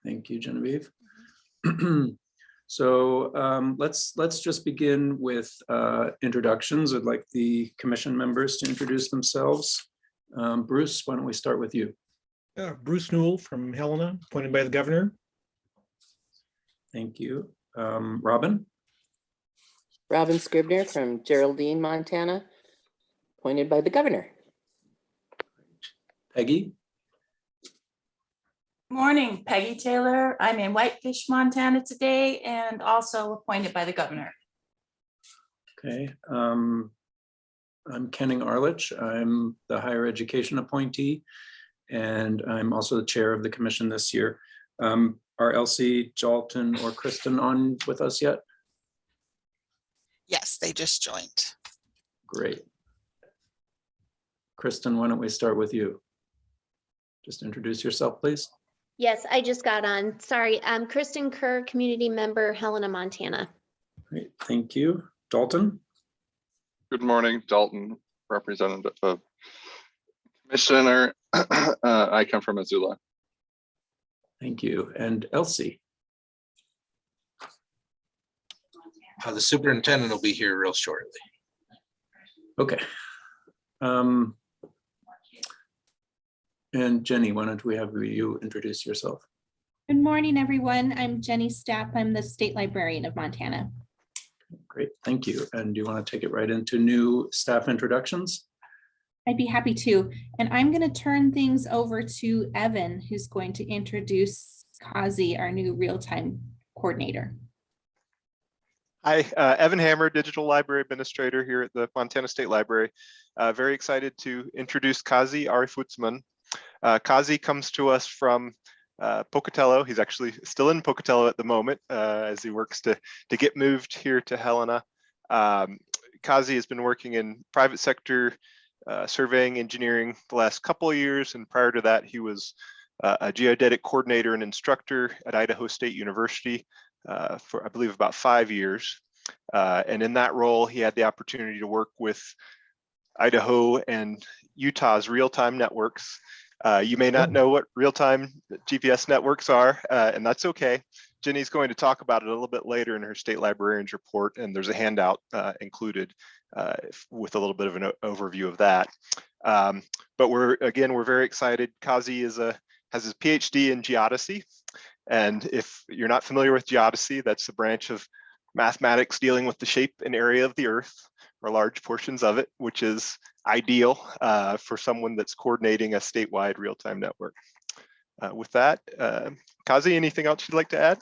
Thank you, Genevieve. So let's just begin with introductions. I'd like the commission members to introduce themselves. Bruce, why don't we start with you? Bruce Newell from Helena, appointed by the governor. Thank you. Robin? Robin Scribner from Geraldine, Montana, appointed by the governor. Peggy? Morning, Peggy Taylor. I'm in Whitefish, Montana today and also appointed by the governor. Okay. I'm Kenning Arlich. I'm the higher education appointee, and I'm also the chair of the commission this year. Are Elsie, Jalton, or Kristen on with us yet? Yes, they just joined. Great. Kristen, why don't we start with you? Just introduce yourself, please. Yes, I just got on. Sorry, I'm Kristen Kerr, community member, Helena, Montana. Great, thank you. Dalton? Good morning, Dalton, representative of Commissioner. I come from Missoula. Thank you. And Elsie? The superintendent will be here real shortly. Okay. And Jenny, why don't we have you introduce yourself? Good morning, everyone. I'm Jenny Stapp. I'm the state librarian of Montana. Great, thank you. And do you want to take it right into new staff introductions? I'd be happy to. And I'm going to turn things over to Evan, who's going to introduce Kazi, our new real-time coordinator. Hi, Evan Hammer, Digital Library Administrator here at the Montana State Library. Very excited to introduce Kazi Arifutsman. Kazi comes to us from Pocatello. He's actually still in Pocatello at the moment as he works to get moved here to Helena. Kazi has been working in private sector surveying engineering the last couple of years, and prior to that he was a geodetic coordinator and instructor at Idaho State University for I believe about 5 years. And in that role he had the opportunity to work with Idaho and Utah's real-time networks. You may not know what real-time GPS networks are, and that's okay. Jenny's going to talk about it a little bit later in her state librarian's report, and there's a handout included with a little bit of an overview of that. But we're very excited. Kazi has his PhD in geodesy, and if you're not familiar with geodesy, that's a branch of mathematics dealing with the shape and area of the earth, or large portions of it, which is ideal for someone that's coordinating a statewide real-time network. With that, Kazi, anything else you'd like to add?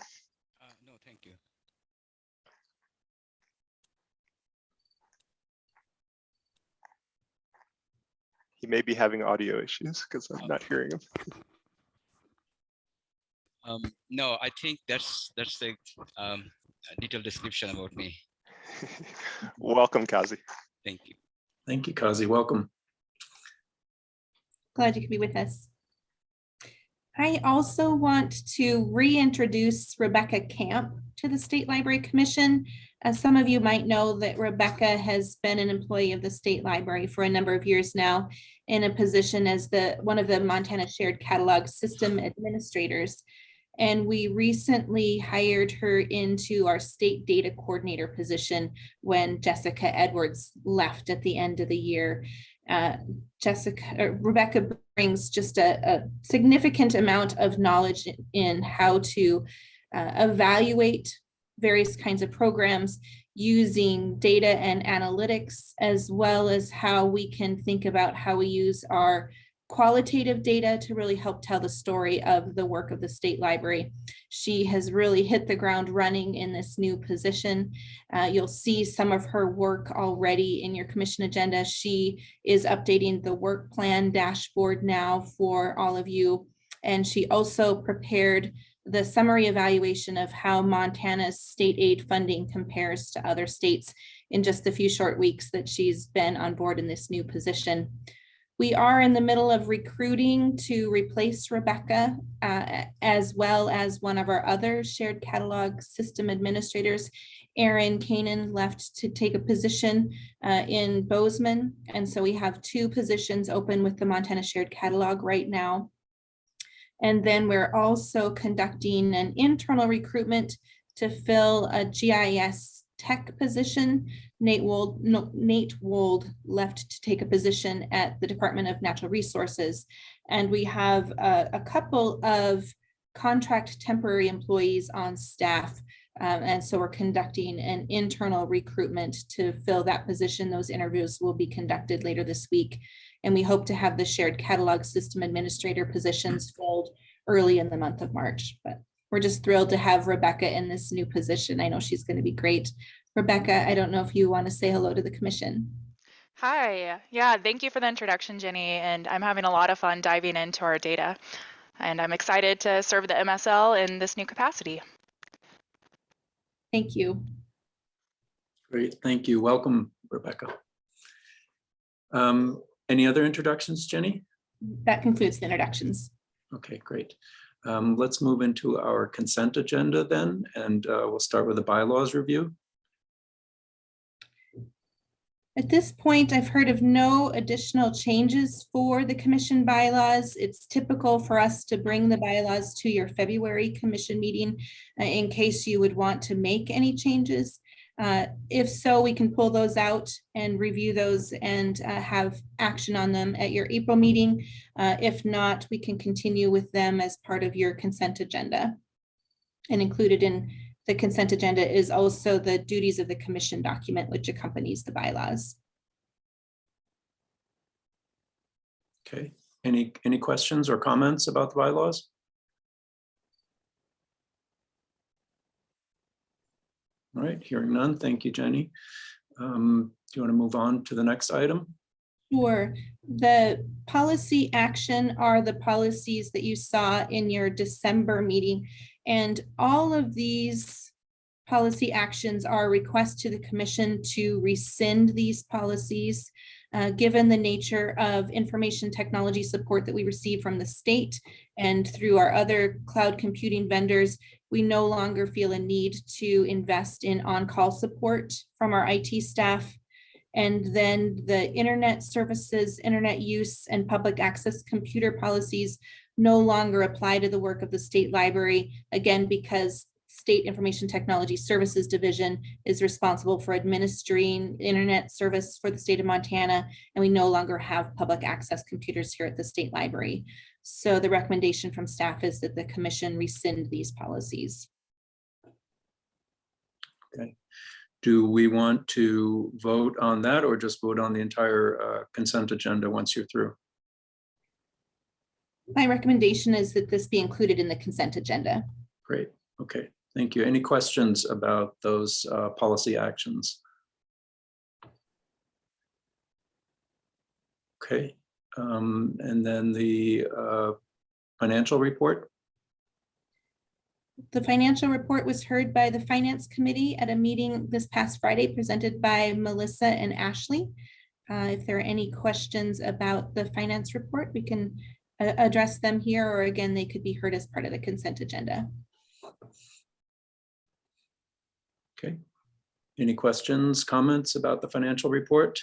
No, thank you. He may be having audio issues because I'm not hearing him. No, I think that's the detailed description about me. Welcome, Kazi. Thank you. Thank you, Kazi. Welcome. Glad you could be with us. I also want to reintroduce Rebecca Camp to the State Library Commission. As some of you might know, that Rebecca has been an employee of the State Library for a number of years now in a position as one of the Montana Shared Catalog System administrators. And we recently hired her into our state data coordinator position when Jessica Edwards left at the end of the year. Rebecca brings just a significant amount of knowledge in how to evaluate various kinds of programs using data and analytics, as well as how we can think about how we use our qualitative data to really help tell the story of the work of the State Library. She has really hit the ground running in this new position. You'll see some of her work already in your commission agenda. She is updating the work plan dashboard now for all of you. And she also prepared the summary evaluation of how Montana's state aid funding compares to other states in just the few short weeks that she's been on board in this new position. We are in the middle of recruiting to replace Rebecca, as well as one of our other shared catalog system administrators. Erin Kanan left to take a position in Bozeman. And so we have 2 positions open with the Montana Shared Catalog right now. And then we're also conducting an internal recruitment to fill a GIS tech position. Nate Wold left to take a position at the Department of Natural Resources. And we have a couple of contract temporary employees on staff. And so we're conducting an internal recruitment to fill that position. Those interviews will be conducted later this week. And we hope to have the shared catalog system administrator positions filled early in the month of March. But we're just thrilled to have Rebecca in this new position. I know she's going to be great. Rebecca, I don't know if you want to say hello to the commission. Hi, yeah, thank you for the introduction, Jenny. And I'm having a lot of fun diving into our data. And I'm excited to serve the MSL in this new capacity. Thank you. Great, thank you. Welcome, Rebecca. Any other introductions, Jenny? That concludes the introductions. Okay, great. Let's move into our consent agenda then, and we'll start with the bylaws review. At this point, I've heard of no additional changes for the commission bylaws. It's typical for us to bring the bylaws to your February commission meeting in case you would want to make any changes. If so, we can pull those out and review those and have action on them at your April meeting. If not, we can continue with them as part of your consent agenda. And included in the consent agenda is also the duties of the commission document, which accompanies the bylaws. Okay, any questions or comments about the bylaws? All right, hearing none. Thank you, Jenny. Do you want to move on to the next item? Sure. The policy action are the policies that you saw in your December meeting. And all of these policy actions are requests to the commission to rescind these policies. Given the nature of information technology support that we receive from the state and through our other cloud computing vendors, we no longer feel a need to invest in on-call support from our IT staff. And then the internet services, internet use, and public access computer policies no longer apply to the work of the state library, again, because State Information Technology Services Division is responsible for administering internet service for the state of Montana, and we no longer have public access computers here at the state library. So the recommendation from staff is that the commission rescind these policies. Okay. Do we want to vote on that or just vote on the entire consent agenda once you're through? My recommendation is that this be included in the consent agenda. Great. Okay. Thank you. Any questions about those policy actions? Okay. And then the financial report. The financial report was heard by the Finance Committee at a meeting this past Friday presented by Melissa and Ashley. If there are any questions about the finance report, we can address them here, or again, they could be heard as part of the consent agenda. Okay. Any questions, comments about the financial report?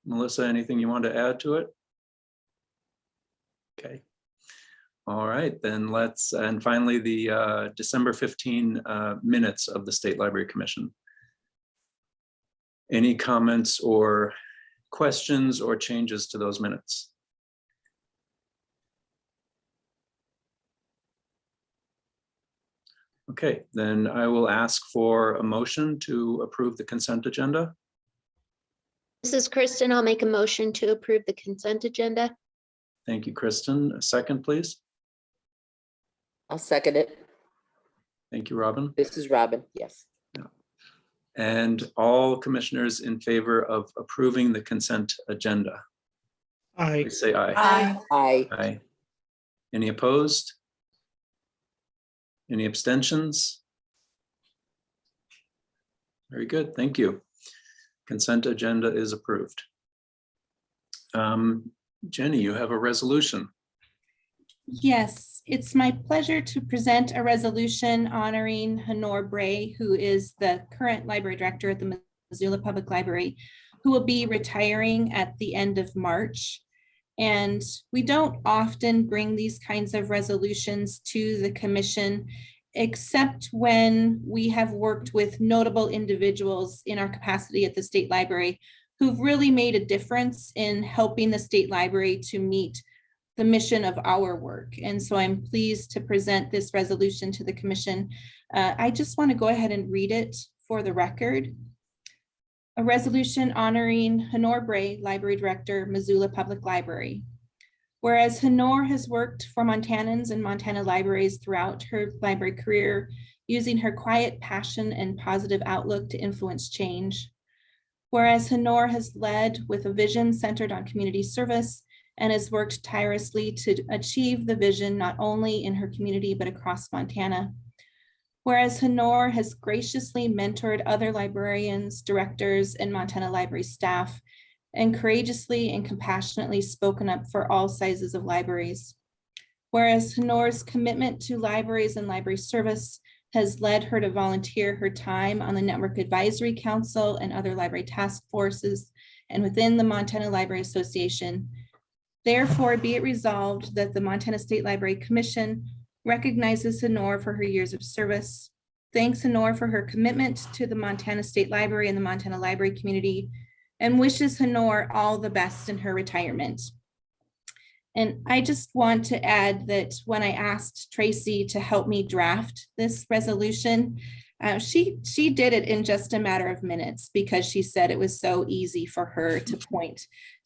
Melissa, anything you want to add to it? Okay. All right, then let's, and finally, the December 15 minutes of the State Library Commission. Any comments or questions or changes to those minutes? Okay, then I will ask for a motion to approve the consent agenda. This is Kristen. I'll make a motion to approve the consent agenda. Thank you, Kristen. A second, please. I'll second it. Thank you, Robin. This is Robin, yes. And all commissioners in favor of approving the consent agenda, Aye. please say aye. Aye. Aye. Aye. Any opposed? Any abstentions? Very good, thank you. Consent agenda is approved. Jenny, you have a resolution. Yes, it's my pleasure to present a resolution honoring Hanoi Bray, who is the current library director at the Missoula Public Library, who will be retiring at the end of March. And we don't often bring these kinds of resolutions to the commission, except when we have worked with notable individuals in our capacity at the State Library who've really made a difference in helping the State Library to meet the mission of our work. And so I'm pleased to present this resolution to the commission. I just want to go ahead and read it for the record. A resolution honoring Hanoi Bray, Library Director, Missoula Public Library. Whereas Hanoi has worked for Montanans and Montana libraries throughout her library career, using her quiet passion and positive outlook to influence change. Whereas Hanoi has led with a vision centered on community service and has worked tirelessly to achieve the vision not only in her community, but across Montana. Whereas Hanoi has graciously mentored other librarians, directors, and Montana library staff, and courageously and compassionately spoken up for all sizes of libraries. Whereas Hanoi's commitment to libraries and library service has led her to volunteer her time on the Network Advisory Council and other library task forces and within the Montana Library Association. Therefore, be it resolved that the Montana State Library Commission recognizes Hanoi for her years of service, thanks Hanoi for her commitment to the Montana State Library and the Montana library community, and wishes Hanoi all the best in her retirement. And I just want to add that when I asked Tracy to help me draft this resolution, she did it in just a matter of minutes because she said it was so easy for her to point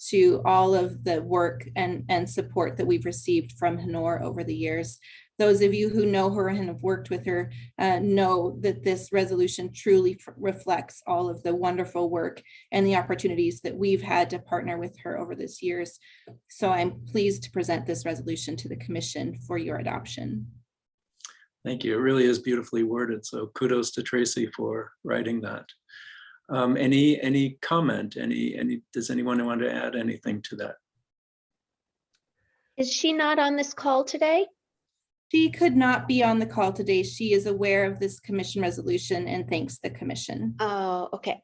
to all of the work and support that we've received from Hanoi over the years. Those of you who know her and have worked with her know that this resolution truly reflects all of the wonderful work and the opportunities that we've had to partner with her over these years. So I'm pleased to present this resolution to the commission for your adoption. Thank you. It really is beautifully worded. So kudos to Tracy for writing that. Any comment? Does anyone want to add anything to that? Is she not on this call today? She could not be on the call today. She is aware of this commission resolution and thanks the commission. Oh, okay.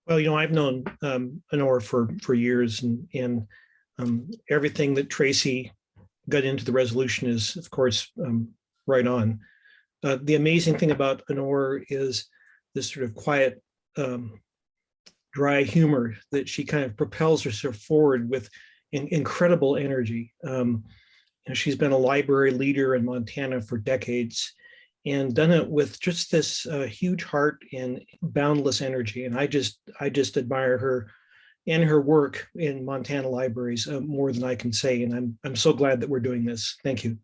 Well, you know, I've known Honor for years, and everything that Tracy got into the resolution is, of course, right on. The amazing thing about Honor is this sort of quiet, dry humor that she kind of propels herself forward with incredible energy. She's been a library leader in Montana for decades and done it with just this huge heart and boundless energy. And I just admire her and her work in Montana libraries more than I can say. And I'm so glad that we're doing this. Thank you.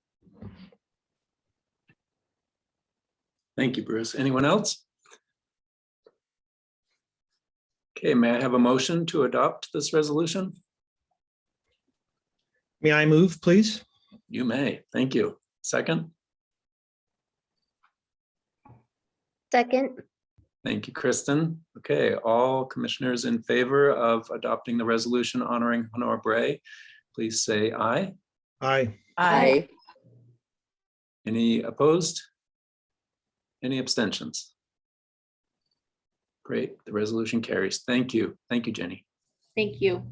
Thank you, Bruce. Anyone else? Okay, may I have a motion to adopt this resolution? May I move, please? You may. Thank you. Second? Second. Thank you, Kristen. Okay, all commissioners in favor of adopting the resolution honoring Hanoi Bray, please say aye. Aye. Aye. Any opposed? Any abstentions? Great, the resolution carries. Thank you. Thank you, Jenny. Thank you.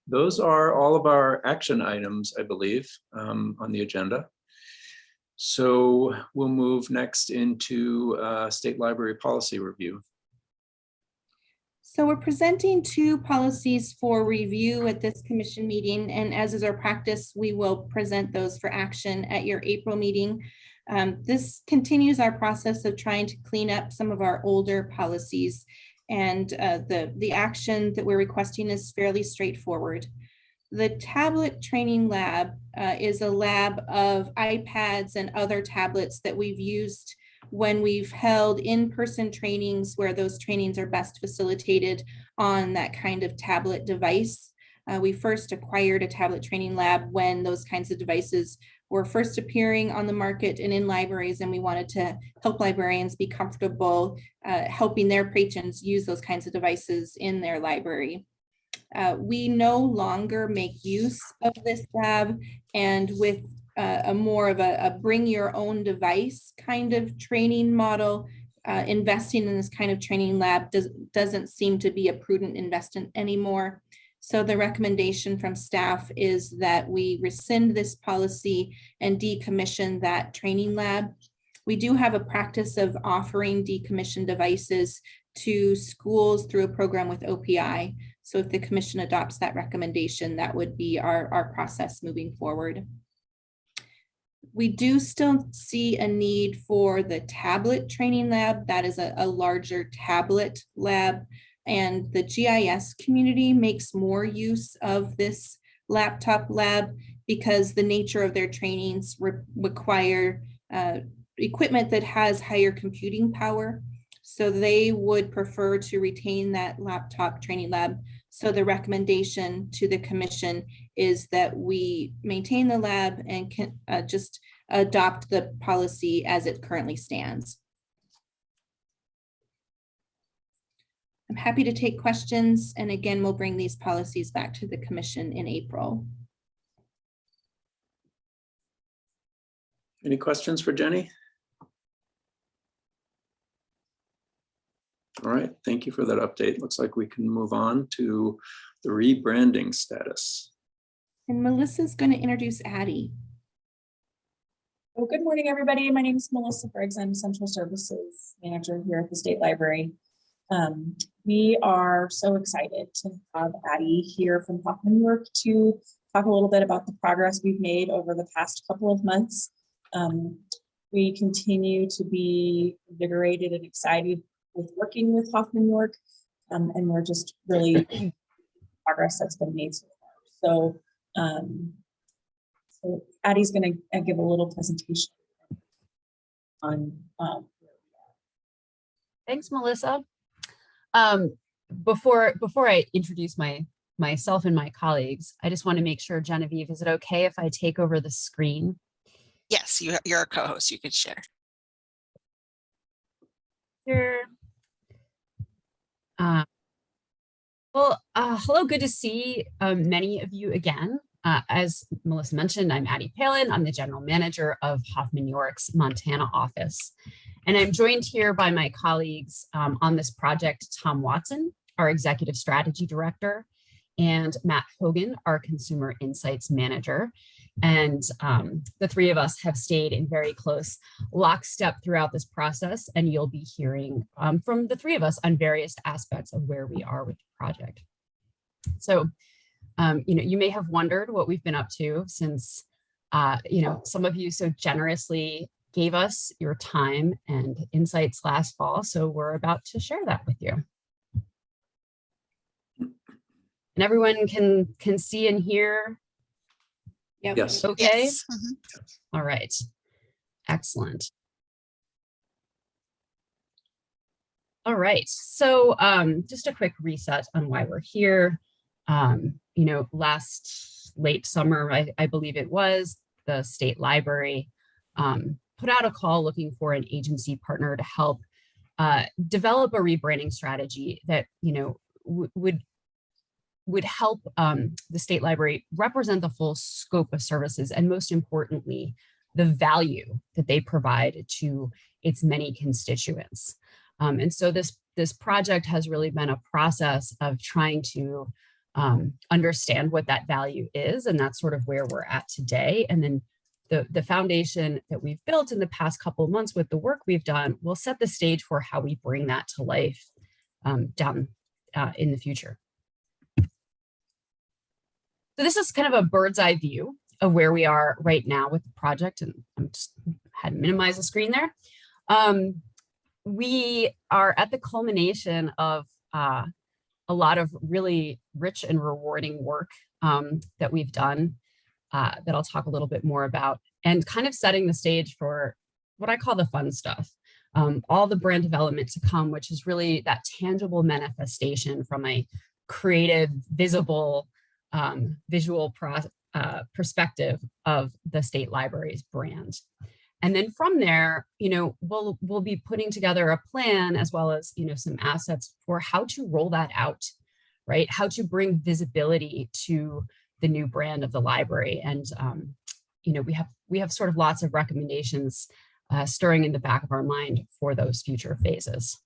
Those are all of our action items, I believe, on the agenda. So we'll move next into State Library Policy Review. So we're presenting two policies for review at this commission meeting, and as is our practice, we will present those for action at your April meeting. This continues our process of trying to clean up some of our older policies, and the action that we're requesting is fairly straightforward. The tablet training lab is a lab of iPads and other tablets that we've used when we've held in-person trainings where those trainings are best facilitated on that kind of tablet device. We first acquired a tablet training lab when those kinds of devices were first appearing on the market and in libraries, and we wanted to help librarians be comfortable helping their patrons use those kinds of devices in their library. We no longer make use of this lab, and with a more of a bring your own device kind of training model, investing in this kind of training lab doesn't seem to be a prudent investment anymore. So the recommendation from staff is that we rescind this policy and decommission that training lab. We do have a practice of offering decommissioned devices to schools through a program with OPI. So if the commission adopts that recommendation, that would be our process moving forward. We do still see a need for the tablet training lab. That is a larger tablet lab, and the GIS community makes more use of this laptop lab because the nature of their trainings require equipment that has higher computing power. So they would prefer to retain that laptop training lab. So the recommendation to the commission is that we maintain the lab and can just adopt the policy as it currently stands. I'm happy to take questions. And again, we'll bring these policies back to the commission in April. Any questions for Jenny? All right, thank you for that update. Looks like we can move on to the rebranding status. And Melissa's going to introduce Addie. Well, good morning, everybody. My name is Melissa Briggs. I'm Central Services Manager here at the State Library. We are so excited to have Addie here from Hoffman York to talk a little bit about the progress we've made over the past couple of months. We continue to be invigorated and excited with working with Hoffman York, and we're just really progress that's been made so far. So Addie's going to give a little presentation on. Thanks, Melissa. Before I introduce myself and my colleagues, I just want to make sure, Genevieve, is it okay if I take over the screen? Yes, you're a co-host. You can share. Sure. Hello, good to see many of you again. As Melissa mentioned, I'm Addie Palin. I'm the General Manager of Hoffman York's Montana office. And I'm joined here by my colleagues on this project, Tom Watson, our Executive Strategy Director, and Matt Hogan, our Consumer Insights Manager. And the three of us have stayed in very close lockstep throughout this process, and you'll be hearing from the three of us on various aspects of where we are with the project. So, you may have wondered what we've been up to since, some of you so generously gave us your time and insights last fall. So we're about to share that with you. And everyone can see and hear. Yep. Yes. Okay. Yes. All right. Excellent. All right. So just a quick reset on why we're here. Last late summer, I believe it was, the State Library put out a call looking for an agency partner to help develop a rebranding strategy that, would help the State Library represent the full scope of services, and most importantly, the value that they provide to its many constituents. And so this project has really been a process of trying to understand what that value is, and that's sort of where we're at today. And then the foundation that we've built in the past couple of months with the work we've done will set the stage for how we bring that to life down in the future. So this is kind of a bird's eye view of where we are right now with the project, and I'm just had to minimize the screen there. We are at the culmination of a lot of really rich and rewarding work that we've done that I'll talk a little bit more about, and kind of setting the stage for what I call the fun stuff, all the brand development to come, which is really that tangible manifestation from a creative, visible, visual perspective of the state library's brand. And then from there, we'll be putting together a plan as well as, some assets for how to roll that out, right? How to bring visibility to the new brand of the library. And, we have sort of lots of recommendations stirring in the back of our mind for those future phases.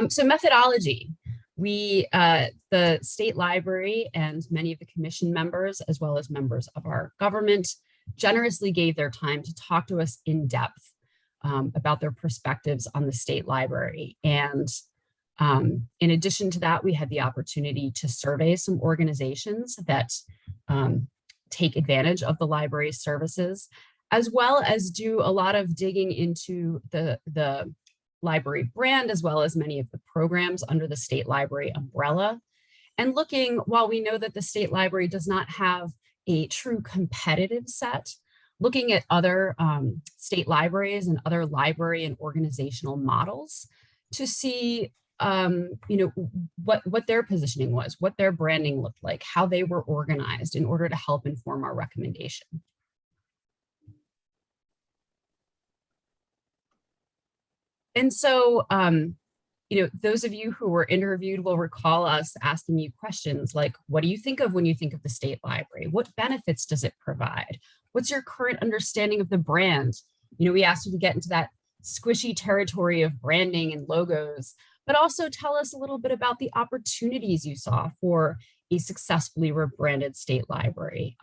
So methodology. The state library and many of the commission members, as well as members of our government, generously gave their time to talk to us in depth about their perspectives on the state library. And in addition to that, we had the opportunity to survey some organizations that take advantage of the library's services, as well as do a lot of digging into the library brand, as well as many of the programs under the state library umbrella. And looking, while we know that the state library does not have a true competitive set, looking at other state libraries and other library and organizational models to see what their positioning was, what their branding looked like, how they were organized in order to help inform our recommendation. And so, those of you who were interviewed will recall us asking you questions like, what do you think of when you think of the state library? What benefits does it provide? What's your current understanding of the brand? We asked you to get into that squishy territory of branding and logos, but also tell us a little bit about the opportunities you saw for a successfully rebranded state library.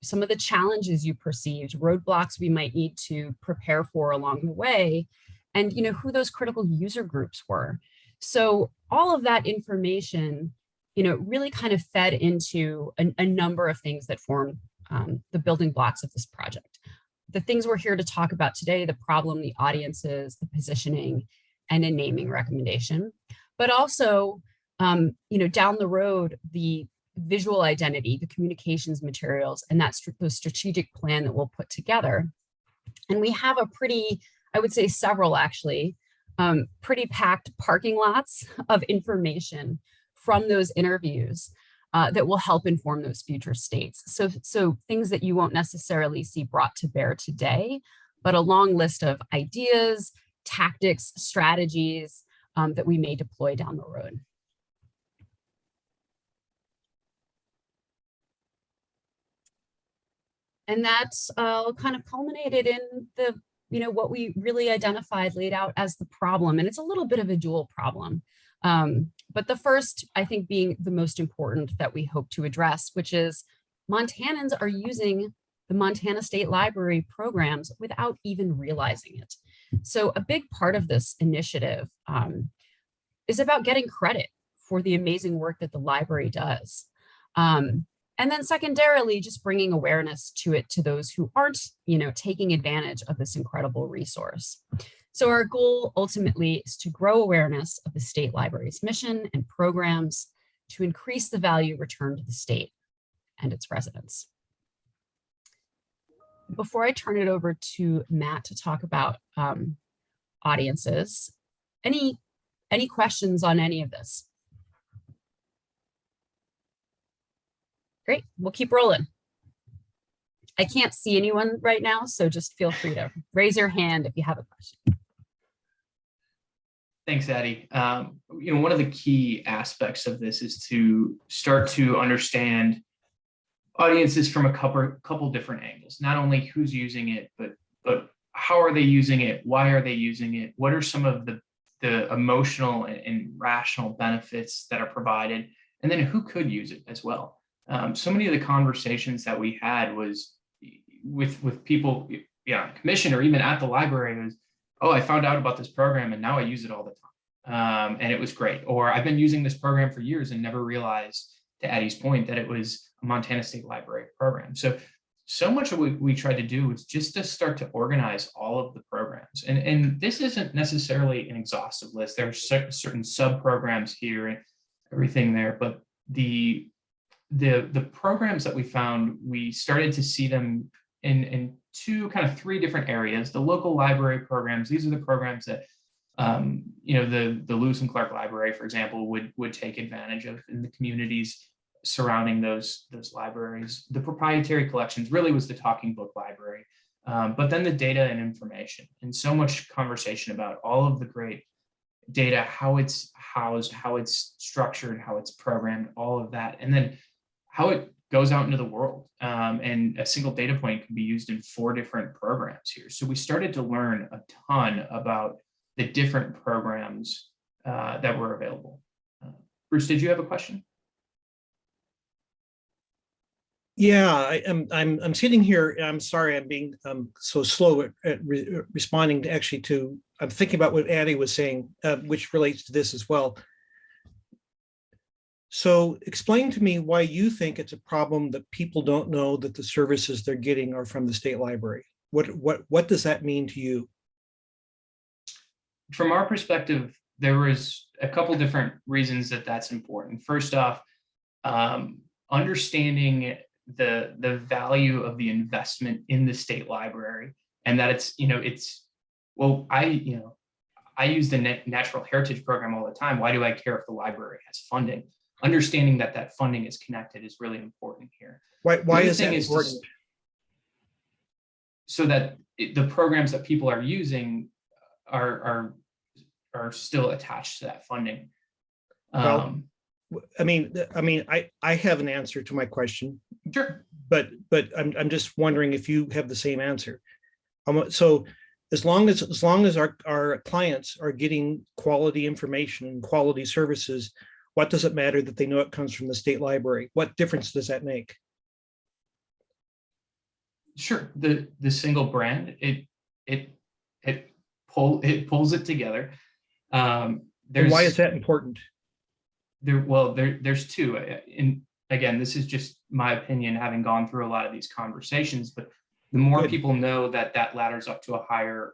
Some of the challenges you perceived, roadblocks we might need to prepare for along the way, and who those critical user groups were. So all of that information, really kind of fed into a number of things that form the building blocks of this project. The things we're here to talk about today, the problem, the audiences, the positioning, and a naming recommendation, but also, down the road, the visual identity, the communications materials, and that's the strategic plan that we'll put together. And we have a pretty, I would say several actually, pretty packed parking lots of information from those interviews that will help inform those future states. So things that you won't necessarily see brought to bear today, but a long list of ideas, tactics, strategies that we may deploy down the road. And that's kind of culminated in the, what we really identified, laid out as the problem. And it's a little bit of a dual problem. But the first, I think, being the most important that we hope to address, which is Montanans are using the Montana State Library programs without even realizing it. So a big part of this initiative is about getting credit for the amazing work that the library does. And then secondarily, just bringing awareness to it to those who aren't, taking advantage of this incredible resource. So our goal ultimately is to grow awareness of the state library's mission and programs to increase the value returned to the state and its residents. Before I turn it over to Matt to talk about audiences, any questions on any of this? Great, we'll keep rolling. I can't see anyone right now, so just feel free to raise your hand if you have a question. Thanks, Addie. One of the key aspects of this is to start to understand audiences from a couple different angles. Not only who's using it, but how are they using it? Why are they using it? What are some of the emotional and rational benefits that are provided? And then who could use it as well? So many of the conversations that we had was with people, commission or even at the library was, oh, I found out about this program and now I use it all the time. And it was great. Or I've been using this program for years and never realized, to Addie's point, that it was a Montana State Library program. So much of what we tried to do was just to start to organize all of the programs. And this isn't necessarily an exhaustive list. There are certain sub-programs here and everything there, but the programs that we found, we started to see them in three different areas. The local library programs, these are the programs that the Lewis and Clark Library, for example, would take advantage of in the communities surrounding those libraries. The proprietary collections really was the talking book library, but then the data and information, and so much conversation about all of the great data, how it's housed, how it's structured, how it's programmed, all of that, and then how it goes out into the world. And a single data point can be used in 4 different programs here. So we started to learn a ton about the different programs that were available. Bruce, did you have a question? Yeah, I'm sitting here. I'm sorry, I'm being so slow at responding to. I'm thinking about what Addie was saying, which relates to this as well. So explain to me why you think it's a problem that people don't know that the services they're getting are from the state library. What does that mean to you? From our perspective, there was a couple different reasons that that's important. First off, understanding the value of the investment in the state library, and that it's I use the Natural Heritage Program all the time. Why do I care if the library has funding? Understanding that funding is connected is really important here. Why is that important? So that the programs that people are using are still attached to that funding. Well, I have an answer to my question. Sure. But I'm just wondering if you have the same answer. So as long as our clients are getting quality information and quality services, what does it matter that they know it comes from the state library? What difference does that make? Sure. The single brand, it pulls it together. And why is that important? There's 2. And again, this is just my opinion, having gone through a lot of these conversations, but the more people know that ladders up to a higher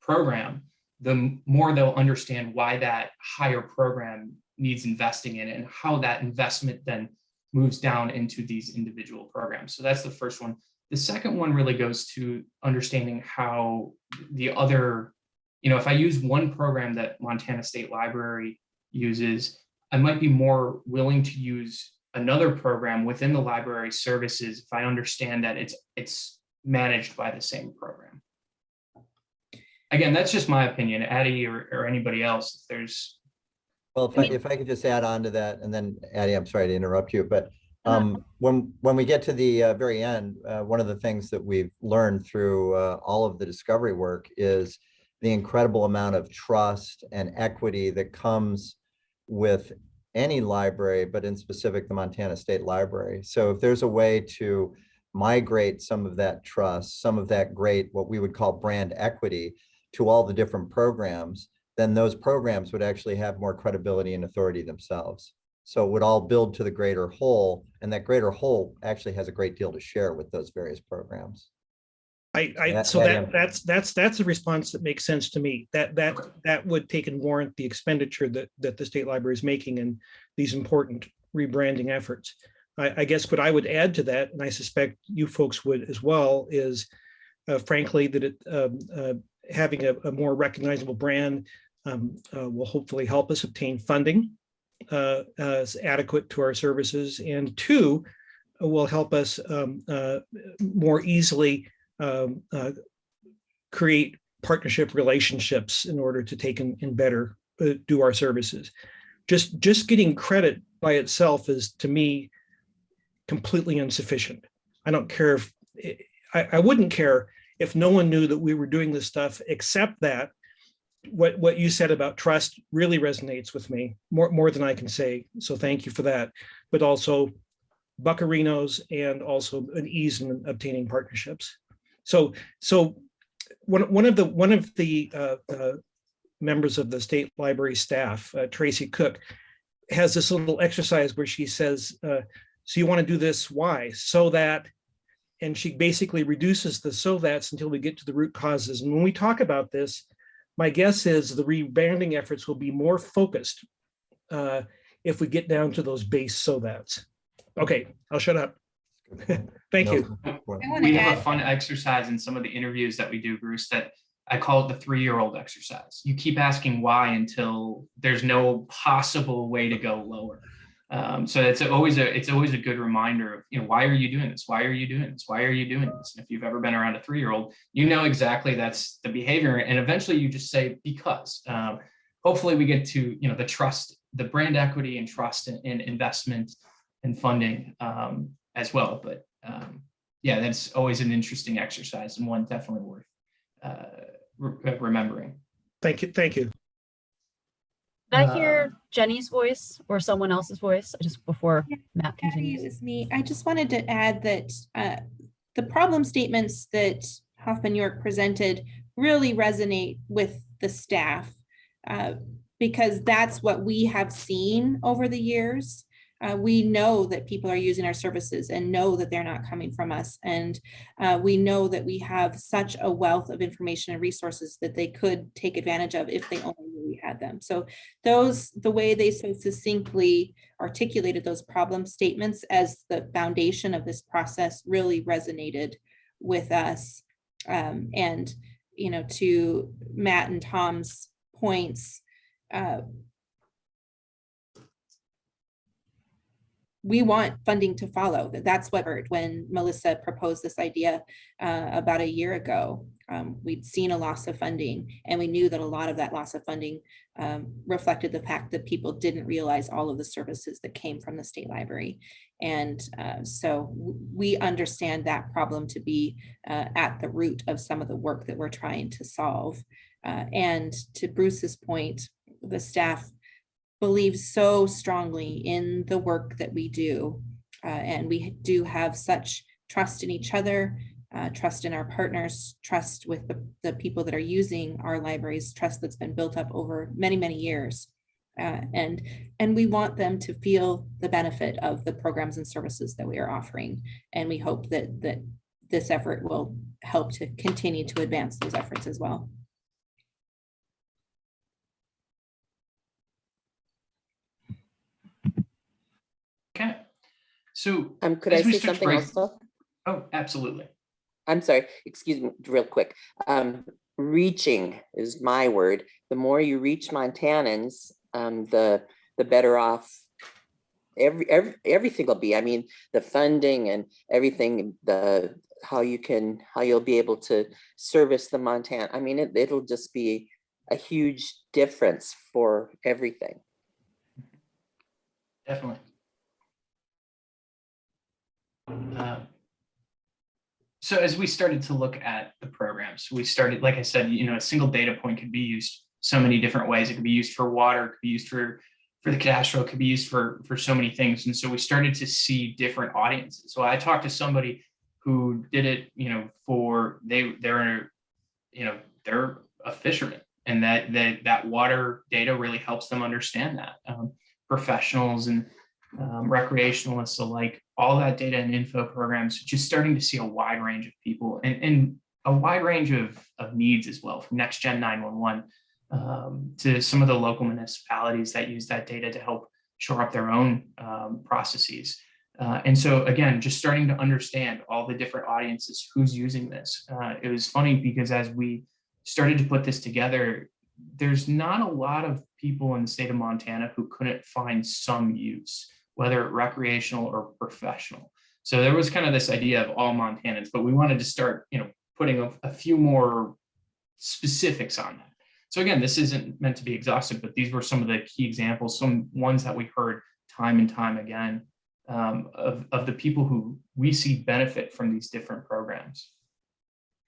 program, the more they'll understand why that higher program needs investing in and how that investment then moves down into these individual programs. So that's the first one. The second one really goes to understanding how the other, if I use one program that Montana State Library uses, I might be more willing to use another program within the library services if I understand that it's managed by the same program. Again, that's just my opinion. Addie or anybody else, if there's. Well, if I could just add on to that, and then Addie, I'm sorry to interrupt you, but when we get to the very end, one of the things that we've learned through all of the discovery work is the incredible amount of trust and equity that comes with any library, but in specific the Montana State Library. So if there's a way to migrate some of that trust, some of that great, what we would call brand equity, to all the different programs, then those programs would actually have more credibility and authority themselves. So it would all build to the greater whole, and that greater whole actually has a great deal to share with those various programs. That's a response that makes sense to me. That would take and warrant the expenditure that the state library is making in these important rebranding efforts. I guess what I would add to that, and I suspect you folks would as well, is frankly that having a more recognizable brand will hopefully help us obtain funding as adequate to our services, and 2, will help us more easily create partnership relationships in order to take and better do our services. Just getting credit by itself is, to me, completely insufficient. I don't care if I wouldn't care if no one knew that we were doing this stuff, except that what you said about trust really resonates with me more than I can say. So thank you for that. But also buccarinos and also an ease in obtaining partnerships. So one of the members of the state library staff, Tracy Cook, has this little exercise where she says, so you want to do this, why? So that, and she basically reduces the so that's until we get to the root causes. And when we talk about this, my guess is the rebranding efforts will be more focused if we get down to those base so that's. Okay, I'll shut up. Thank you. We have a fun exercise in some of the interviews that we do, Bruce, that I call it the 3-year-old exercise. You keep asking why until there's no possible way to go lower. So it's always a good reminder of, you know, why are you doing this? Why are you doing this? Why are you doing this? And if you've ever been around a 3-year-old, you know exactly that's the behavior. And eventually you just say, because. Hopefully we get to, you know, the trust, the brand equity and trust in investment and funding as well. But yeah, that's always an interesting exercise and one definitely worth remembering. Thank you. Thank you. Did I hear Jenny's voice or someone else's voice just before Matt continues? It was me. I just wanted to add that the problem statements that Hoffman York presented really resonate with the staff because that's what we have seen over the years. We know that people are using our services and know that they're not coming from us. And we know that we have such a wealth of information and resources that they could take advantage of if they only knew we had them. So the way they so succinctly articulated those problem statements as the foundation of this process really resonated with us. And, you know, to Matt and Tom's points, we want funding to follow. That's what hurt when Melissa proposed this idea about a year ago. We'd seen a loss of funding, and we knew that a lot of that loss of funding reflected the fact that people didn't realize all of the services that came from the state library. And so we understand that problem to be at the root of some of the work that we're trying to solve. And to Bruce's point, the staff believes so strongly in the work that we do. And we do have such trust in each other, trust in our partners, trust with the people that are using our libraries, trust that's been built up over many, many years. And we want them to feel the benefit of the programs and services that we are offering. And we hope that this effort will help to continue to advance those efforts as well. Okay, so could I say something also? Oh, absolutely. I'm sorry, excuse me, real quick. Reaching is my word. The more you reach Montanans, the better off everything will be. I mean, the funding and everything, how you'll be able to service the Montana. I mean, it'll just be a huge difference for everything. Definitely. So as we started to look at the programs, we started, like I said, you know, a single data point could be used so many different ways. It could be used for water, it could be used for the cadastral, it could be used for so many things. And so we started to see different audiences. So I talked to somebody who did it, you know, they're a fisherman, and that water data really helps them understand that. Professionals and recreationalists alike, all that data and info programs, just starting to see a wide range of people and a wide range of needs as well, from Next Gen 911 to some of the local municipalities that use that data to help shore up their own processes. And so again, just starting to understand all the different audiences, who's using this. It was funny because as we started to put this together, there's not a lot of people in the state of Montana who couldn't find some use, whether recreational or professional. So there was kind of this idea of all Montanans, but we wanted to start, you know, putting a few more specifics on that. So again, this isn't meant to be exhaustive, but these were some of the key examples, some ones that we heard time and time again of the people who we see benefit from these different programs.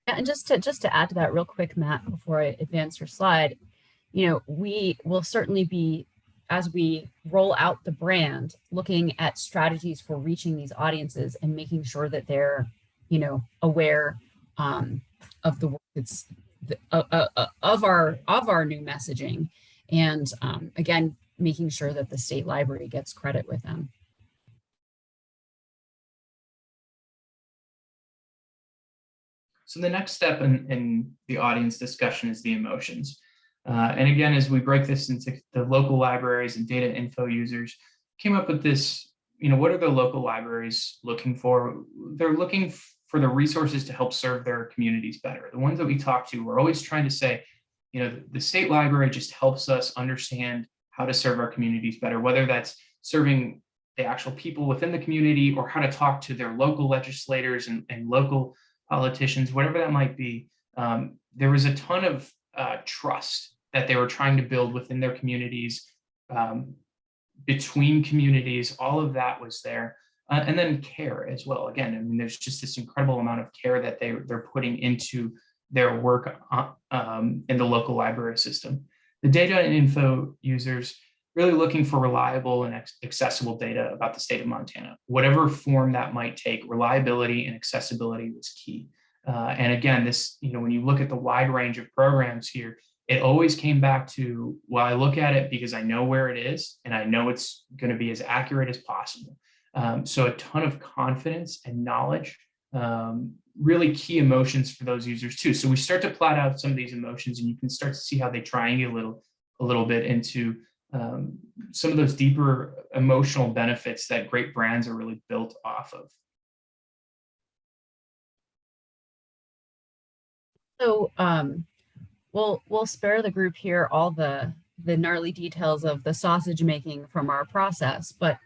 And just to add to that real quick, Matt, before I advance your slide, you know, we will certainly be, as we roll out the brand, looking at strategies for reaching these audiences and making sure that they're, you know, aware of the work that's of our new messaging, and again, making sure that the state library gets credit with them. So the next step in the audience discussion is the emotions. And again, as we break this into the local libraries and data info users, came up with this, you know, what are the local libraries looking for? They're looking for the resources to help serve their communities better. The ones that we talk to, we're always trying to say, you know, the state library just helps us understand how to serve our communities better, whether that's serving the actual people within the community or how to talk to their local legislators and local politicians, whatever that might be. There was a ton of trust that they were trying to build within their communities, between communities, all of that was there. And then care as well. Again, I mean, there's just this incredible amount of care that they're putting into their work in the local library system. The data and info users really looking for reliable and accessible data about the state of Montana. Whatever form that might take, reliability and accessibility was key. And again, this, you know, when you look at the wide range of programs here, it always came back to, well, I look at it because I know where it is and I know it's going to be as accurate as possible. So a ton of confidence and knowledge, really key emotions for those users too. So we start to plot out some of these emotions and you can start to see how they triangulate a little bit into some of those deeper emotional benefits that great brands are really built off of. So we'll spare the group here all the gnarly details of the sausage making from our process, but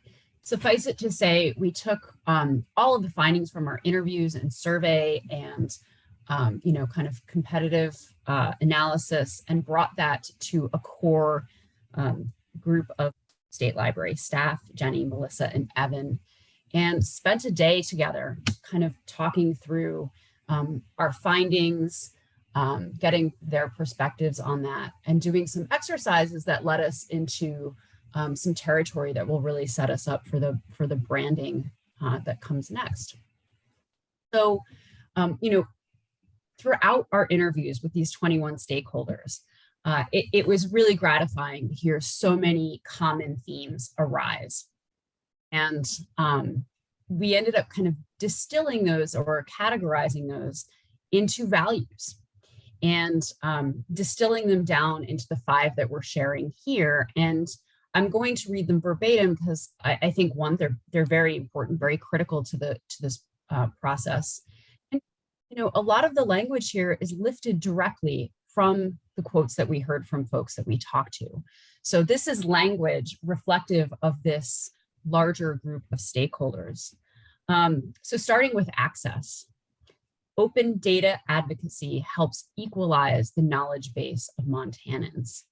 suffice it to say, we took all of the findings from our interviews and survey and you know, kind of competitive analysis and brought that to a core group of state library staff, Jenny, Melissa, and Evan, and spent a day together kind of talking through our findings, getting their perspectives on that, and doing some exercises that led us into some territory that will really set us up for the branding that comes next. So, you know, throughout our interviews with these 21 stakeholders, it was really gratifying to hear so many common themes arise. And we ended up kind of distilling those or categorizing those into values and distilling them down into the 5 that we're sharing here. And I'm going to read them verbatim because I think, one, they're very important, very critical to this process. And, you know, a lot of the language here is lifted directly from the quotes that we heard from folks that we talked to. So this is language reflective of this larger group of stakeholders. So starting with access. Open data advocacy helps equalize the knowledge base of Montanans.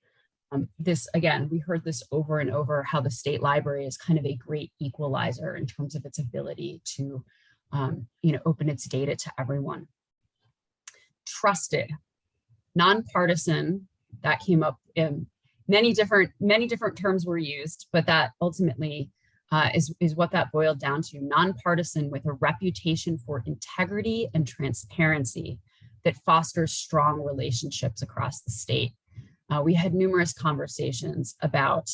This, again, we heard this over and over, how the state library is kind of a great equalizer in terms of its ability to you know, open its data to everyone. Trusted, nonpartisan, that came up in many different terms were used, but that ultimately is what that boiled down to. Nonpartisan with a reputation for integrity and transparency that fosters strong relationships across the state. We had numerous conversations about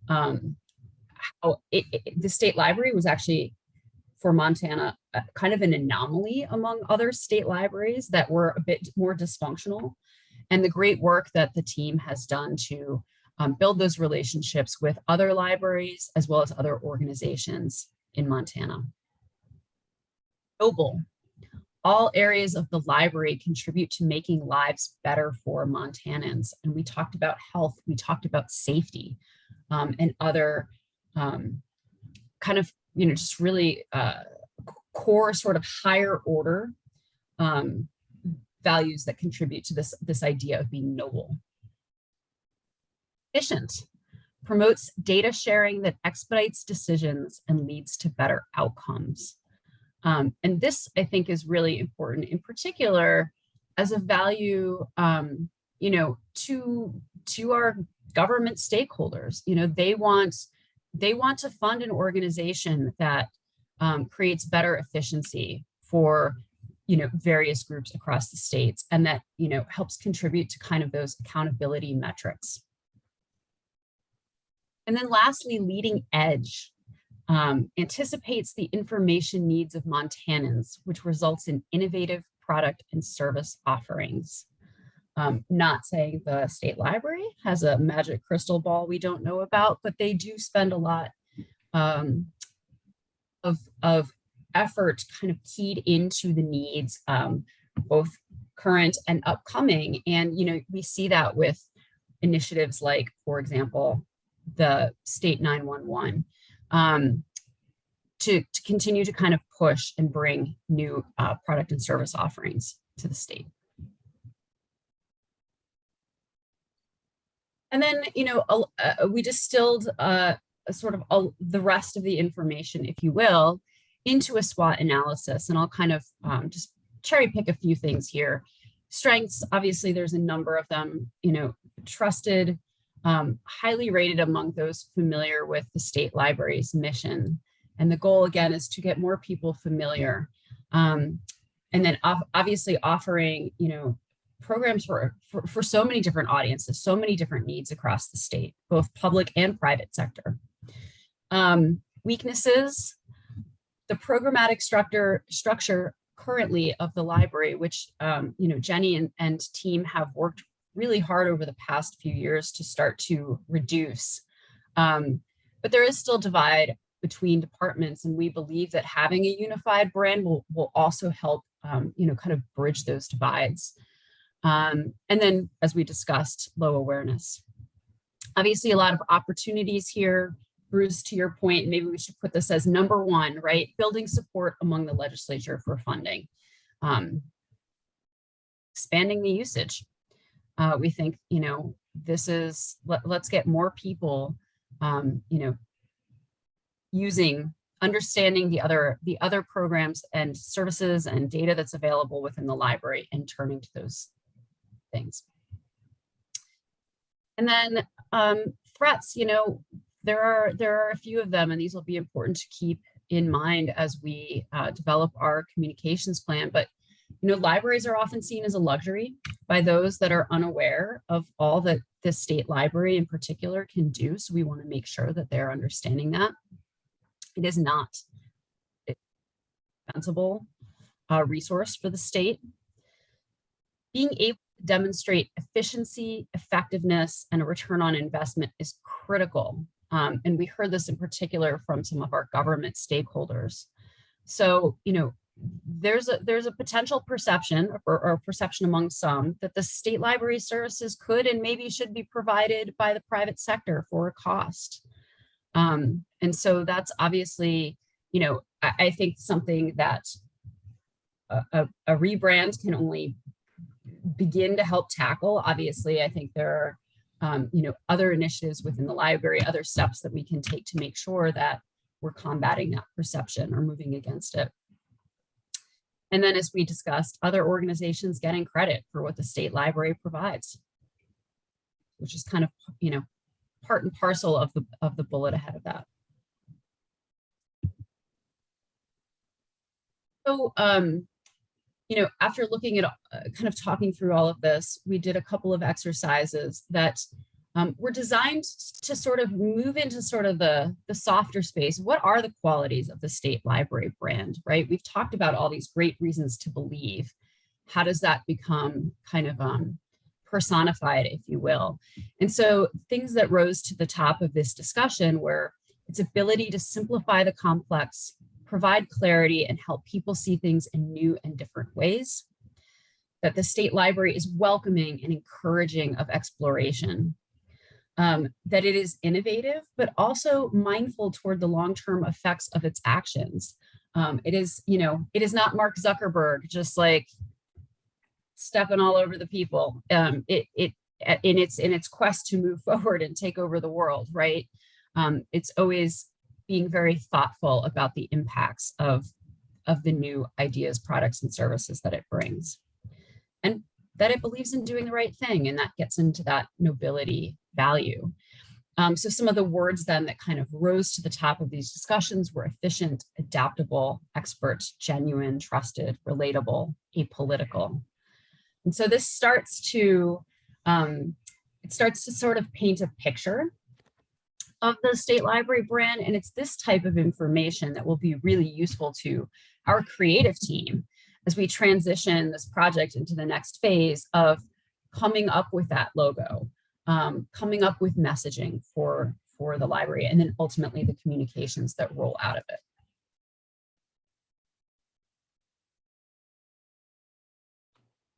how the state library was actually, for Montana, kind of an anomaly among other state libraries that were a bit more dysfunctional, and the great work that the team has done to build those relationships with other libraries as well as other organizations in Montana. Noble. All areas of the library contribute to making lives better for Montanans. And we talked about health, we talked about safety, and other kind of, you know, just really core sort of higher order values that contribute to this idea of being noble. Efficient. Promotes data sharing that expedites decisions and leads to better outcomes. And this, I think, is really important, in particular, as a value, you know, to our government stakeholders. You know, they want to fund an organization that creates better efficiency for, you know, various groups across the states, and that, you know, helps contribute to kind of those accountability metrics. And then lastly, leading edge. Anticipates the information needs of Montanans, which results in innovative product and service offerings. Not saying the state library has a magic crystal ball we don't know about, but they do spend a lot of effort kind of keyed into the needs, both current and upcoming. And, we see that with initiatives like, for example, the State 911, to continue to kind of push and bring new product and service offerings to the state. And then, we distilled sort of the rest of the information, if you will, into a SWOT analysis. And I'll kind of just cherry pick a few things here. Strengths, obviously, there's a number of them, trusted, highly rated among those familiar with the state library's mission. And the goal, again, is to get more people familiar. And then obviously offering, programs for so many different audiences, so many different needs across the state, both public and private sector. Weaknesses, the programmatic structure currently of the library, which, Jenny and team have worked really hard over the past few years to start to reduce. But there is still divide between departments, and we believe that having a unified brand will also help, kind of bridge those divides. And then, as we discussed, low awareness. Obviously, a lot of opportunities here. Bruce, to your point, maybe we should put this as number one, right? Building support among the legislature for funding. Expanding the usage. We think, this is, let's get more people, understanding the other programs and services and data that's available within the library and turning to those things. And then threats, there are a few of them, and these will be important to keep in mind as we develop our communications plan. But libraries are often seen as a luxury by those that are unaware of all that the state library in particular can do. So we want to make sure that they're understanding that. It is not an indispensable resource for the state. Being able to demonstrate efficiency, effectiveness, and a return on investment is critical. And we heard this in particular from some of our government stakeholders. So, there's a potential perception or perception among some that the state library services could and maybe should be provided by the private sector for a cost. And so that's obviously, I think something that a rebrand can only begin to help tackle. Obviously, I think there are, other initiatives within the library, other steps that we can take to make sure that we're combating that perception or moving against it. And then, as we discussed, other organizations getting credit for what the state library provides, which is kind of, part and parcel of the bullet ahead of that. So, after looking at kind of talking through all of this, we did a couple of exercises that were designed to sort of move into sort of the softer space. What are the qualities of the state library brand, right? We've talked about all these great reasons to believe. How does that become kind of personified, if you will? And so things that rose to the top of this discussion were its ability to simplify the complex, provide clarity, and help people see things in new and different ways. That the state library is welcoming and encouraging of exploration. That it is innovative, but also mindful toward the long-term effects of its actions. It is not Mark Zuckerberg just like stepping all over the people. In its quest to move forward and take over the world, right? It's always being very thoughtful about the impacts of the new ideas, products, and services that it brings. And that it believes in doing the right thing, and that gets into that nobility value. So some of the words then that kind of rose to the top of these discussions were efficient, adaptable, expert, genuine, trusted, relatable, apolitical. And so this starts to sort of paint a picture of the state library brand. And it's this type of information that will be really useful to our creative team as we transition this project into the next phase of coming up with that logo, coming up with messaging for the library, and then ultimately the communications that roll out of it.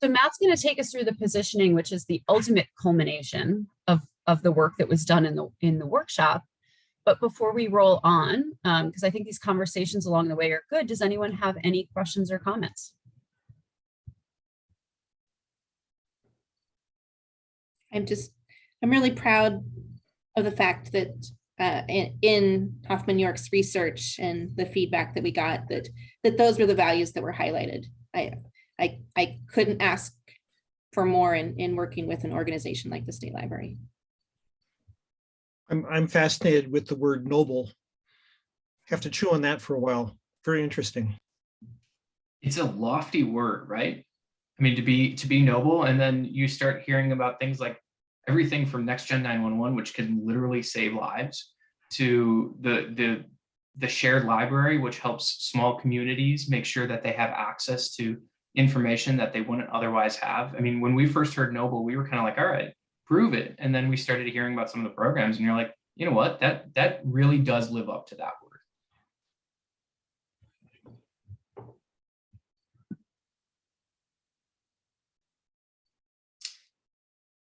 So Matt's going to take us through the positioning, which is the ultimate culmination of the work that was done in the workshop. But before we roll on, because I think these conversations along the way are good, does anyone have any questions or comments? I'm really proud of the fact that in Hoffman York's research and the feedback that we got, that those were the values that were highlighted. I couldn't ask for more in working with an organization like the State Library. I'm fascinated with the word noble. Have to chew on that for a while. Very interesting. It's a lofty word, right? I mean, to be noble, and then you start hearing about things like everything from Next Gen 911, which can literally save lives, to the shared library, which helps small communities make sure that they have access to information that they wouldn't otherwise have. I mean, when we first heard noble, we were kind of like, all right, prove it. And then we started hearing about some of the programs, and you're like, you know what, that really does live up to that word.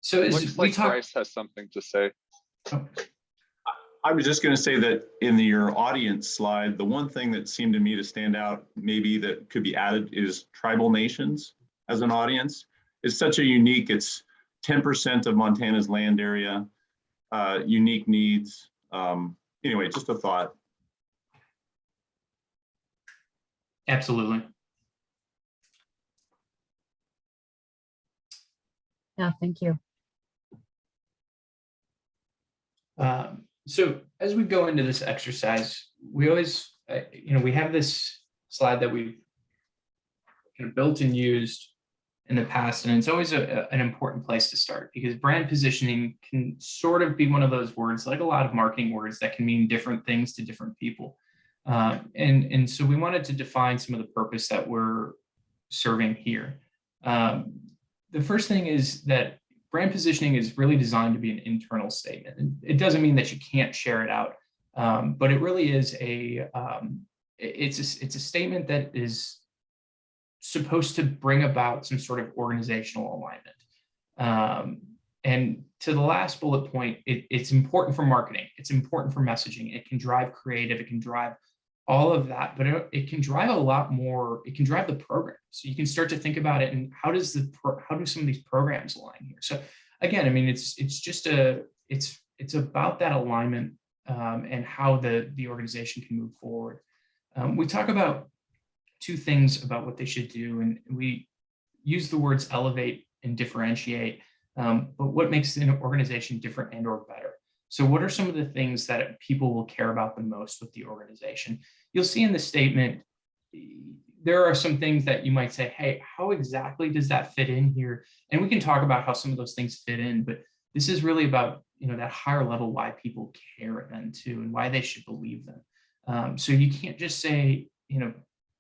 So Looks like Bryce has something to say. I was just going to say that in your audience slide, the one thing that seemed to me to stand out, maybe that could be added, is tribal nations as an audience. It's such a unique, it's 10% of Montana's land area, unique needs. Anyway, just a thought. Absolutely. Yeah, thank you. So as we go into this exercise, we always, we have this slide that we've kind of built and used in the past, and it's always an important place to start, because brand positioning can sort of be one of those words, like a lot of marketing words, that can mean different things to different people. And so we wanted to define some of the purpose that we're serving here. The first thing is that brand positioning is really designed to be an internal statement. And it doesn't mean that you can't share it out, but it really is it's a statement that is supposed to bring about some sort of organizational alignment. And to the last bullet point, it's important for marketing. It's important for messaging. It can drive creative. It can drive all of that, but it can drive a lot more. It can drive the program. So you can start to think about it, and how do some of these programs align here? So again, I mean, it's about that alignment and how the organization can move forward. We talk about two things about what they should do, and we use the words elevate and differentiate, but what makes an organization different and or better? So what are some of the things that people will care about the most with the organization? You'll see in the statement, there are some things that you might say, hey, how exactly does that fit in here? And we can talk about how some of those things fit in, but this is really about, that higher level, why people care then too, and why they should believe them. So you can't just say,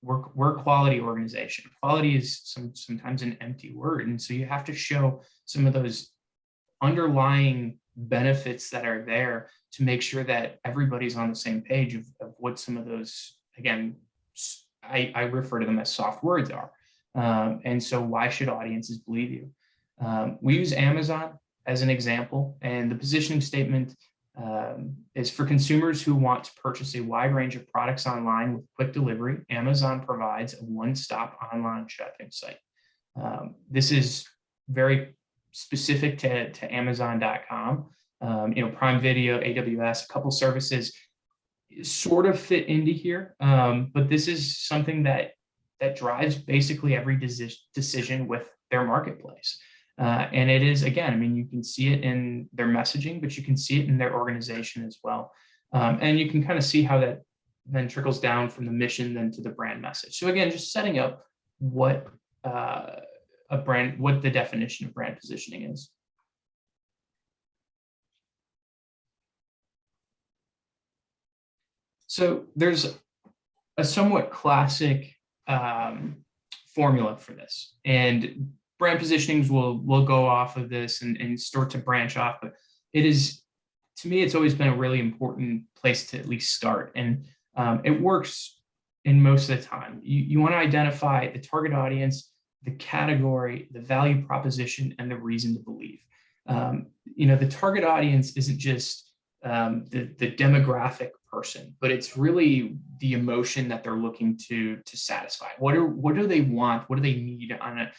we're a quality organization. Quality is sometimes an empty word. And so you have to show some of those underlying benefits that are there to make sure that everybody's on the same page of what some of those, again, I refer to them as soft words are. And so why should audiences believe you? We use Amazon as an example, and the positioning statement is for consumers who want to purchase a wide range of products online with quick delivery. Amazon provides a one-stop online shopping site. This is very specific to Amazon.com. Prime Video, AWS, a couple services sort of fit into here, but this is something that drives basically every decision with their marketplace. And it is, again, I mean, you can see it in their messaging, but you can see it in their organization as well. And you can kind of see how that then trickles down from the mission then to the brand message. So again, just setting up what what the definition of brand positioning is. So there's a somewhat classic formula for this, and brand positionings will go off of this and start to branch off, but it is, to me, it's always been a really important place to at least start. And it works in most of the time. You want to identify the target audience, the category, the value proposition, and the reason to believe. The target audience isn't just the demographic person, but it's really the emotion that they're looking to satisfy. What do they want? What do they need on a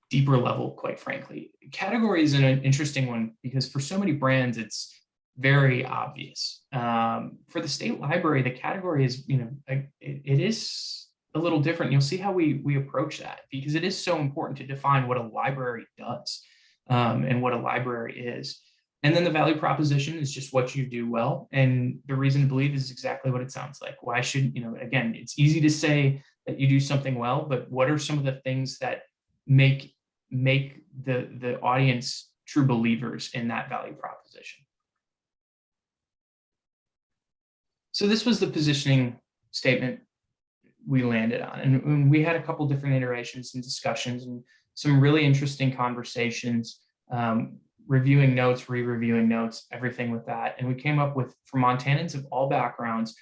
deeper level, quite frankly? Category is an interesting one because for so many brands, it's very obvious. For the state library, the category is, it is a little different. You'll see how we approach that because it is so important to define what a library does and what a library is. And then the value proposition is just what you do well. And the reason to believe is exactly what it sounds like. Why should, again, it's easy to say that you do something well, but what are some of the things that make the audience true believers in that value proposition? So this was the positioning statement we landed on. And we had a couple different iterations and discussions and some really interesting conversations, reviewing notes, re-reviewing notes, everything with that. And we came up with, for Montanans of all backgrounds,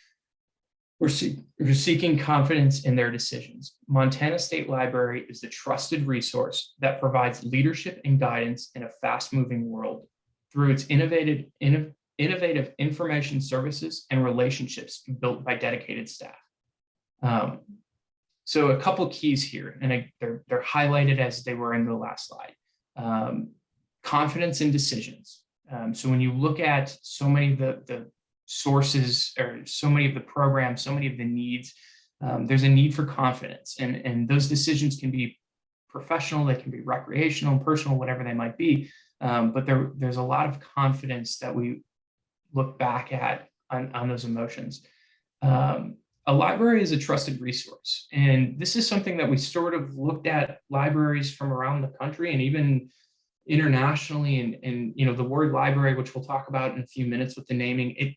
we're seeking confidence in their decisions. Montana State Library is the trusted resource that provides leadership and guidance in a fast-moving world through its innovative information services and relationships built by dedicated staff. So a couple keys here, and they're highlighted as they were in the last slide. Confidence in decisions. So when you look at so many of the sources or so many of the programs, so many of the needs, there's a need for confidence, and those decisions can be professional, they can be recreational, personal, whatever they might be. But there's a lot of confidence that we look back at on those emotions. A library is a trusted resource. And this is something that we sort of looked at libraries from around the country and even internationally. And the word library, which we'll talk about in a few minutes with the naming,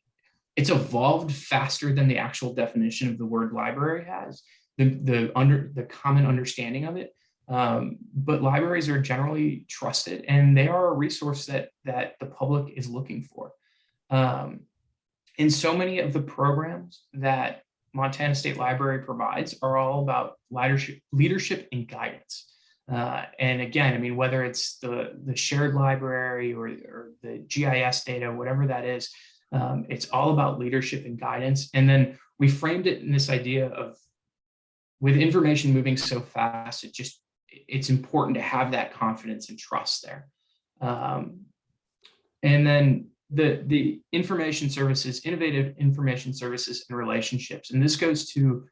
it's evolved faster than the actual definition of the word library has, the common understanding of it. But libraries are generally trusted, and they are a resource that the public is looking for. And so many of the programs that Montana State Library provides are all about leadership and guidance. And again, I mean, whether it's the shared library or the GIS data, whatever that is, it's all about leadership and guidance. And then we framed it in this idea of, with information moving so fast, it's important to have that confidence and trust there. And then the information services, innovative information services and relationships. And this goes to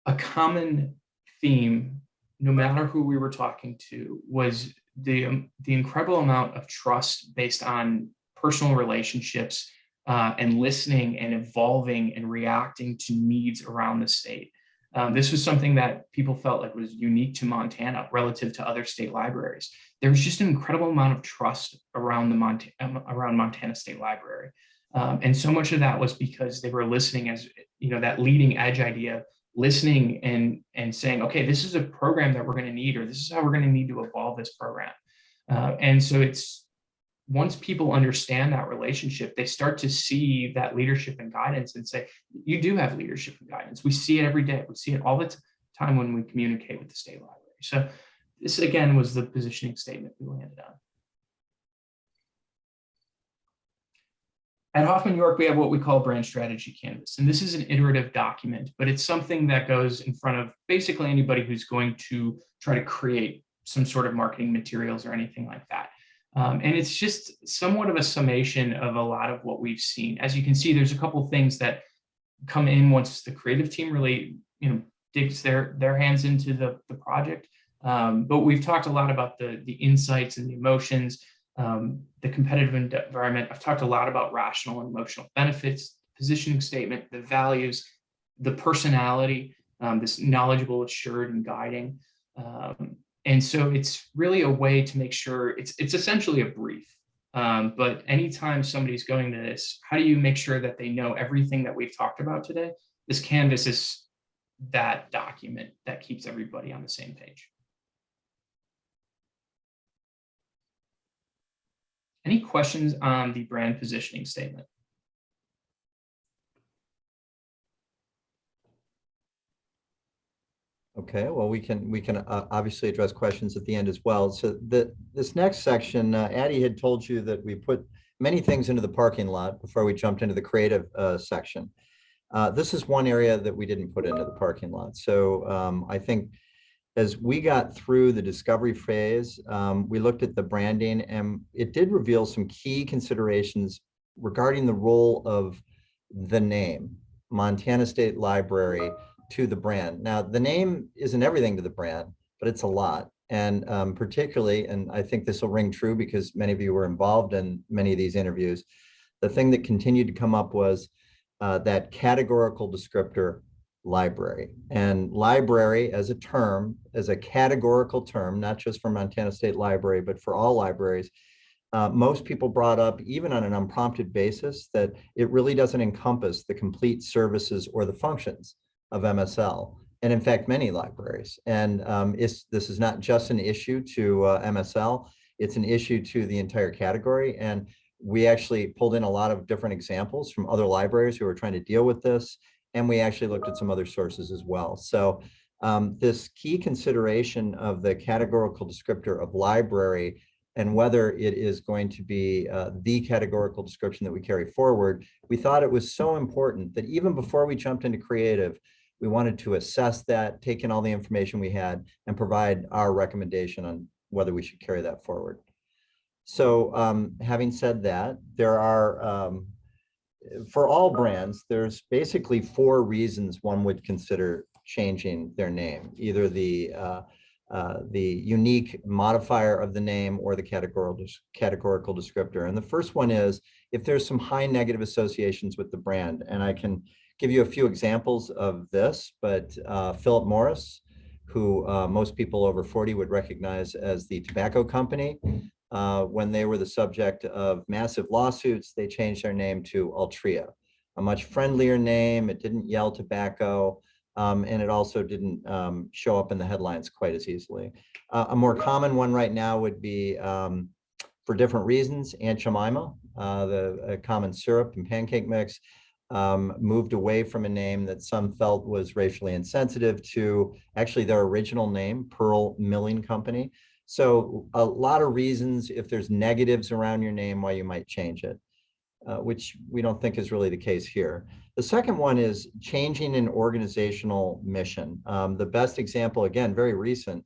a common theme, no matter who we were talking to, was the incredible amount of trust based on personal relationships and listening and evolving and reacting to needs around the state. This was something that people felt like was unique to Montana relative to other state libraries. There was just an incredible amount of trust around around Montana State Library. And so much of that was because they were listening, as that leading edge idea, listening and saying, okay, this is a program that we're going to need, or this is how we're going to need to evolve this program. And so once people understand that relationship, they start to see that leadership and guidance and say, you do have leadership and guidance. We see it every day. We see it all the time when we communicate with the state library. So this, again, was the positioning statement we landed on. At Hoffman York, we have what we call brand strategy canvas. And this is an iterative document, but it's something that goes in front of basically anybody who's going to try to create some sort of marketing materials or anything like that. And it's just somewhat of a summation of a lot of what we've seen. As you can see, there's a couple of things that come in once the creative team really, digs their hands into the project. But we've talked a lot about the insights and the emotions, the competitive environment. I've talked a lot about rational and emotional benefits, positioning statement, the values, the personality, this knowledgeable, assured, and guiding. And so it's really a way to make sure it's essentially a brief. But anytime somebody's going to this, how do you make sure that they know everything that we've talked about today? This canvas is that document that keeps everybody on the same page. Any questions on the brand positioning statement? Okay, well, we can obviously address questions at the end as well. So this next section, Addie had told you that we put many things into the parking lot before we jumped into the creative section. This is one area that we didn't put into the parking lot. So I think as we got through the discovery phase, we looked at the branding, and it did reveal some key considerations regarding the role of the name, Montana State Library, to the brand. Now, the name isn't everything to the brand, but it's a lot. And particularly, and I think this will ring true because many of you were involved in many of these interviews, the thing that continued to come up was that categorical descriptor, library. And library as a term, as a categorical term, not just for Montana State Library, but for all libraries, most people brought up, even on an unprompted basis, that it really doesn't encompass the complete services or the functions of MSL. And in fact, many libraries. And this is not just an issue to MSL, it's an issue to the entire category. And we actually pulled in a lot of different examples from other libraries who are trying to deal with this. And we actually looked at some other sources as well. So this key consideration of the categorical descriptor of library and whether it is going to be the categorical description that we carry forward, we thought it was so important that even before we jumped into creative, we wanted to assess that, take in all the information we had, and provide our recommendation on whether we should carry that forward. So having said that, there are, for all brands, there's basically 4 reasons one would consider changing their name, either the unique modifier of the name or the categorical descriptor. And the first one is if there's some high negative associations with the brand. And I can give you a few examples of this, but Philip Morris, who most people over 40 would recognize as the tobacco company, when they were the subject of massive lawsuits, they changed their name to Altria, a much friendlier name. It didn't yell tobacco. And it also didn't show up in the headlines quite as easily. A more common one right now would be, for different reasons, Aunt Jemima, the common syrup and pancake mix, moved away from a name that some felt was racially insensitive to actually their original name, Pearl Milling Company. So a lot of reasons, if there's negatives around your name, why you might change it. Which we don't think is really the case here. The second one is changing an organizational mission. The best example, again, very recent,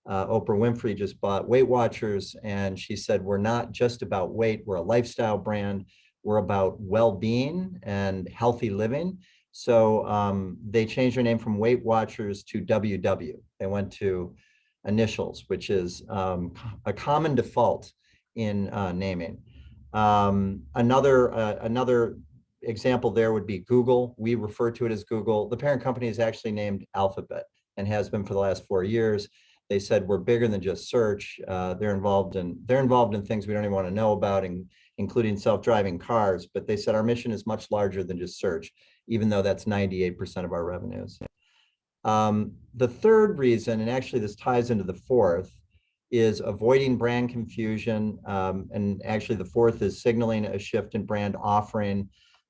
Oprah Winfrey just bought Weight Watchers, and she said, we're not just about weight, we're a lifestyle brand, we're about well-being and healthy living. So they changed their name from Weight Watchers to WW. They went to initials, which is a common default in naming. Another example there would be Google. We refer to it as Google. The parent company is actually named Alphabet and has been for the last 4 years. They said we're bigger than just search. They're involved in things we don't even want to know about, including self-driving cars. But they said our mission is much larger than just search, even though that's 98% of our revenues. The third reason, and actually this ties into the fourth, is avoiding brand confusion. And actually the fourth is signaling a shift in brand offering.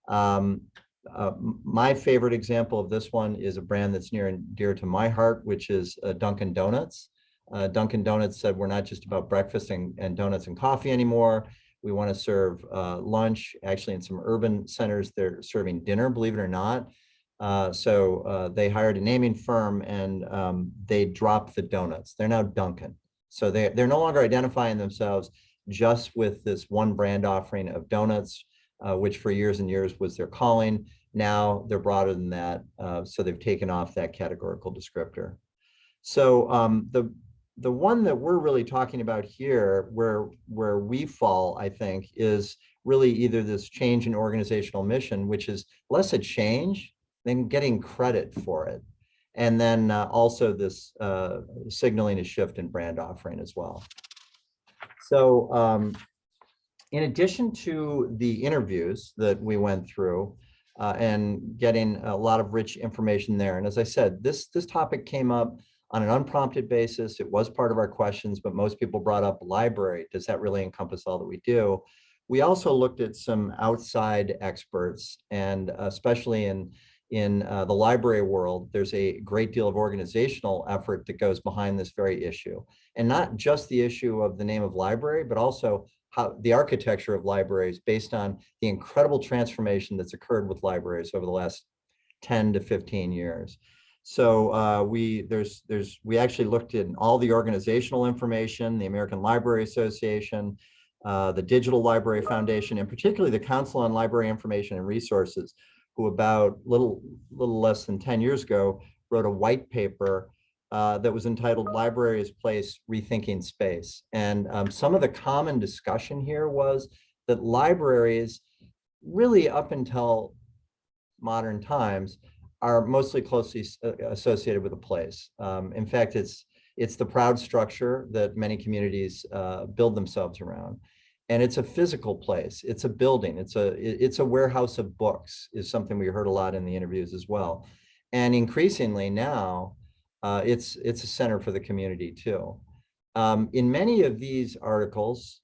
My favorite example of this one is a brand that's near and dear to my heart, which is Dunkin' Donuts. Dunkin' Donuts said we're not just about breakfast and donuts and coffee anymore. We want to serve lunch. Actually, in some urban centers, they're serving dinner, believe it or not. So they hired a naming firm and they dropped the donuts. They're now Dunkin'. So they're no longer identifying themselves just with this one brand offering of donuts, which for years and years was their calling. Now they're broader than that. So they've taken off that categorical descriptor. So the one that we're really talking about here, where we fall, I think, is really either this change in organizational mission, which is less a change than getting credit for it. And then also this signaling a shift in brand offering as well. So in addition to the interviews that we went through and getting a lot of rich information there, and as I said, this topic came up on an unprompted basis. It was part of our questions, but most people brought up library. Does that really encompass all that we do? We also looked at some outside experts, and especially in in the library world, there's a great deal of organizational effort that goes behind this very issue. And not just the issue of the name of library, but also how the architecture of libraries based on the incredible transformation that's occurred with libraries over the last 10 to 15 years. So we actually looked at all the organizational information, the American Library Association, the Digital Library Foundation, and particularly the Council on Library Information and Resources, who about little less than 10 years ago wrote a white paper that was entitled Library as Place, Rethinking Space. And some of the common discussion here was that libraries, really up until modern times, are mostly closely associated with a place. In fact, it's the proud structure that many communities build themselves around. And it's a physical place. It's a building. It's a warehouse of books, is something we heard a lot in the interviews as well. And increasingly now, it's a center for the community too. In many of these articles,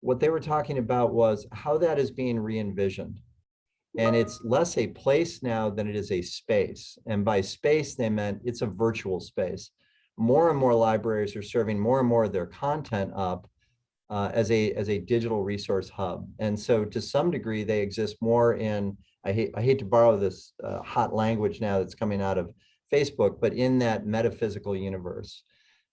what they were talking about was how that is being re-envisioned. And it's less a place now than it is a space. And by space, they meant it's a virtual space. More and more libraries are serving more and more of their content up as a digital resource hub. And so to some degree, they exist more in, I hate to borrow this hot language now that's coming out of Facebook, but in that metaphysical universe.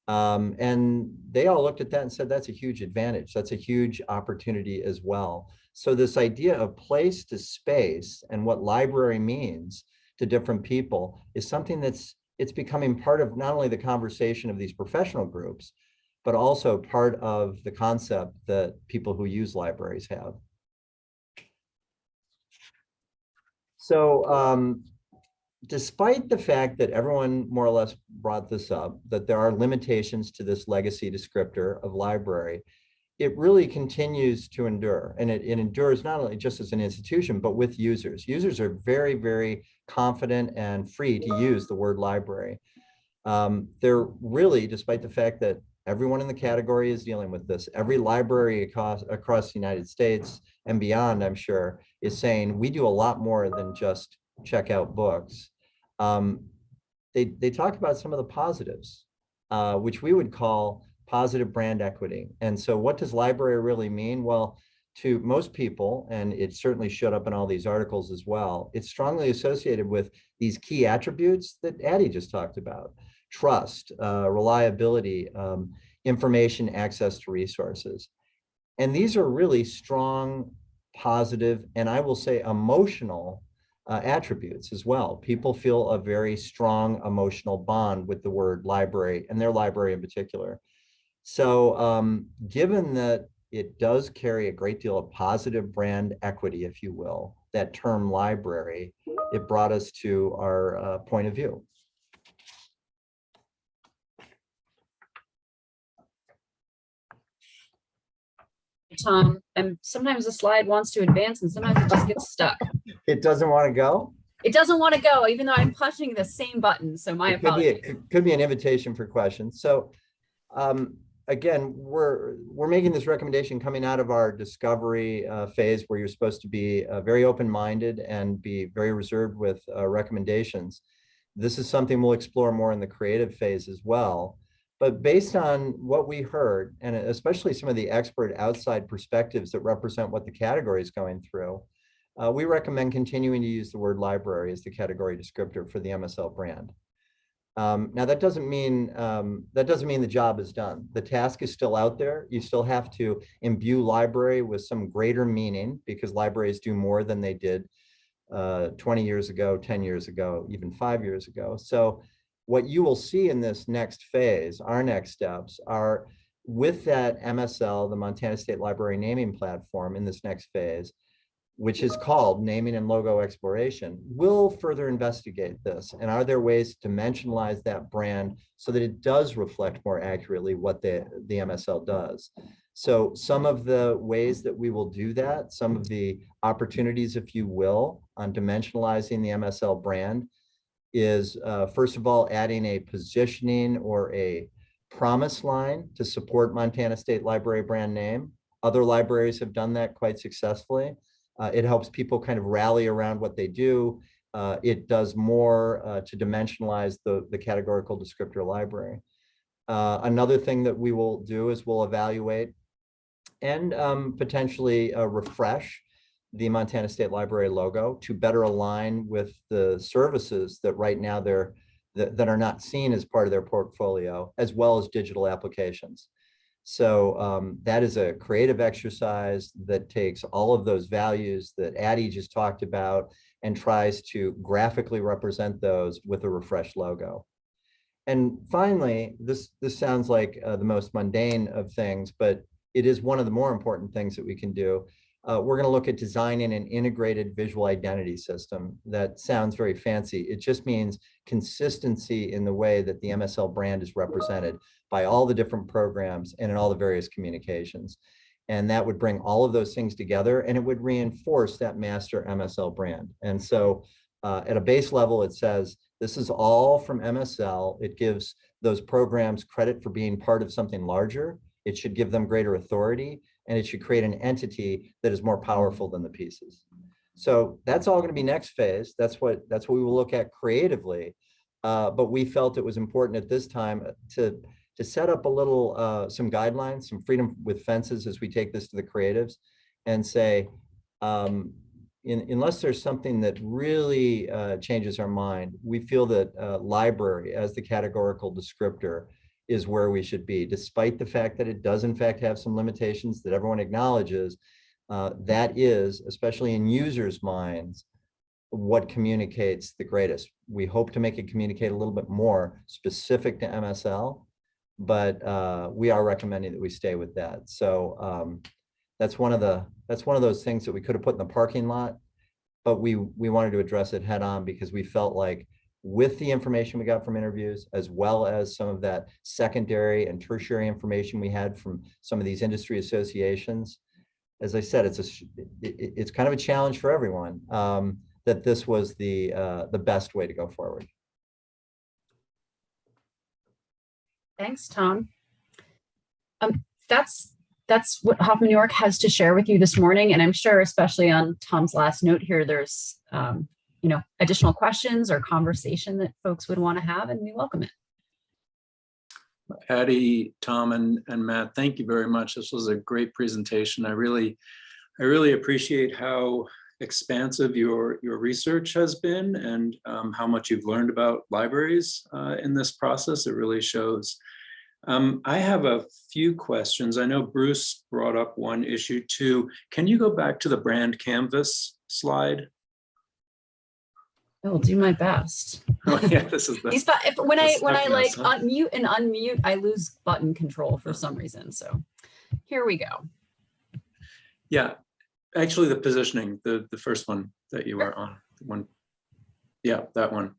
And they all looked at that and said, that's a huge advantage. That's a huge opportunity as well. So this idea of place to space and what library means to different people is something it's becoming part of not only the conversation of these professional groups, but also part of the concept that people who use libraries have. So despite the fact that everyone more or less brought this up, that there are limitations to this legacy descriptor of library, it really continues to endure. And it endures not only just as an institution, but with users. Users are very, very confident and free to use the word library. They're really, despite the fact that everyone in the category is dealing with this, every library across the United States and beyond, I'm sure, is saying we do a lot more than just check out books. They talk about some of the positives, which we would call positive brand equity. And so what does library really mean? Well, to most people, and it certainly showed up in all these articles as well, it's strongly associated with these key attributes that Addie just talked about: trust, reliability, information, access to resources. And these are really strong, positive, and I will say emotional attributes as well. People feel a very strong emotional bond with the word library, and their library in particular. So given that it does carry a great deal of positive brand equity, if you will, that term library, it brought us to our point of view. Tom, and sometimes the slide wants to advance and sometimes it just gets stuck. It doesn't want to go? It doesn't want to go, even though I'm pushing the same button. So my apologies. It could be an invitation for questions. So again, we're making this recommendation coming out of our discovery phase, where you're supposed to be very open-minded and be very reserved with recommendations. This is something we'll explore more in the creative phase as well. But based on what we heard, and especially some of the expert outside perspectives that represent what the category is going through, we recommend continuing to use the word library as the category descriptor for the MSL brand. Now that doesn't mean the job is done. The task is still out there. You still have to imbue library with some greater meaning, because libraries do more than they did 20 years ago, 10 years ago, even 5 years ago. So what you will see in this next phase, our next steps, are with that MSL, the Montana State Library naming platform, in this next phase, which is called Naming and Logo Exploration. We'll further investigate this. And are there ways to dimensionalize that brand so that it does reflect more accurately what the MSL does? So some of the ways that we will do that, some of the opportunities, if you will, on dimensionalizing the MSL brand is, first of all, adding a positioning or a promise line to support Montana State Library brand name. Other libraries have done that quite successfully. It helps people kind of rally around what they do. It does more to dimensionalize the categorical descriptor library. Another thing that we will do is we'll evaluate and potentially refresh the Montana State Library logo to better align with the services that right now that are not seen as part of their portfolio, as well as digital applications. So that is a creative exercise that takes all of those values that Addie just talked about and tries to graphically represent those with a refreshed logo. And finally, this sounds like the most mundane of things, but it is one of the more important things that we can do. We're going to look at designing an integrated visual identity system. That sounds very fancy. It just means consistency in the way that the MSL brand is represented by all the different programs and in all the various communications. And that would bring all of those things together, and it would reinforce that master MSL brand. And so at a base level, it says, this is all from MSL. It gives those programs credit for being part of something larger. It should give them greater authority, and it should create an entity that is more powerful than the pieces. So that's all going to be next phase. That's what we will look at creatively. But we felt it was important at this time to set up a little, some guidelines, some freedom with fences as we take this to the creatives and say, unless there's something that really changes our mind, we feel that library as the categorical descriptor is where we should be, despite the fact that it does in fact have some limitations that everyone acknowledges. That is, especially in users' minds, what communicates the greatest. We hope to make it communicate a little bit more specific to MSL, but we are recommending that we stay with that. So that's one of those things that we could have put in the parking lot, but we wanted to address it head on because we felt like with the information we got from interviews, as well as some of that secondary and tertiary information we had from some of these industry associations, as I said, it's kind of a challenge for everyone, that this was the best way to go forward. Thanks, Tom. That's what Hoffman York has to share with you this morning, and I'm sure, especially on Tom's last note here, there's additional questions or conversation that folks would want to have, and we welcome it. Addie, Tom, and Matt, thank you very much. This was a great presentation. I really appreciate how expansive your research has been and how much you've learned about libraries in this process. It really shows. I have a few questions. I know Bruce brought up one issue too. Can you go back to the brand canvas slide? I will do my best. Oh, yeah, this is when I like unmute and unmute, I lose button control for some reason. So here we go. Yeah, actually the positioning, the first one that you were on, yeah, that one.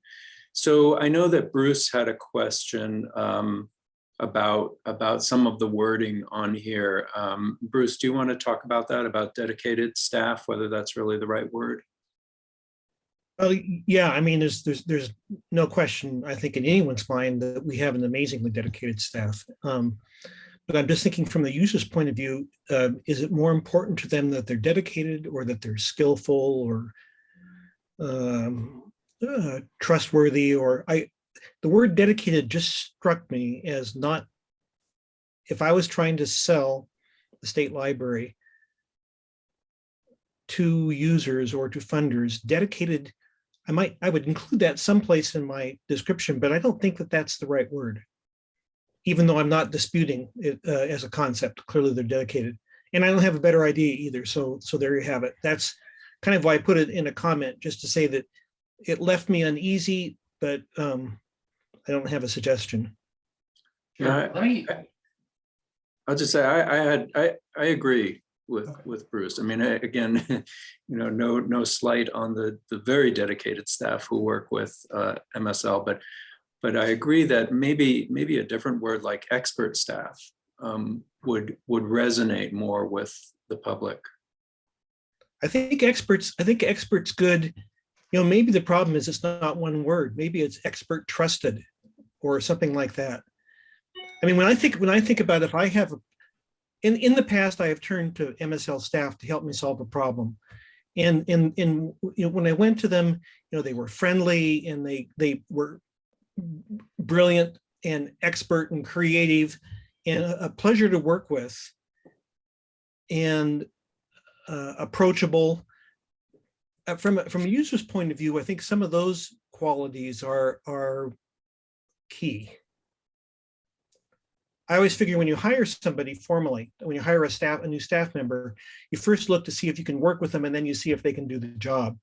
So I know that Bruce had a question about some of the wording on here. Bruce, do you want to talk about that, about dedicated staff, whether that's really the right word? Well, yeah, I mean, there's no question, I think, in anyone's mind that we have an amazingly dedicated staff. But I'm just thinking from the user's point of view, is it more important to them that they're dedicated or that they're skillful or trustworthy? Or the word dedicated just struck me as not, if I was trying to sell the state library to users or to funders, dedicated, I would include that someplace in my description, but I don't think that that's the right word, even though I'm not disputing it as a concept. Clearly they're dedicated, and I don't have a better idea either. So there you have it. That's kind of why I put it in a comment, just to say that it left me uneasy, but I don't have a suggestion. Yeah, I'll just say I agree with Bruce. I mean, again, no slight on the very dedicated staff who work with MSL, but I agree that maybe a different word like expert staff would resonate more with the public. I think experts good. Maybe the problem is it's not one word. Maybe it's expert trusted or something like that. I mean, when I think about if I have in the past, I have turned to MSL staff to help me solve a problem. And when I went to them, they were friendly and they were brilliant and expert and creative and a pleasure to work with and approachable. From a user's point of view, I think some of those qualities are key. I always figure when you hire somebody formally, when you hire a new staff member, you first look to see if you can work with them and then you see if they can do the job.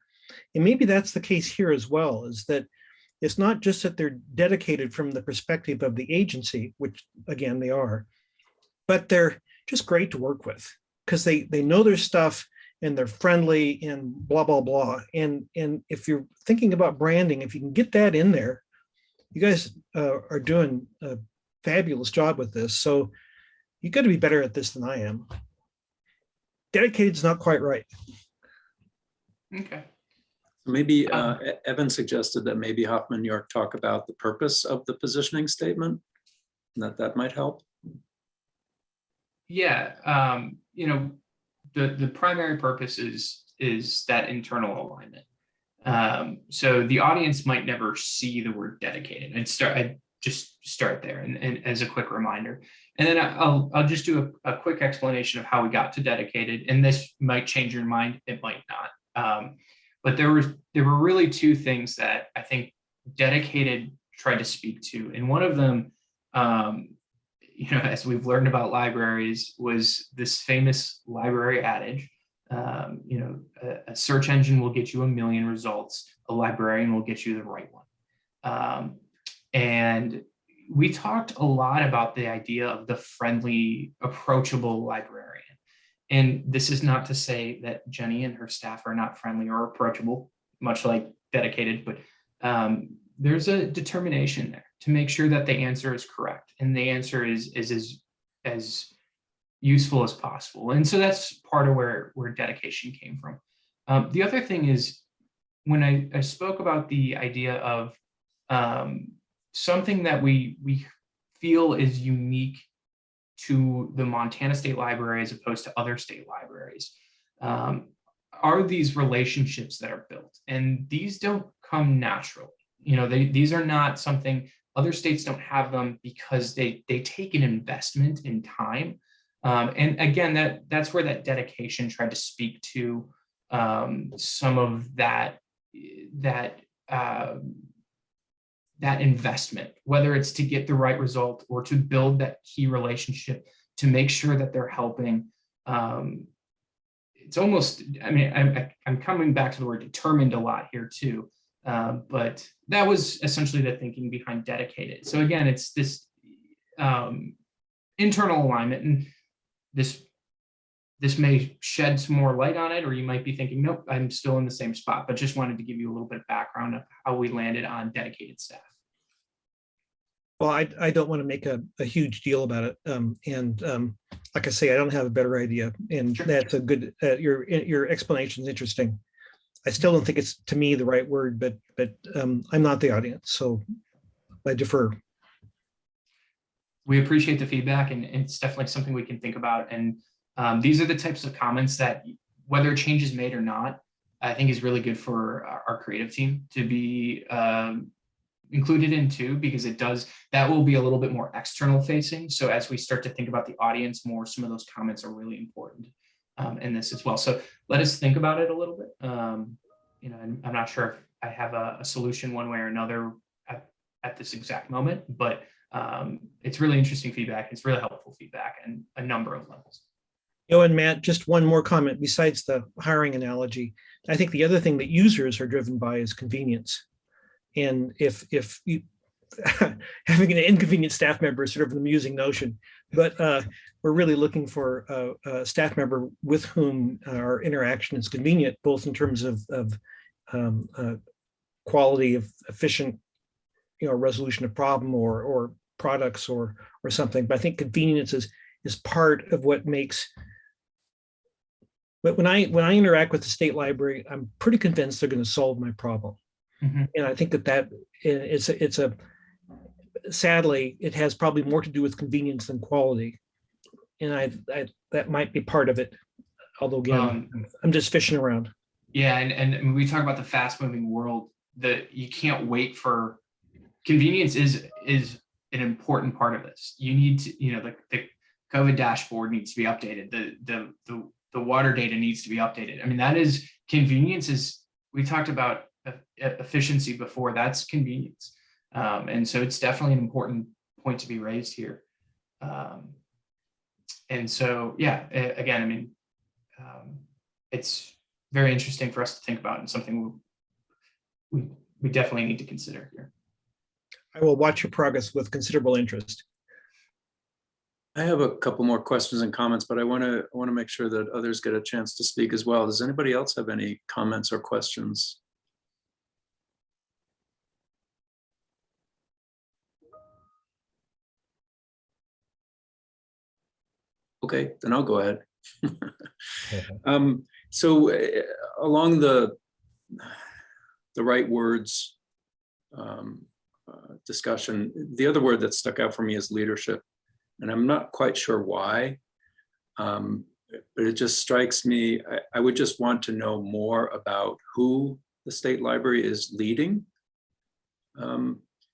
And maybe that's the case here as well, is that it's not just that they're dedicated from the perspective of the agency, which again they are, but they're just great to work with because they know their stuff and they're friendly and blah, blah, blah. And if you're thinking about branding, if you can get that in there, you guys are doing a fabulous job with this. So you got to be better at this than I am. Dedicated is not quite right. Okay. Maybe Evan suggested that maybe Hoffman New York talk about the purpose of the positioning statement, and that might help. Yeah, the primary purpose is that internal alignment. So the audience might never see the word dedicated. I'd just start there and as a quick reminder. And then I'll just do a quick explanation of how we got to dedicated. And this might change your mind, it might not. But there were really two things that I think dedicated tried to speak to. And one of them, as we've learned about libraries, was this famous library adage, a search engine will get you 1 million results, a librarian will get you the right one. And we talked a lot about the idea of the friendly, approachable librarian. And this is not to say that Jenny and her staff are not friendly or approachable, much like dedicated, but there's a determination there to make sure that the answer is correct. And the answer is as useful as possible. And so that's part of where dedication came from. The other thing is when I spoke about the idea of something that we feel is unique to the Montana State Library as opposed to other state libraries, are these relationships that are built. And these don't come naturally. These are not something, other states don't have them because they take an investment in time. And again, that's where that dedication tried to speak to some of that investment, whether it's to get the right result or to build that key relationship to make sure that they're helping. It's almost, I'm coming back to the word determined a lot here too, but that was essentially the thinking behind dedicated. So again, it's this internal alignment, and this may shed some more light on it, or you might be thinking, nope, I'm still in the same spot, but just wanted to give you a little bit of background of how we landed on dedicated staff. Well, I don't want to make a huge deal about it. Like I say, I don't have a better idea. And sure. That's a good, your explanation is interesting. I still don't think it's, to me, the right word, but I'm not the audience, so I defer. We appreciate the feedback, and it's definitely something we can think about. And these are the types of comments that, whether change is made or not, I think is really good for our creative team to be included in too, because that will be a little bit more external facing. So as we start to think about the audience more, some of those comments are really important in this as well. So let us think about it a little bit. I'm not sure if I have a solution one way or another at this exact moment, but it's really interesting feedback. It's really helpful feedback and a number of levels. And Matt, just one more comment besides the hiring analogy. I think the other thing that users are driven by is convenience. And if you having an inconvenient staff member is sort of an amusing notion, but we're really looking for a staff member with whom our interaction is convenient, both in terms of quality of efficient, resolution of problem or products or something. But I think convenience is part of what makes. But when I interact with the state library, I'm pretty convinced they're going to solve my problem. Mm-hmm. And I think that it's sadly, it has probably more to do with convenience than quality. And I that might be part of it. Although again, I'm just fishing around. Yeah, and we talk about the fast moving world, that you can't wait for convenience is an important part of this. You need to, the COVID dashboard needs to be updated. The water data needs to be updated. I mean, that is convenience. Is we talked about efficiency before, that's convenience. And so it's definitely an important point to be raised here. And so, yeah, again, I mean, it's very interesting for us to think about and something we definitely need to consider here. I will watch your progress with considerable interest. I have a couple more questions and comments, but I want to make sure that others get a chance to speak as well. Does anybody else have any comments or questions? Okay, then I'll go ahead. So along the right words discussion, the other word that stuck out for me is leadership. And I'm not quite sure why, but it just strikes me, I would just want to know more about who the State Library is leading.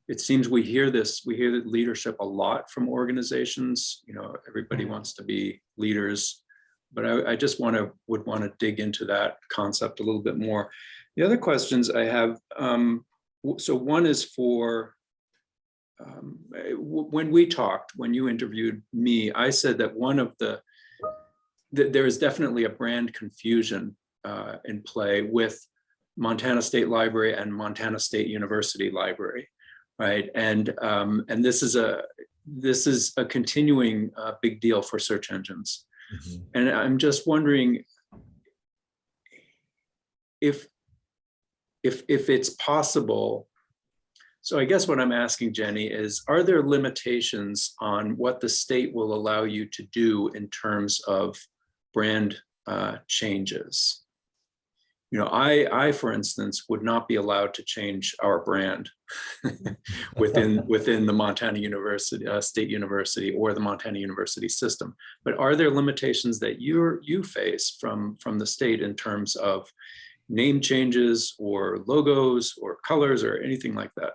It seems we hear that leadership a lot from organizations. Everybody wants to be leaders, but I just would want to dig into that concept a little bit more. The other questions I have, so one is for, when you interviewed me, I said that one of there is definitely a brand confusion in play with Montana State Library and Montana State University Library, right? And this is a continuing big deal for search engines. Mm-hmm. And I'm just wondering if it's possible. So I guess what I'm asking, Jenny, is, are there limitations on what the state will allow you to do in terms of brand changes? I, for instance, would not be allowed to change our brand within the Montana University, State University, or the Montana University system. But are there limitations that you face from the state in terms of name changes or logos or colors or anything like that?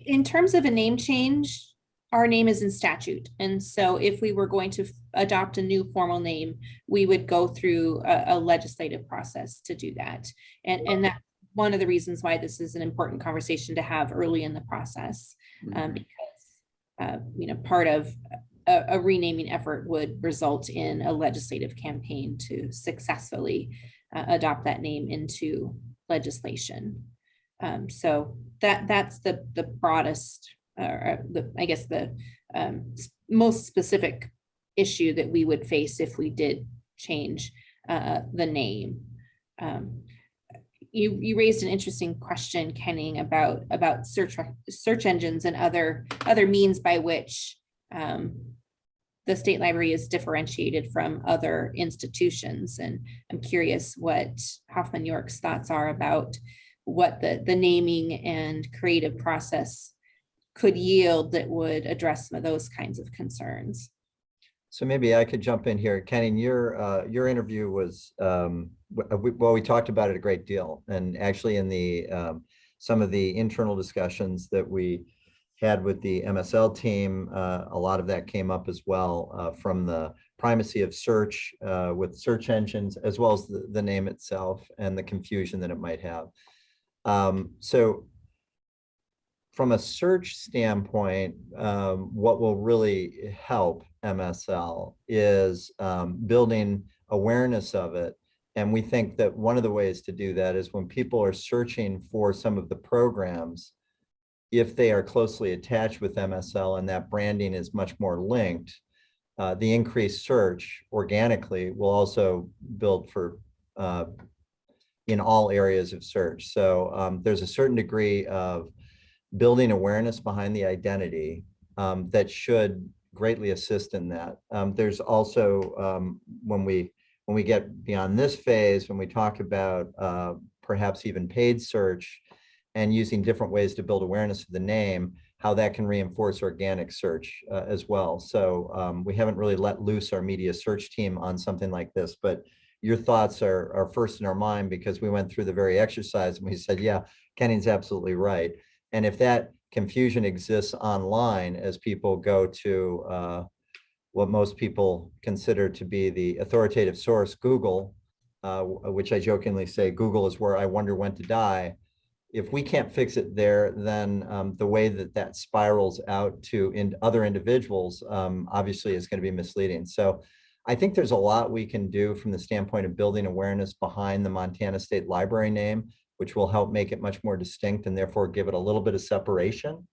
In terms of a name change, our name is in statute. And so if we were going to adopt a new formal name, we would go through a legislative process to do that. And that's one of the reasons why this is an important conversation to have early in the process, because part of a renaming effort would result in a legislative campaign to successfully adopt that name into legislation. So that's the broadest, I guess the most specific issue that we would face if we did change the name. You raised an interesting question, Kenning, about search engines and other means by which the State Library is differentiated from other institutions. And I'm curious what Hoffman York's thoughts are about what the naming and creative process could yield that would address some of those kinds of concerns. So maybe I could jump in here. Kenny, your interview was, we talked about it a great deal. And actually in the some of the internal discussions that we had with the MSL team, a lot of that came up as well, from the primacy of search with search engines, as well as the name itself and the confusion that it might have. So from a search standpoint, what will really help MSL is building awareness of it. And we think that one of the ways to do that is when people are searching for some of the programs, if they are closely attached with MSL and that branding is much more linked, the increased search organically will also build for in all areas of search. So there's a certain degree of building awareness behind the identity that should greatly assist in that. There's also, when we get beyond this phase, when we talk about perhaps even paid search and using different ways to build awareness of the name, how that can reinforce organic search as well. So we haven't really let loose our media search team on something like this, but your thoughts are first in our mind because we went through the very exercise and we said, yeah, Kenning's absolutely right. And if that confusion exists online as people go to what most people consider to be the authoritative source, Google, which I jokingly say, Google is where I wonder when to die. If we can't fix it there, then the way that spirals out to other individuals obviously is going to be misleading. So I think there's a lot we can do from the standpoint of building awareness behind the Montana State Library name, which will help make it much more distinct and therefore give it a little bit of separation.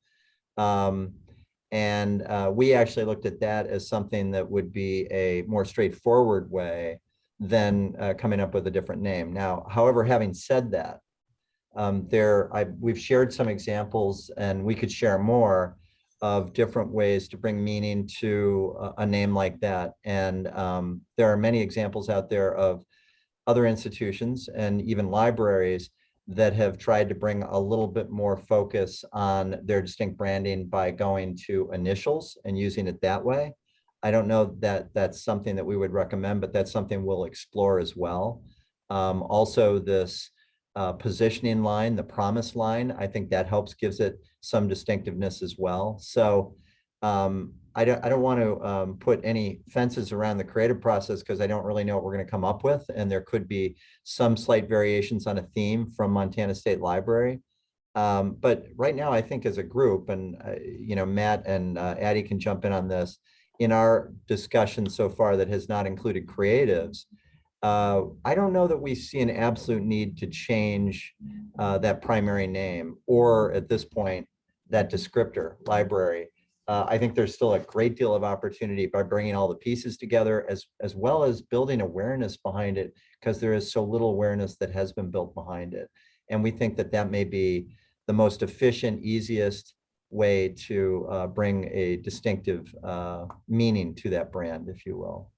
We actually looked at that as something that would be a more straightforward way than coming up with a different name. Now, however, having said that, we've shared some examples and we could share more of different ways to bring meaning to a name like that. And there are many examples out there of other institutions and even libraries that have tried to bring a little bit more focus on their distinct branding by going to initials and using it that way. I don't know that that's something that we would recommend, but that's something we'll explore as well. Also, this positioning line, the promise line, I think that helps, gives it some distinctiveness as well. So I don't want to put any fences around the creative process because I don't really know what we're going to come up with. And there could be some slight variations on a theme from Montana State Library. But right now, I think as a group, and Matt and Addie can jump in on this, in our discussion so far that has not included creatives, I don't know that we see an absolute need to change that primary name or at this point, that descriptor, library. I think there's still a great deal of opportunity by bringing all the pieces together as well as building awareness behind it because there is so little awareness that has been built behind it. And we think that that may be the most efficient, easiest way to bring a distinctive meaning to that brand, if you will.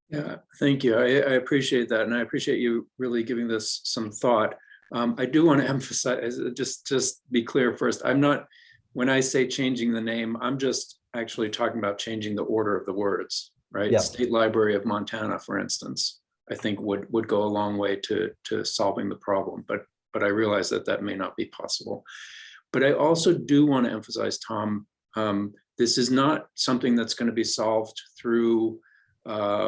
Yeah, thank you. I appreciate that. And I appreciate you really giving this some thought. I do want to emphasize, just be clear first, I'm not, when I say changing the name, I'm just actually talking about changing the order of the words, right? Yeah. State Library of Montana, for instance, I think would go a long way to solving the problem, but I realize that may not be possible. But I also do want to emphasize, Tom, this is not something that's going to be solved through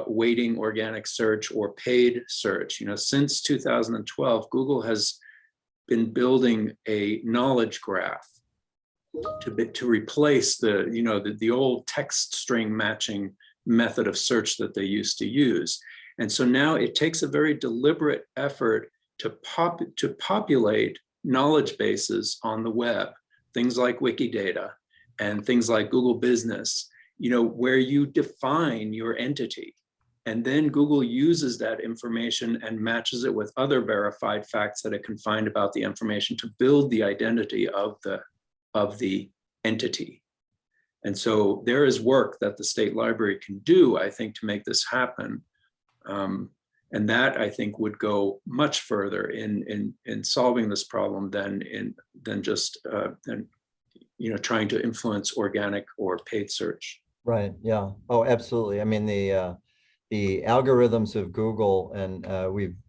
weighting organic search or paid search. Since 2012, Google has been building a knowledge graph to replace the old text string matching method of search that they used to use. And so now it takes a very deliberate effort to populate knowledge bases on the web, things like Wikidata and things like Google Business, where you define your entity. And then Google uses that information and matches it with other verified facts that it can find about the information to build the identity of the entity. And so there is work that the State Library can do, I think, to make this happen. And that, I think, would go much further in solving this problem than just trying to influence organic or paid search. Right. Yeah. Oh, absolutely. I mean, the algorithms of Google, and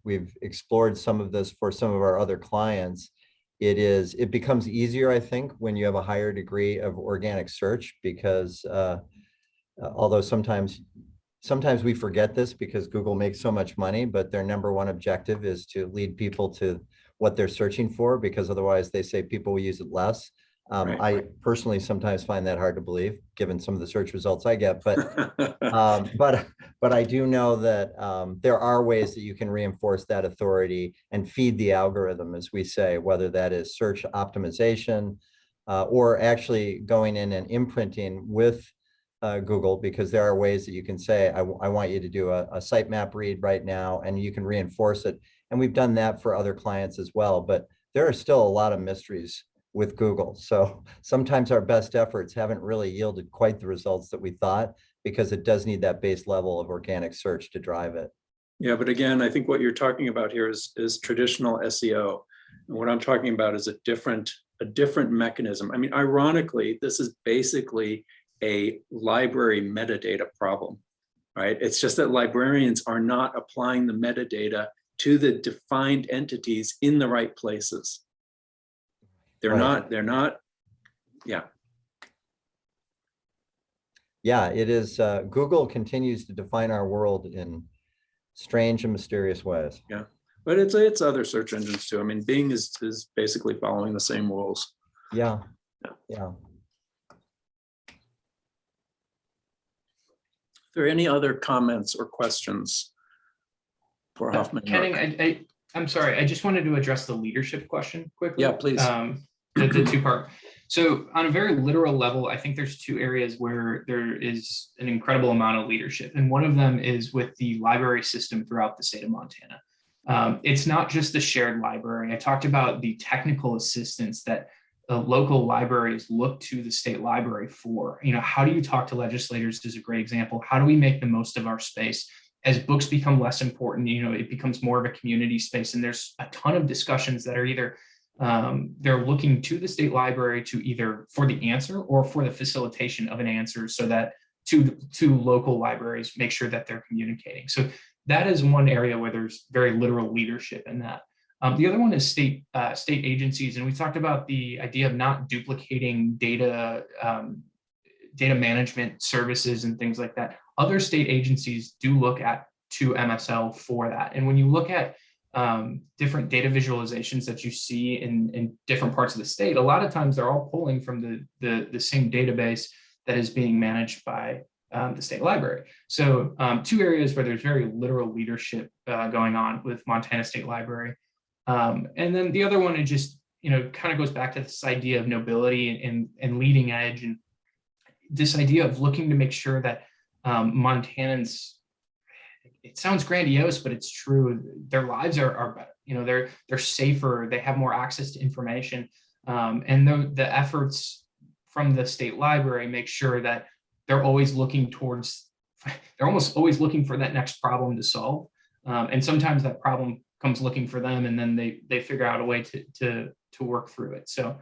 we've explored some of this for some of our other clients. It becomes easier, I think, when you have a higher degree of organic search, because although sometimes we forget this because Google makes so much money, but their number one objective is to lead people to what they're searching for, because otherwise they say people will use it less. Right. I personally sometimes find that hard to believe, given some of the search results I get. But but I do know that there are ways that you can reinforce that authority and feed the algorithm, as we say, whether that is search optimization or actually going in and imprinting with Google, because there are ways that you can say, I want you to do a sitemap read right now, and you can reinforce it. And we've done that for other clients as well. But there are still a lot of mysteries with Google. So sometimes our best efforts haven't really yielded quite the results that we thought, because it does need that base level of organic search to drive it. Yeah, but again, I think what you're talking about here is traditional SEO. And what I'm talking about is a different mechanism. I mean, ironically, this is basically a library metadata problem, right? It's just that librarians are not applying the metadata to the defined entities in the right places. They're not, yeah. Yeah, it is. Google continues to define our world in strange and mysterious ways. Yeah, but it's other search engines too. I mean, Bing is basically following the same rules. Yeah, yeah. Are there any other comments or questions for Hoffman? Kenning, I'm sorry, I just wanted to address the leadership question quickly. Yeah, please. The two-part. So on a very literal level, I think there's two areas where there is an incredible amount of leadership. And one of them is with the library system throughout the state of Montana. It's not just the shared library. I talked about the technical assistance that local libraries look to the state library for. You know, how do you talk to legislators is a great example. How do we make the most of our space? As books become less important, you know, it becomes more of a community space. And there's a ton of discussions that are either they're looking to the state library to either for the answer or for the facilitation of an answer, so that to local libraries make sure that they're communicating. So that is one area where there's very literal leadership in that. The other one is state agencies, and we talked about the idea of not duplicating data management services and things like that. Other state agencies do look to MSL for that, and when you look at different data visualizations that you see in different parts of the state, a lot of times they're all pulling from the same database that is being managed by the state library. So two areas where there's very literal leadership going on with Montana State Library. And then the other one, it just, you know, kind of goes back to this idea of nobility and leading edge, and this idea of looking to make sure that Montanans, it sounds grandiose, but it's true. Their lives are better. You know, they're safer. They have more access to information, and the efforts from the state library make sure that they're always looking towards. They're almost always looking for that next problem to solve, and sometimes that problem comes looking for them, and then they figure out a way to work through it. So,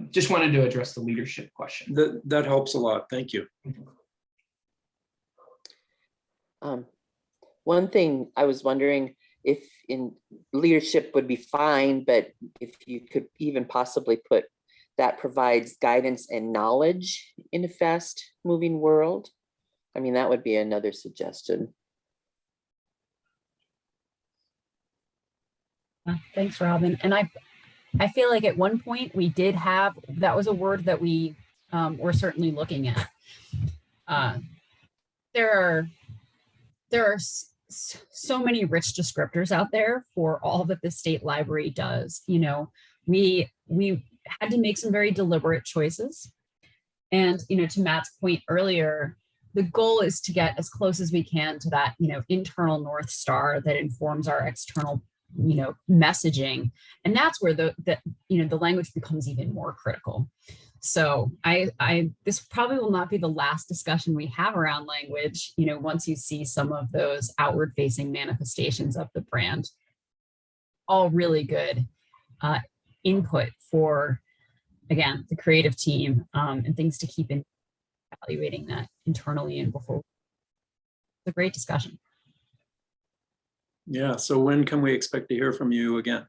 just wanted to address the leadership question. That helps a lot. Thank you. One thing I was wondering if in leadership would be fine, but if you could even possibly put that provides guidance and knowledge in a fast moving world. I mean, that would be another suggestion. Thanks, Robin. And I feel like at one point we did have, that was a word that we were certainly looking at. There are so many rich descriptors out there for all that the state library does. You know, we had to make some very deliberate choices. And, you know, to Matt's point earlier, the goal is to get as close as we can to that, you know, internal North Star that informs our external, you know, messaging. And that's where the language becomes even more critical. So this probably will not be the last discussion we have around language, you know, once you see some of those outward facing manifestations of the brand. All really good input for, again, the creative team, and things to keep in evaluating that internally and before. It's a great discussion. Yeah, so when can we expect to hear from you again?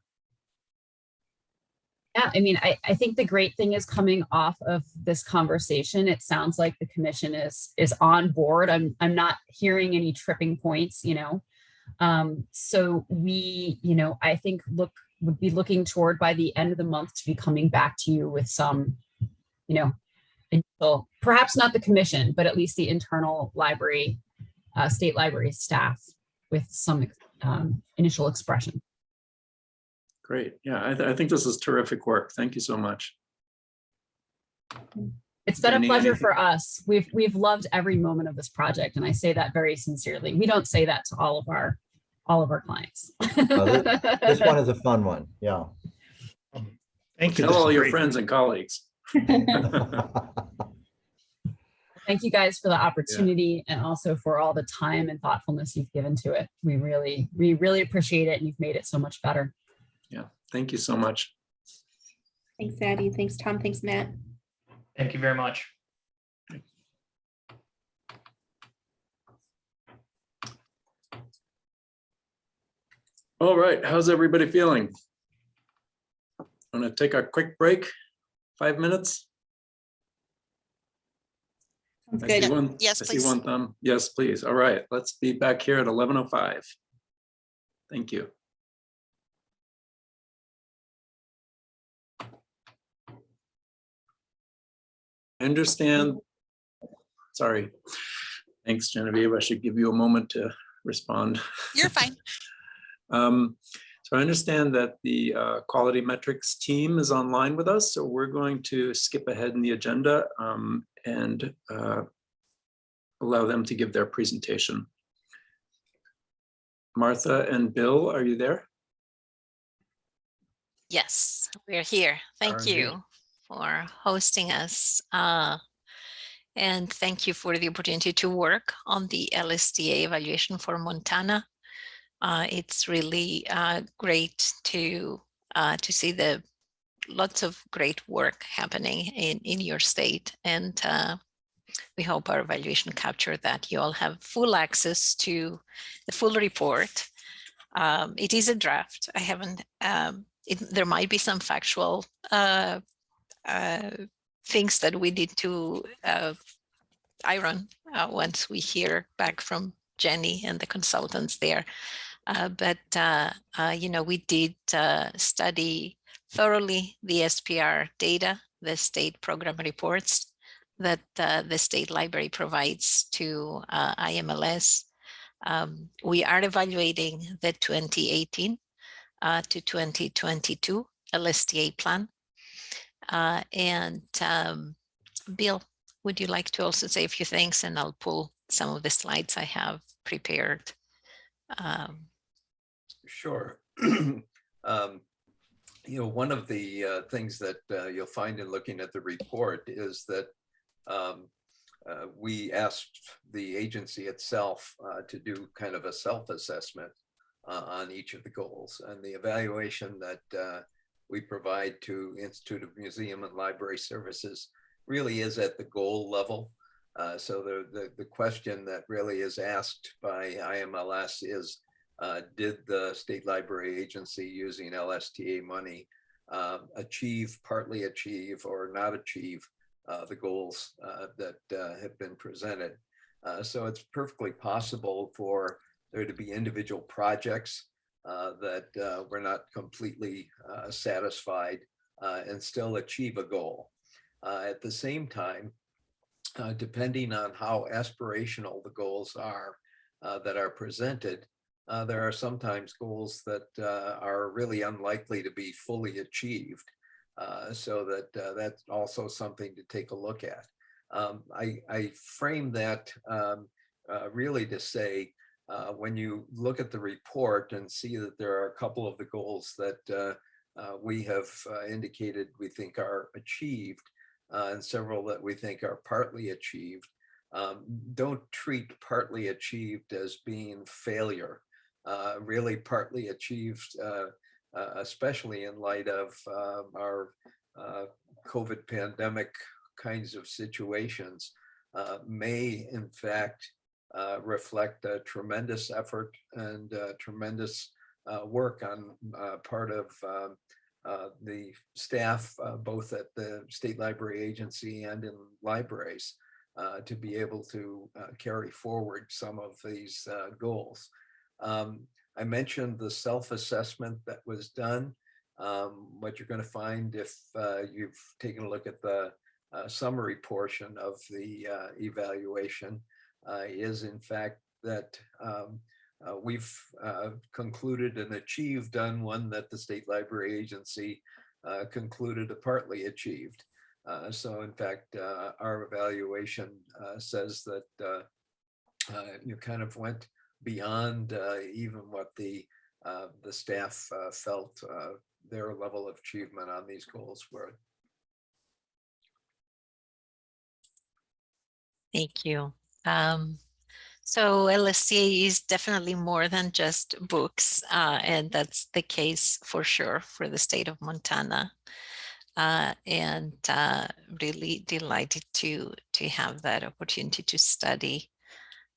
Yeah, I mean, I think the great thing is coming off of this conversation, it sounds like the commission is on board. I'm not hearing any tripping points, you know. So we, you know, I think would be looking toward by the end of the month to be coming back to you with some, you know, initial, perhaps not the commission, but at least the internal library, state library staff with some initial expression. Great. Yeah, I think this is terrific work. Thank you so much. It's been a pleasure for us. We've loved every moment of this project, and I say that very sincerely. We don't say that to all of our clients. This one is a fun one. Yeah. Thank you. Tell all your friends and colleagues. Thank you guys for the opportunity, and also for all the time and thoughtfulness you've given to it. We really appreciate it, and you've made it so much better. Yeah, thank you so much. Thanks, Addie. Thanks, Tom. Thanks, Matt. Thank you very much. All right, how's everybody feeling? Want to take a quick break? 5 minutes? Sounds I good. see one, Yes, I see please. one thumb. Yes, please. All right, let's be back here at 11:05. Thank you. I understand. Sorry. Thanks, Genevieve. I should give you a moment to respond. You're fine. So I understand that the quality metrics team is online with us, so we're going to skip ahead in the agenda and allow them to give their presentation. Martha and Bill, are you there? Yes, we're here. Thank R&D. you for hosting us. And thank you for the opportunity to work on the Lsda evaluation for Montana. It's really great to see the lots of great work happening in your state. And we hope our evaluation captured that. You all have full access to the full report. It is a draft. I haven't, there might be some factual things that we need to iron once we hear back from Jenny and the consultants there. But you know, we did study thoroughly the SPR data, the state program reports that the state library provides to IMLS. We are evaluating the 2018 to 2022 Lsda plan. Bill, would you like to also say a few things, and I'll pull some of the slides I have prepared. Sure. You know, one of the things that you'll find in looking at the report is that we asked the agency itself to do kind of a self-assessment on each of the goals, and the evaluation that we provide to Institute of Museum and Library Services really is at the goal level. So the question that really is asked by IMLS is, did the state library agency using LSTA money partly achieve or not achieve the goals that have been presented? So it's perfectly possible for there to be individual projects that were not completely satisfied and still achieve a goal. At the same time, depending on how aspirational the goals are that are presented, there are sometimes goals that are really unlikely to be fully achieved. So that's also something to take a look at. I frame that really to say, when you look at the report and see that there are a couple of the goals that we have indicated we think are achieved, and several that we think are partly achieved, don't treat partly achieved as being failure. Really partly achieved, especially in light of our COVID pandemic kinds of situations, may in fact reflect a tremendous effort and tremendous work on part of the staff, both at the state library agency and in libraries, to be able to carry forward some of these goals. I mentioned the self-assessment that was done. What you're going to find if you've taken a look at the summary portion of the evaluation is in fact that we've concluded and achieved on one that the state library agency concluded a partly achieved. So in fact, our evaluation says that you kind of went beyond even what the staff felt their level of achievement on these goals were. Thank you. So LSTA is definitely more than just books, and that's the case for sure for the state of Montana. And really delighted to have that opportunity to study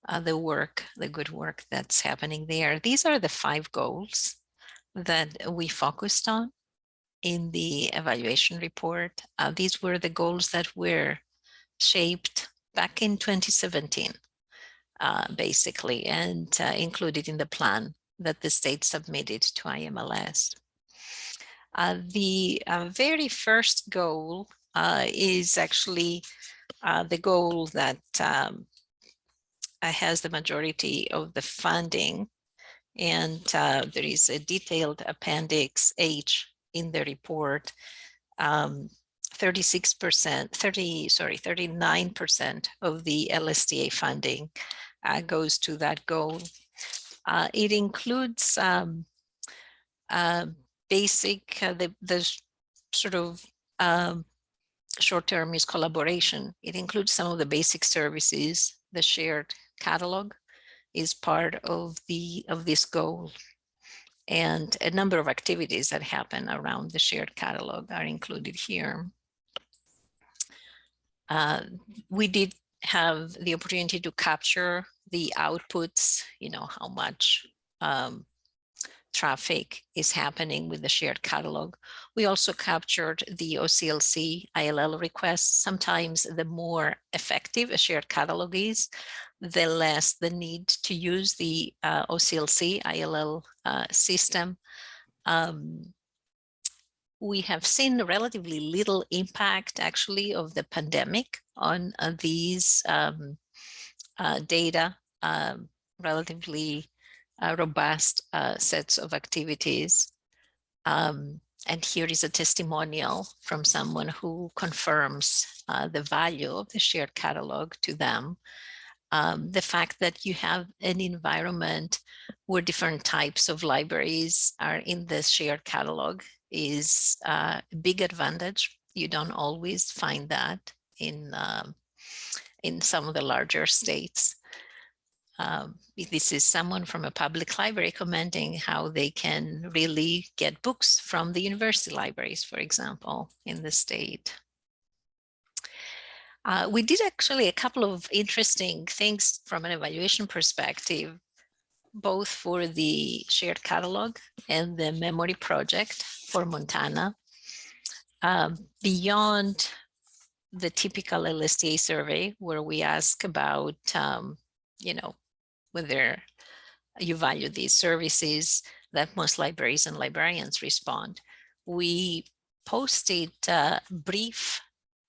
the good work that's happening there. These are the 5 goals that we focused on in the evaluation report. These were the goals that were shaped back in 2017, basically, and included in the plan that the state submitted to IMLS. The very first goal is actually the goal that has the majority of the funding, and there is a detailed appendix H in the report. 39% of the LSTA funding goes to that goal. It includes basic, the sort of short term is collaboration. It includes some of the basic services. The shared catalog is part of this goal. And a number of activities that happen around the shared catalog are included here. We did have the opportunity to capture the outputs, how much traffic is happening with the shared catalog. We also captured the OCLC ILL requests. Sometimes the more effective a shared catalog is, the less the need to use the OCLC ILL system. We have seen relatively little impact actually of the pandemic on these data, relatively robust sets of activities. And here is a testimonial from someone who confirms the value of the shared catalog to them. The fact that you have an environment where different types of libraries are in the shared catalog is a big advantage. You don't always find that in some of the larger states. This is someone from a public library commenting how they can really get books from the university libraries, for example, in the state. We did actually a couple of interesting things from an evaluation perspective, both for the shared catalog and the memory project for Montana. Beyond the typical LSTA survey, where we ask about, whether you value these services that most libraries and librarians respond, we posted brief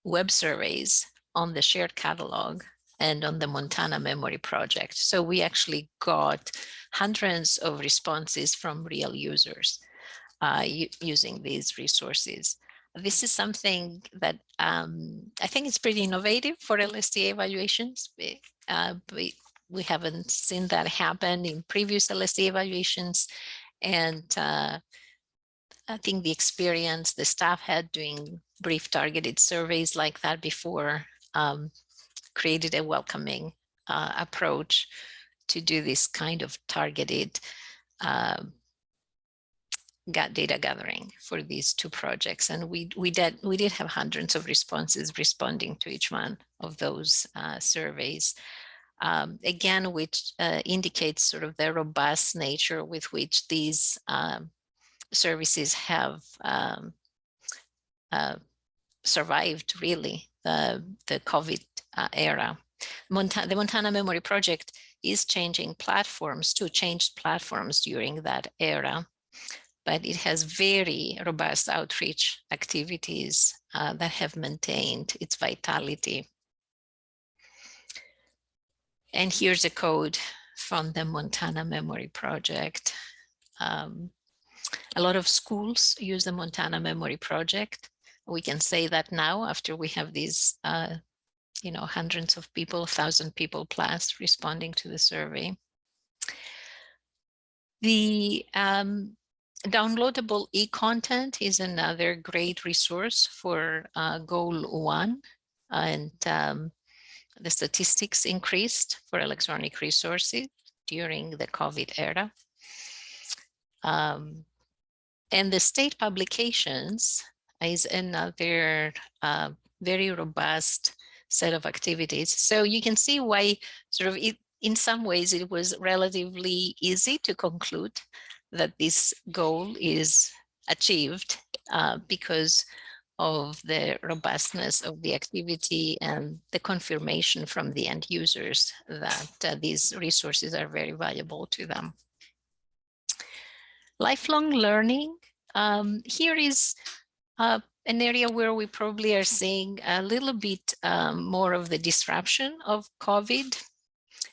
web surveys on the shared catalog and on the Montana Memory Project. So we actually got hundreds of responses from real users using these resources. This is something that I think is pretty innovative for LSTA evaluations. We haven't seen that happen in previous LSTA evaluations. And I think the experience the staff had doing brief targeted surveys like that before created a welcoming approach to do this kind of targeted data gathering for these two projects. And we did have hundreds of responses responding to each one of those surveys. Again, which indicates sort of the robust nature with which these services have survived, really, the COVID era. The Montana Memory Project is changed platforms during that era, but it has very robust outreach activities that have maintained its vitality. And here's a code from the Montana Memory Project. A lot of schools use the Montana Memory Project. We can say that now after we have these, hundreds of people, 1,000 people plus responding to the survey. The downloadable e-content is another great resource for Goal 1. And the statistics increased for electronic resources during the COVID era. And the state publications is another very robust set of activities. So you can see why in some ways it was relatively easy to conclude that this goal is achieved because of the robustness of the activity and the confirmation from the end users that these resources are very valuable to them. Lifelong learning. Here is an area where we probably are seeing a little bit more of the disruption of COVID.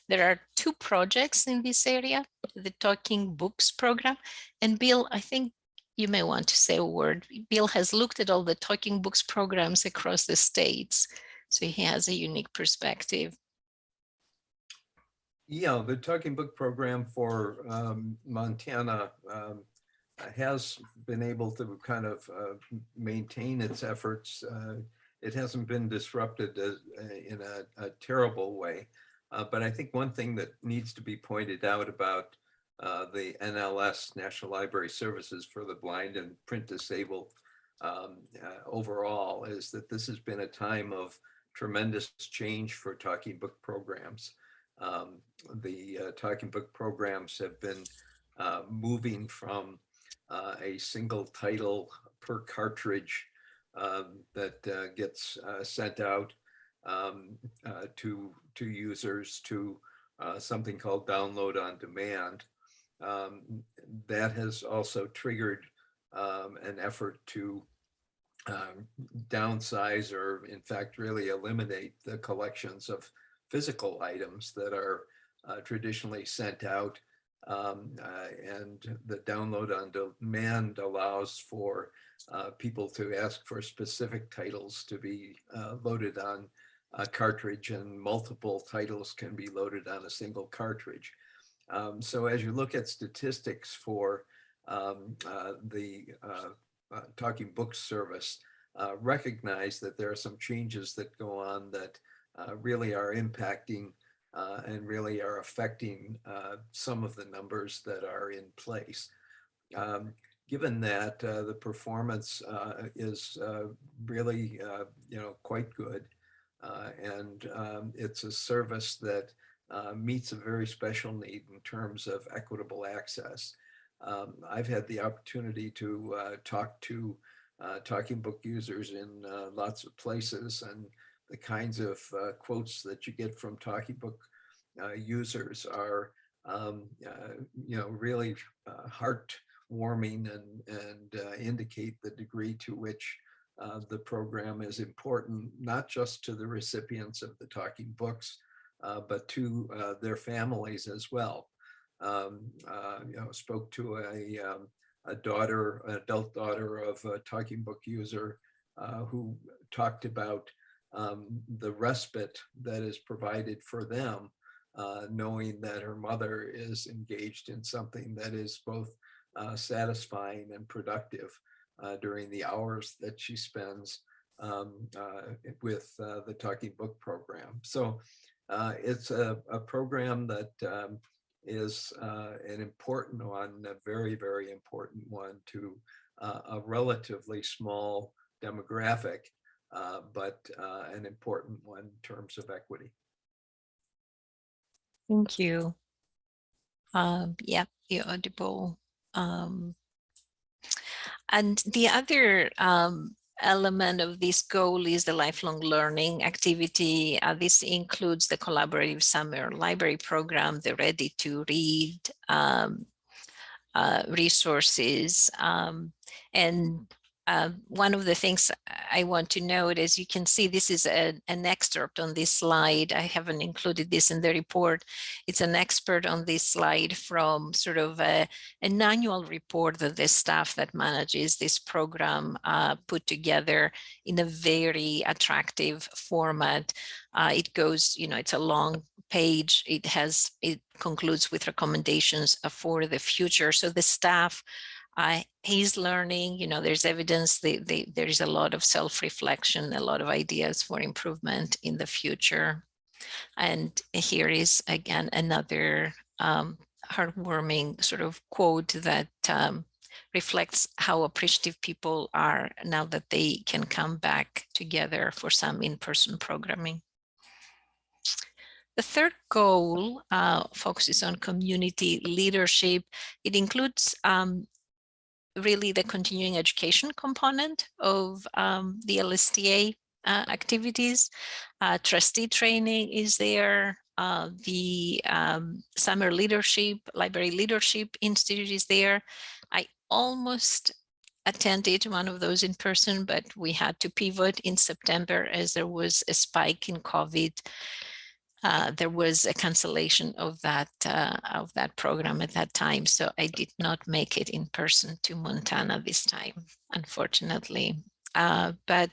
There are 2 projects in this area, the Talking Books program. And Bill, I think you may want to say a word. Bill has looked at all the Talking Books programs across the states, so he has a unique perspective. Yeah, the Talking Book program for Montana has been able to kind of maintain its efforts. It hasn't been disrupted in a terrible way. But I think one thing that needs to be pointed out about the NLS, National Library Services for the Blind and Print Disabled overall, is that this has been a time of tremendous change for Talking Book programs. The Talking Book programs have been moving from a single title per cartridge that gets sent out to users to something called download on demand. That has also triggered an effort to downsize or in fact really eliminate the collections of physical items that are traditionally sent out. And the download on demand allows for people to ask for specific titles to be loaded on a cartridge, and multiple titles can be loaded on a single cartridge. So as you look at statistics for the Talking Books service, recognize that there are some changes that go on that really are impacting and really are affecting some of the numbers that are in place. Given that the performance is really quite good, and it's a service that meets a very special need in terms of equitable access. I've had the opportunity to talk to Talking Book users in lots of places, and the kinds of quotes that you get from Talking Book users are really heartwarming and indicate the degree to which the program is important, not just to the recipients of the Talking Books, but to their families as well. Spoke to an adult daughter of a Talking Book user who talked about the respite that is provided for them, knowing that her mother is engaged in something that is both satisfying and productive during the hours that she spends with the Talking Book program. So it's a program that is an important one, a very, very important one to a relatively small demographic, but an important one in terms of equity. Thank you. Yeah, you're audible. And the other element of this goal is the lifelong learning activity. This includes the collaborative summer library program, the Ready to Read resources. And one of the things I want to note, as you can see, this is an excerpt on this slide. I haven't included this in the report. It's an excerpt on this slide from sort of an annual report that the staff that manages this program put together in a very attractive format. It goes, it's a long page. It concludes with recommendations for the future. So the staff he's learning, there's evidence, there is a lot of self-reflection, a lot of ideas for improvement in the future. And here is again another heartwarming sort of quote that reflects how appreciative people are now that they can come back together for some in-person programming. The third goal focuses on community leadership. It includes really the continuing education component of the LSTA activities. Trustee training is there. The Summer Leadership, Library Leadership Institute is there. I almost attended one of those in person, but we had to pivot in September as there was a spike in COVID. There was a cancellation of that program at that time, so I did not make it in person to Montana this time, unfortunately. But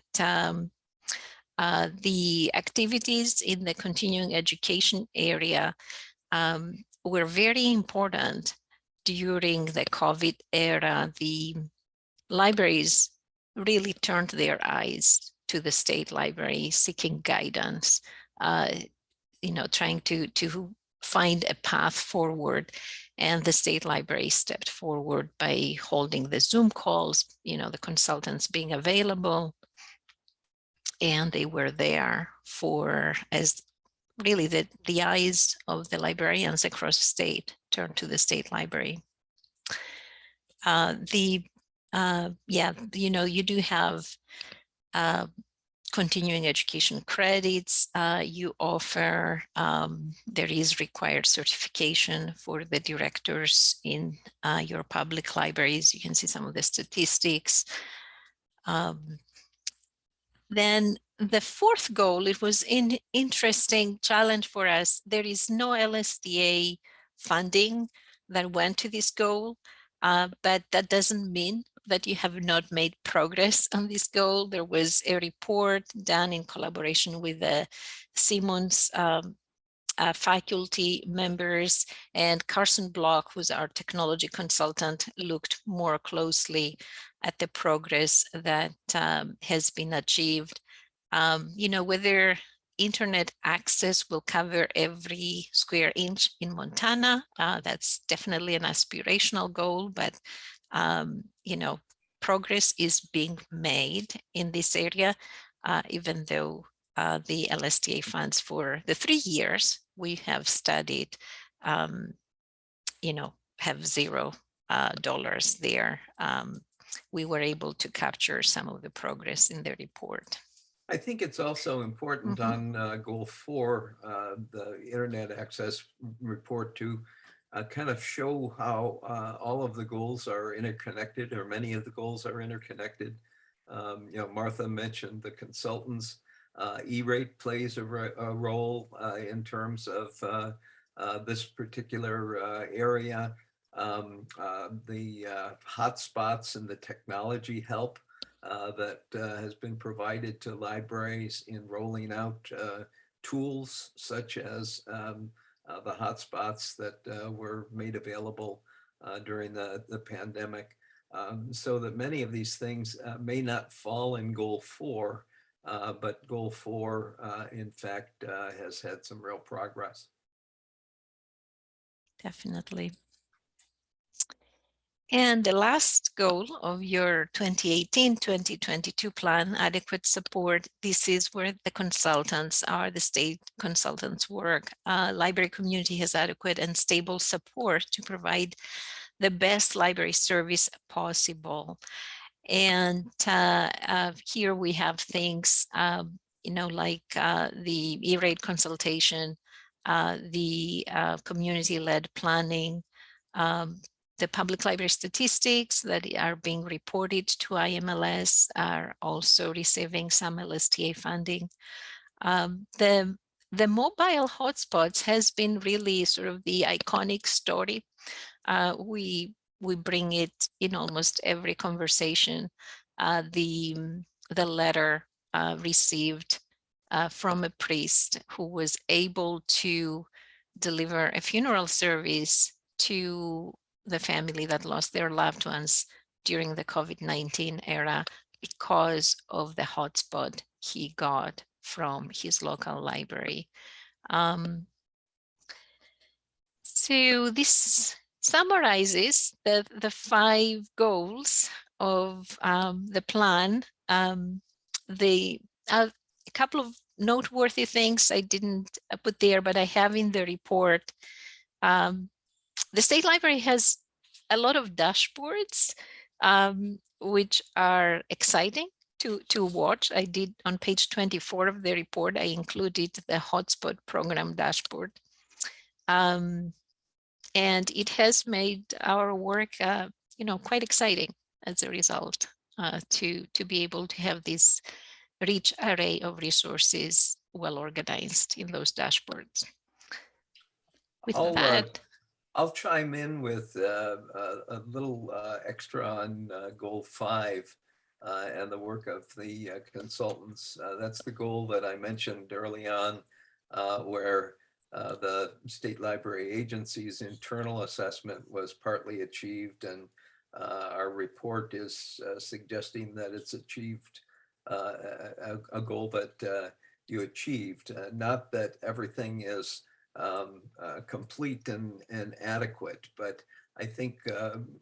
the activities in the continuing education area were very important during the COVID era. The libraries really turned their eyes to the state library, seeking guidance, trying to find a path forward. And the state library stepped forward by holding the Zoom calls, the consultants being available. And they were there as really the eyes of the librarians across the state turned to the state library. You do have continuing education credits you offer. There is required certification for the directors in your public libraries. You can see some of the statistics. Then the fourth goal, it was an interesting challenge for us. There is no LSDA funding that went to this goal, but that doesn't mean that you have not made progress on this goal. There was a report done in collaboration with the Siemens faculty members, and Carson Block, who's our technology consultant, looked more closely at the progress that has been achieved. Whether internet access will cover every square inch in Montana, that's definitely an aspirational goal, but progress is being made in this area, even though the LSTA funds for the 3 years we have studied, have $0 there. We were able to capture some of the progress in the report. I think it's also important on goal 4, the internet access report, to kind of show how all of the goals are interconnected, or many of the goals are interconnected. Martha mentioned the consultants. E-rate plays a role in terms of this particular area. The hotspots and the technology help that has been provided to libraries in rolling out tools such as the hotspots that were made available during the pandemic, so that many of these things may not fall in goal 4, but goal 4 in fact has had some real progress. Definitely. And the last goal of your 2018-2022 plan, adequate support. This is where the consultants are, the state consultants work. Library community has adequate and stable support to provide the best library service possible. And here we have things, like the E-rate consultation, the community-led planning, the public library statistics that are being reported to IMLS are also receiving some LSTA funding. The mobile hotspots has been really sort of the iconic story. We bring it in almost every conversation. The letter received from a priest who was able to deliver a funeral service to the family that lost their loved ones during the COVID-19 era because of the hotspot he got from his local library. So this summarizes the 5 goals of the plan. A couple of noteworthy things I didn't put there, but I have in the report. The State Library has a lot of dashboards, which are exciting to watch. I did on page 24 of the report, I included the hotspot program dashboard. And it has made our work, quite exciting as a result, to be able to have this rich array of resources well organized in those dashboards. With that, I'll chime in with a little extra on goal 5 and the work of the consultants. That's the goal that I mentioned early on, where the State Library Agency's internal assessment was partly achieved, and our report is suggesting that it's achieved a goal that you achieved. Not that everything is complete and adequate, but I think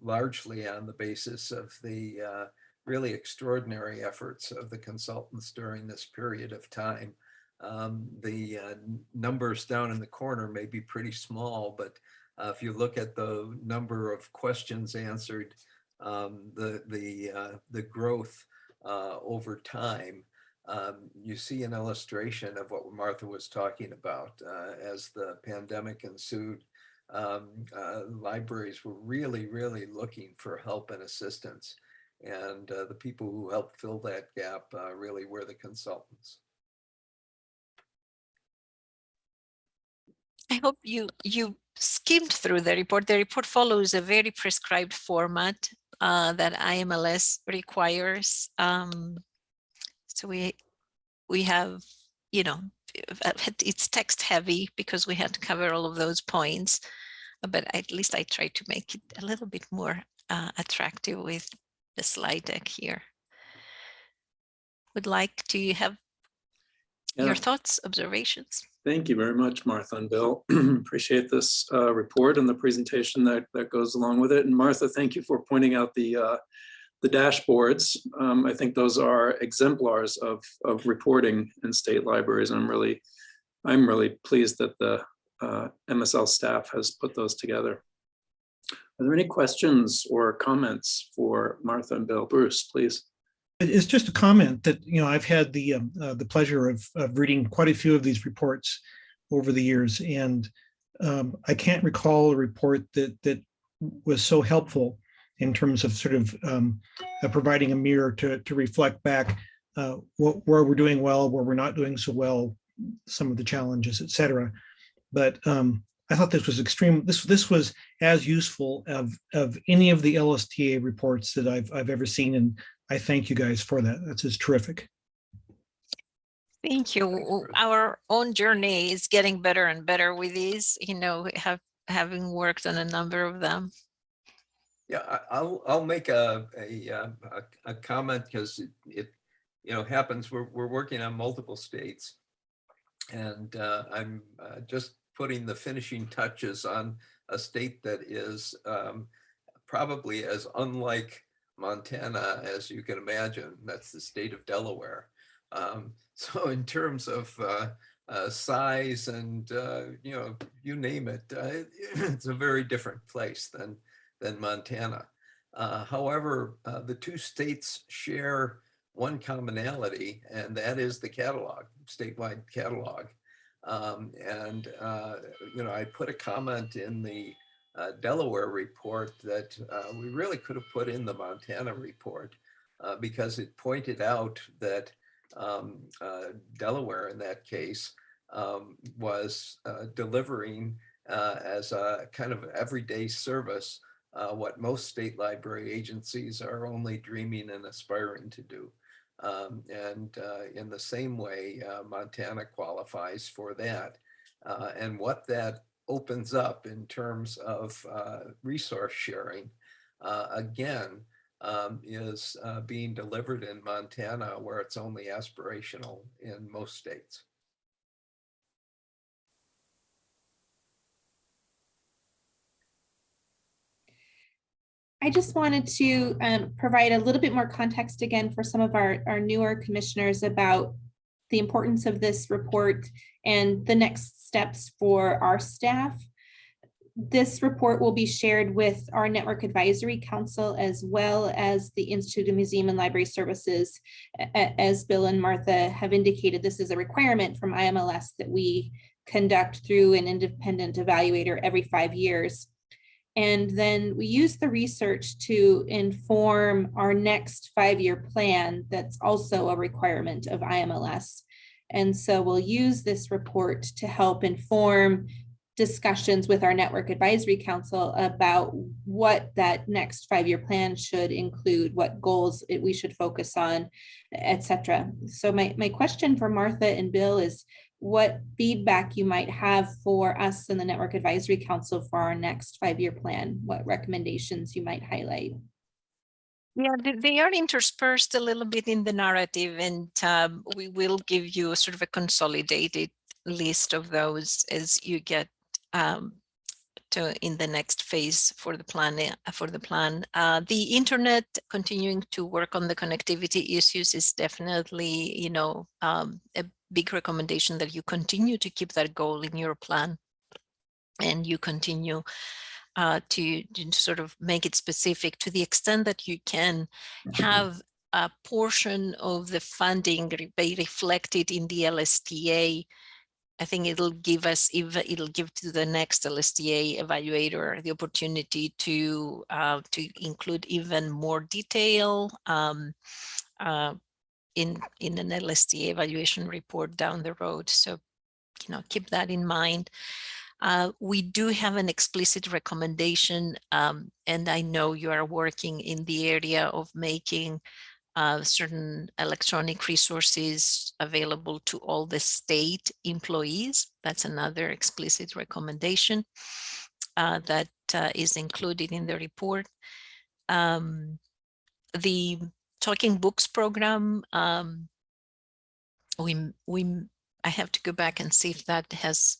largely on the basis of the really extraordinary efforts of the consultants during this period of time. The numbers down in the corner may be pretty small, but if you look at the number of questions answered, the growth over time, you see an illustration of what Martha was talking about. As the pandemic ensued, libraries were really looking for help and assistance. And the people who helped fill that gap really were the consultants. I hope you skimmed through the report. The report follows a very prescribed format that IMLS requires. So we have, it's text heavy because we had to cover all of those points, but at least I tried to make it a little bit more attractive with the slide deck here. Would like to have your thoughts, observations? Thank you very much, Martha and Bill. Appreciate this report and the presentation that goes along with it. And Martha, thank you for pointing out the dashboards. I think those are exemplars of reporting in state libraries. And I'm really pleased that the MSL staff has put those together. Are there any questions or comments for Martha and Bill? Bruce, please. It's just a comment that, I've had the pleasure of reading quite a few of these reports over the years, and I can't recall a report that was so helpful in terms of sort of providing a mirror to reflect back where we're doing well, where we're not doing so well, some of the challenges, et cetera. But I thought this was extreme. This was as useful of any of the LSTA reports that I've ever seen, and I thank you guys for that. That's just terrific. Thank you. Our own journey is getting better and better with these. Having worked on a number of them. Yeah, I'll make a comment because it happens. We're working on multiple states, and I'm just putting the finishing touches on a state that is probably as unlike Montana as you can imagine. That's the state of Delaware. So in terms of size and you name it, it's a very different place than Montana. However, the two states share one commonality, and that is the catalog, statewide catalog. I put a comment in the Delaware report that we really could have put in the Montana report because it pointed out that Delaware in that case was delivering as a kind of everyday service what most state library agencies are only dreaming and aspiring to do. In the same way, Montana qualifies for that. And what that opens up in terms of resource sharing, again, is being delivered in Montana where it's only aspirational in most states. I just wanted to provide a little bit more context again for some of our newer commissioners about the importance of this report and the next steps for our staff. This report will be shared with our Network Advisory Council as well as the Institute of Museum and Library Services. As Bill and Martha have indicated, this is a requirement from IMLS that we conduct through an independent evaluator every 5 years. And then we use the research to inform our next 5-year plan that's also a requirement of IMLS. And so we'll use this report to help inform discussions with our Network Advisory Council about what that next 5-year plan should include, what goals we should focus on, etc. So my question for Martha and Bill is what feedback you might have for us in the Network Advisory Council for our next 5-year plan, what recommendations you might highlight. Yeah, they are interspersed a little bit in the narrative, and we will give you sort of a consolidated list of those as you get to in the next phase for the plan. The internet, continuing to work on the connectivity issues is definitely, you know, a big recommendation that you continue to keep that goal in your plan, and you continue to sort of make it specific to the extent that you can have a portion of the funding be reflected in the LSTA. I think it'll give to the next LSTA evaluator the opportunity to include even more detail in an LSTA evaluation report down the road. So, you know, keep that in mind. We do have an explicit recommendation, and I know you are working in the area of making certain electronic resources available to all the state employees. That's another explicit recommendation that is included in the report. The Talking Books program, I have to go back and see if that has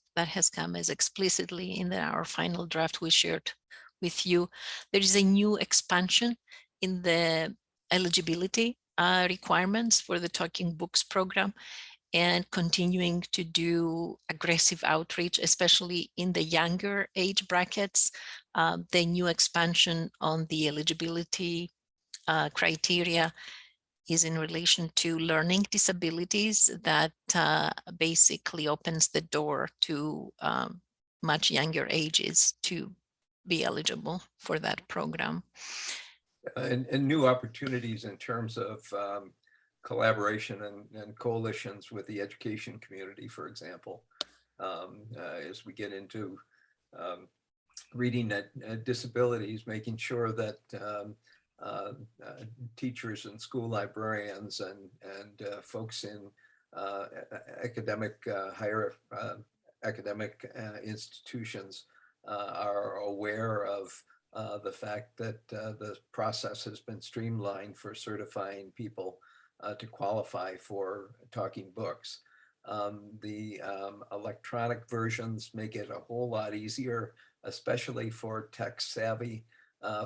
come as explicitly in our final draft we shared with you. There is a new expansion in the eligibility requirements for the Talking Books program, and continuing to do aggressive outreach, especially in the younger age brackets. The new expansion on the eligibility criteria is in relation to learning disabilities that basically opens the door to much younger ages to be eligible for that program. And new opportunities in terms of collaboration and coalitions with the education community, for example, as we get into reading disabilities, making sure that teachers and school librarians and folks in higher academic institutions are aware of the fact that the process has been streamlined for certifying people to qualify for talking books. The electronic versions make it a whole lot easier, especially for tech savvy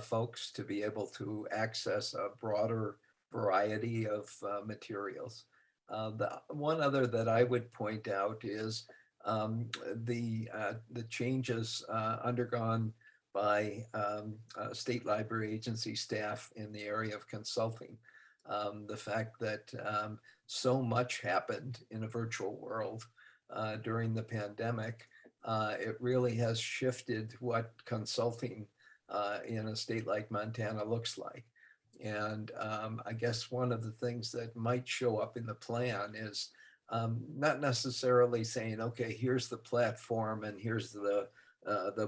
folks, to be able to access a broader variety of materials. The one other that I would point out is the changes undergone by state library agency staff in the area of consulting. The fact that so much happened in a virtual world during the pandemic, it really has shifted what consulting in a state like Montana looks like. And I guess one of the things that might show up in the plan is not necessarily saying, okay, here's the platform and here's the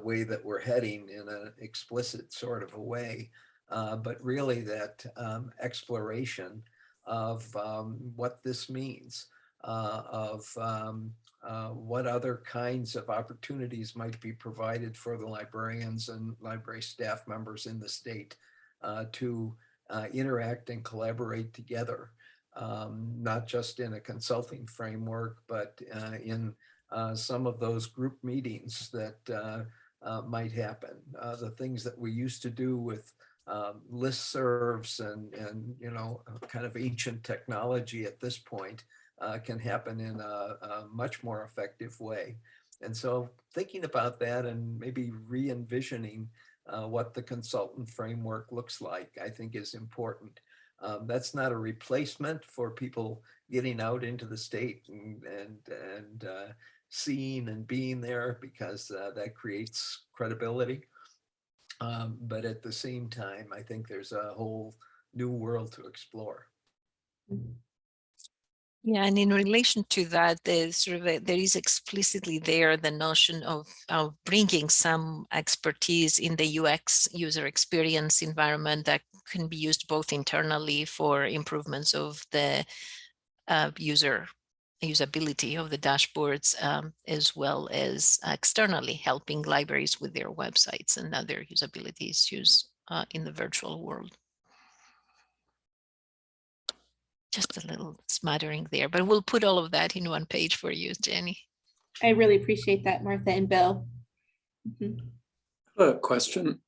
way that we're heading in an explicit sort of a way, but really that exploration of what this means, of what other kinds of opportunities might be provided for the librarians and library staff members in the state to interact and collaborate together, not just in a consulting framework, but in some of those group meetings that might happen. The things that we used to do with listservs and you know, kind of ancient technology at this point, can happen in a much more effective way. And so thinking about that and maybe re-envisioning what the consultant framework looks like, I think is important. That's not a replacement for people getting out into the state and seeing and being there, because that creates credibility. But at the same time, I think there's a whole new world to explore. Yeah, and in relation to that, there's sort of there is explicitly there the notion of bringing some expertise in the UX user experience environment that can be used both internally for improvements of the usability of the dashboards, as well as externally helping libraries with their websites and other usability issues in the virtual world. Just a little smattering there, but we'll put all of that in one page for you, Jenny. I really appreciate that, Martha and Bill. A question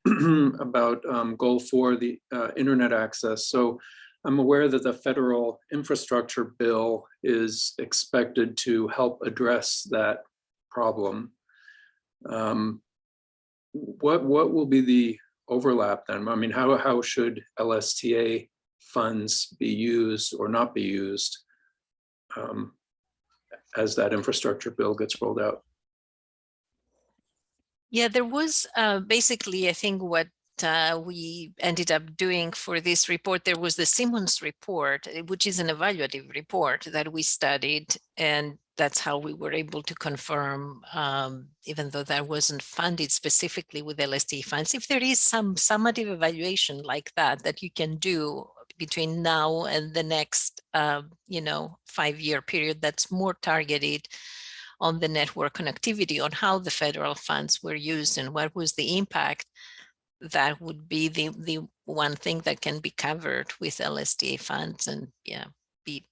about goal 4, the internet access. So I'm aware that the federal infrastructure bill is expected to help address that problem. What will be the overlap then? I mean, how should LSTA funds be used or not be used as that infrastructure bill gets rolled out? Yeah, there was basically, I think what we ended up doing for this report, there was the Siemens Report, which is an evaluative report that we studied, and that's how we were able to confirm, even though that wasn't funded specifically with LSD funds, if there is some summative evaluation like that you can do between now and the next 5-year period that's more targeted on the network connectivity, on how the federal funds were used and what was the impact, that would be the one thing that can be covered with LSDA funds and be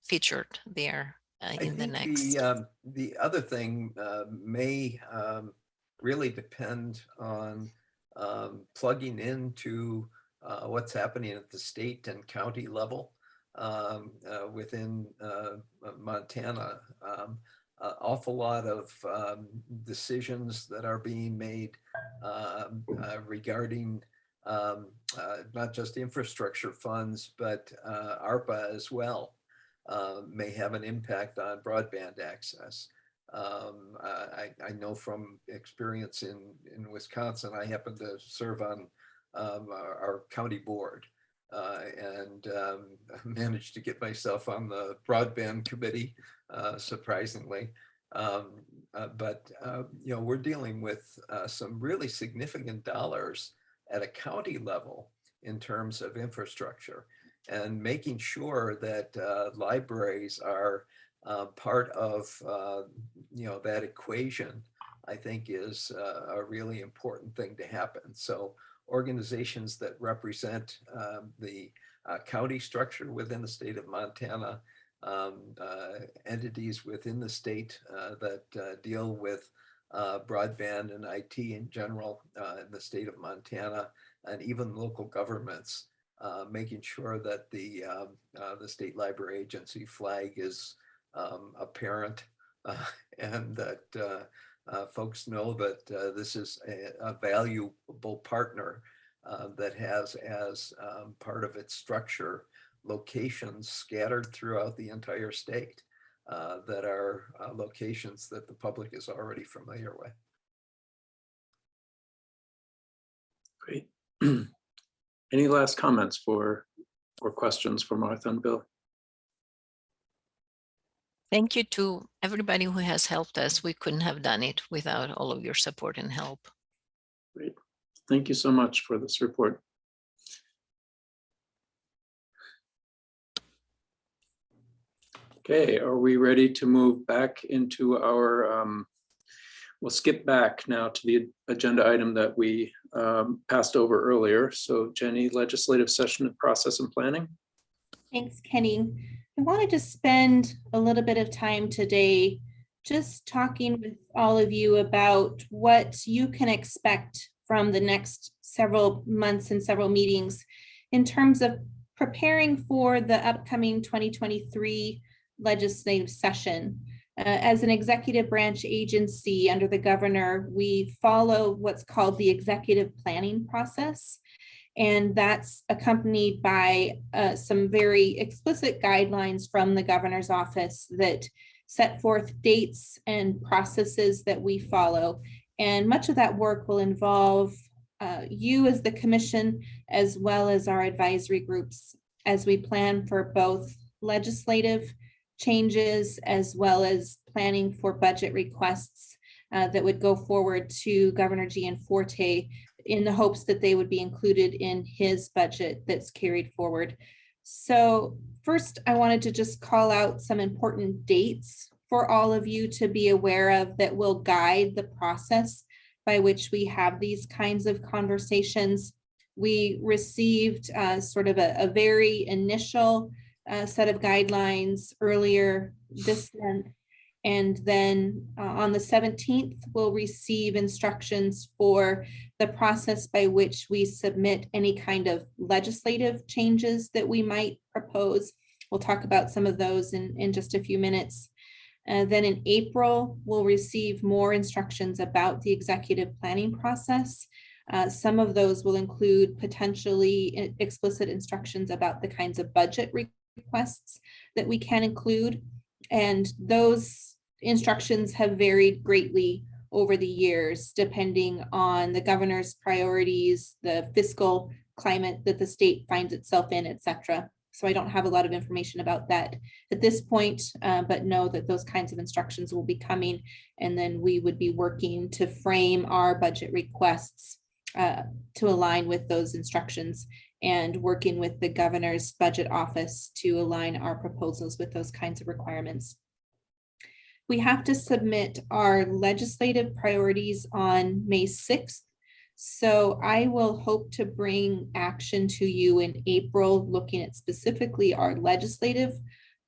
featured there in the next. The other thing may really depend on plugging into what's happening at the state and county level within Montana. Awful lot of decisions that are being made regarding not just infrastructure funds, but ARPA as well, may have an impact on broadband access. I know from experience in Wisconsin, I happen to serve on our county board and managed to get myself on the broadband committee, surprisingly. But we're dealing with some really significant dollars at a county level in terms of infrastructure, and making sure that libraries are part of that equation, I think is a really important thing to happen. So organizations that represent the county structure within the state of Montana, entities within the state that deal with broadband and IT in general in the state of Montana, and even local governments, making sure that the state library agency flag is apparent and that folks know that this is a valuable partner that has as part of its structure locations scattered throughout the entire state that are locations that the public is already familiar with. Great. Any last comments or questions for Martha and Bill? Thank you to everybody who has helped us. We couldn't have done it without all of your support and help. Great. Thank you so much for this report. Okay, are we ready to move back into our, we'll skip back now to the agenda item that we passed over earlier. So Jenny, legislative session of process and planning. Thanks, Kenny. I wanted to spend a little bit of time today just talking with all of you about what you can expect from the next several months and several meetings in terms of preparing for the upcoming 2023 legislative session. As an executive branch agency under the governor, we follow what's called the executive planning process. And that's accompanied by some very explicit guidelines from the governor's office that set forth dates and processes that we follow. And much of that work will involve you as the commission, as well as our advisory groups, as we plan for both legislative changes, as well as planning for budget requests that would go forward to Governor Gianforte in the hopes that they would be included in his budget that's carried forward. So first, I wanted to just call out some important dates for all of you to be aware of that will guide the process by which we have these kinds of conversations. We received sort of a very initial set of guidelines earlier this month. And then on the 17th, we'll receive instructions for the process by which we submit any kind of legislative changes that we might propose. We'll talk about some of those in just a few minutes. Then in April, we'll receive more instructions about the executive planning process. Some of those will include potentially explicit instructions about the kinds of budget requests that we can include. And those instructions have varied greatly over the years, depending on the governor's priorities, the fiscal climate that the state finds itself in, et cetera. So I don't have a lot of information about that at this point, but know that those kinds of instructions will be coming. And then we would be working to frame our budget requests to align with those instructions, and working with the governor's budget office to align our proposals with those kinds of requirements. We have to submit our legislative priorities on May 6th. So I will hope to bring action to you in April, looking at specifically our legislative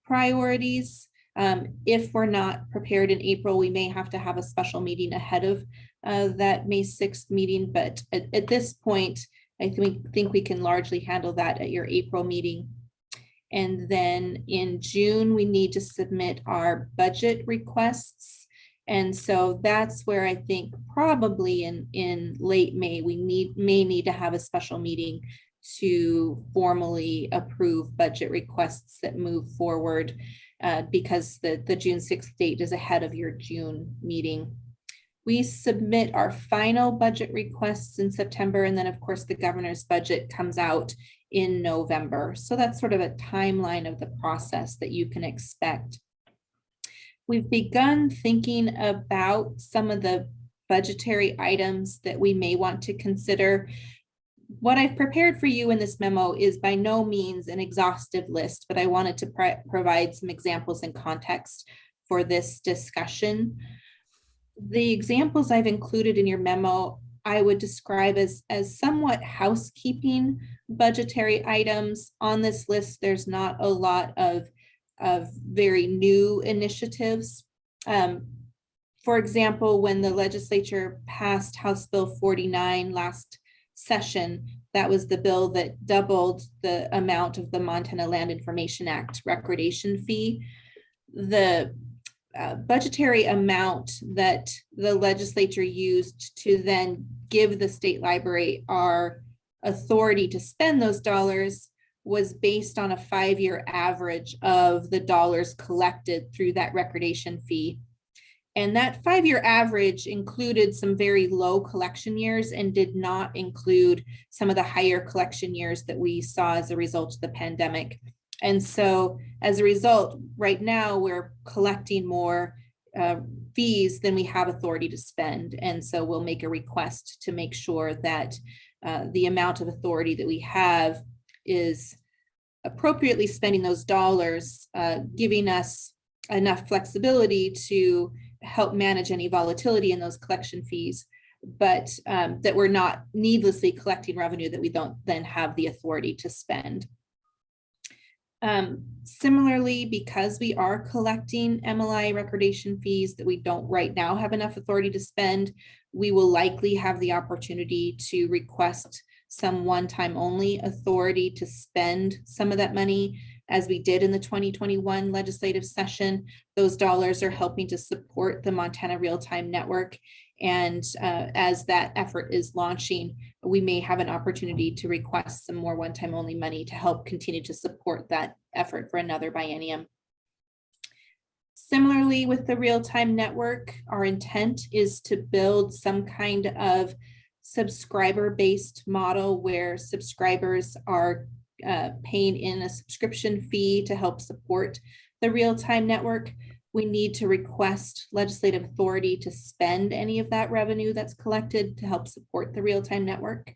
priorities. If we're not prepared in April, we may have to have a special meeting ahead of that May 6th meeting. But at this point, I think we can largely handle that at your April meeting. And then in June, we need to submit our budget requests. And so that's where I think probably in late May, we may need to have a special meeting to formally approve budget requests that move forward because the June 6th date is ahead of your June meeting. We submit our final budget requests in September, and then of course the governor's budget comes out in November. So that's sort of a timeline of the process that you can expect. We've begun thinking about some of the budgetary items that we may want to consider. What I've prepared for you in this memo is by no means an exhaustive list, but I wanted to provide some examples and context for this discussion. The examples I've included in your memo, I would describe as somewhat housekeeping budgetary items. On this list, there's not a lot of very new initiatives. For example, when the legislature passed House Bill 49 last session, that was the bill that doubled the amount of the Montana Land Information Act recordation fee. The budgetary amount that the legislature used to then give the state library our authority to spend those dollars was based on a 5-year average of the dollars collected through that recordation fee. And that 5-year average included some very low collection years and did not include some of the higher collection years that we saw as a result of the pandemic. And so as a result, right now we're collecting more fees than we have authority to spend. And so we'll make a request to make sure that the amount of authority that we have is appropriately spending those dollars, giving us enough flexibility to help manage any volatility in those collection fees, but that we're not needlessly collecting revenue that we don't then have the authority to spend. Similarly, because we are collecting MLI recordation fees that we don't right now have enough authority to spend, we will likely have the opportunity to request some one-time only authority to spend some of that money. as we did in the 2021 legislative session. Those dollars are helping to support the Montana Real-Time Network. And as that effort is launching, we may have an opportunity to request some more one-time only money to help continue to support that effort for another biennium. Similarly, with the real-time network, our intent is to build some kind of subscriber-based model where subscribers are paying in a subscription fee to help support the real-time network. We need to request legislative authority to spend any of that revenue that's collected to help support the real-time network.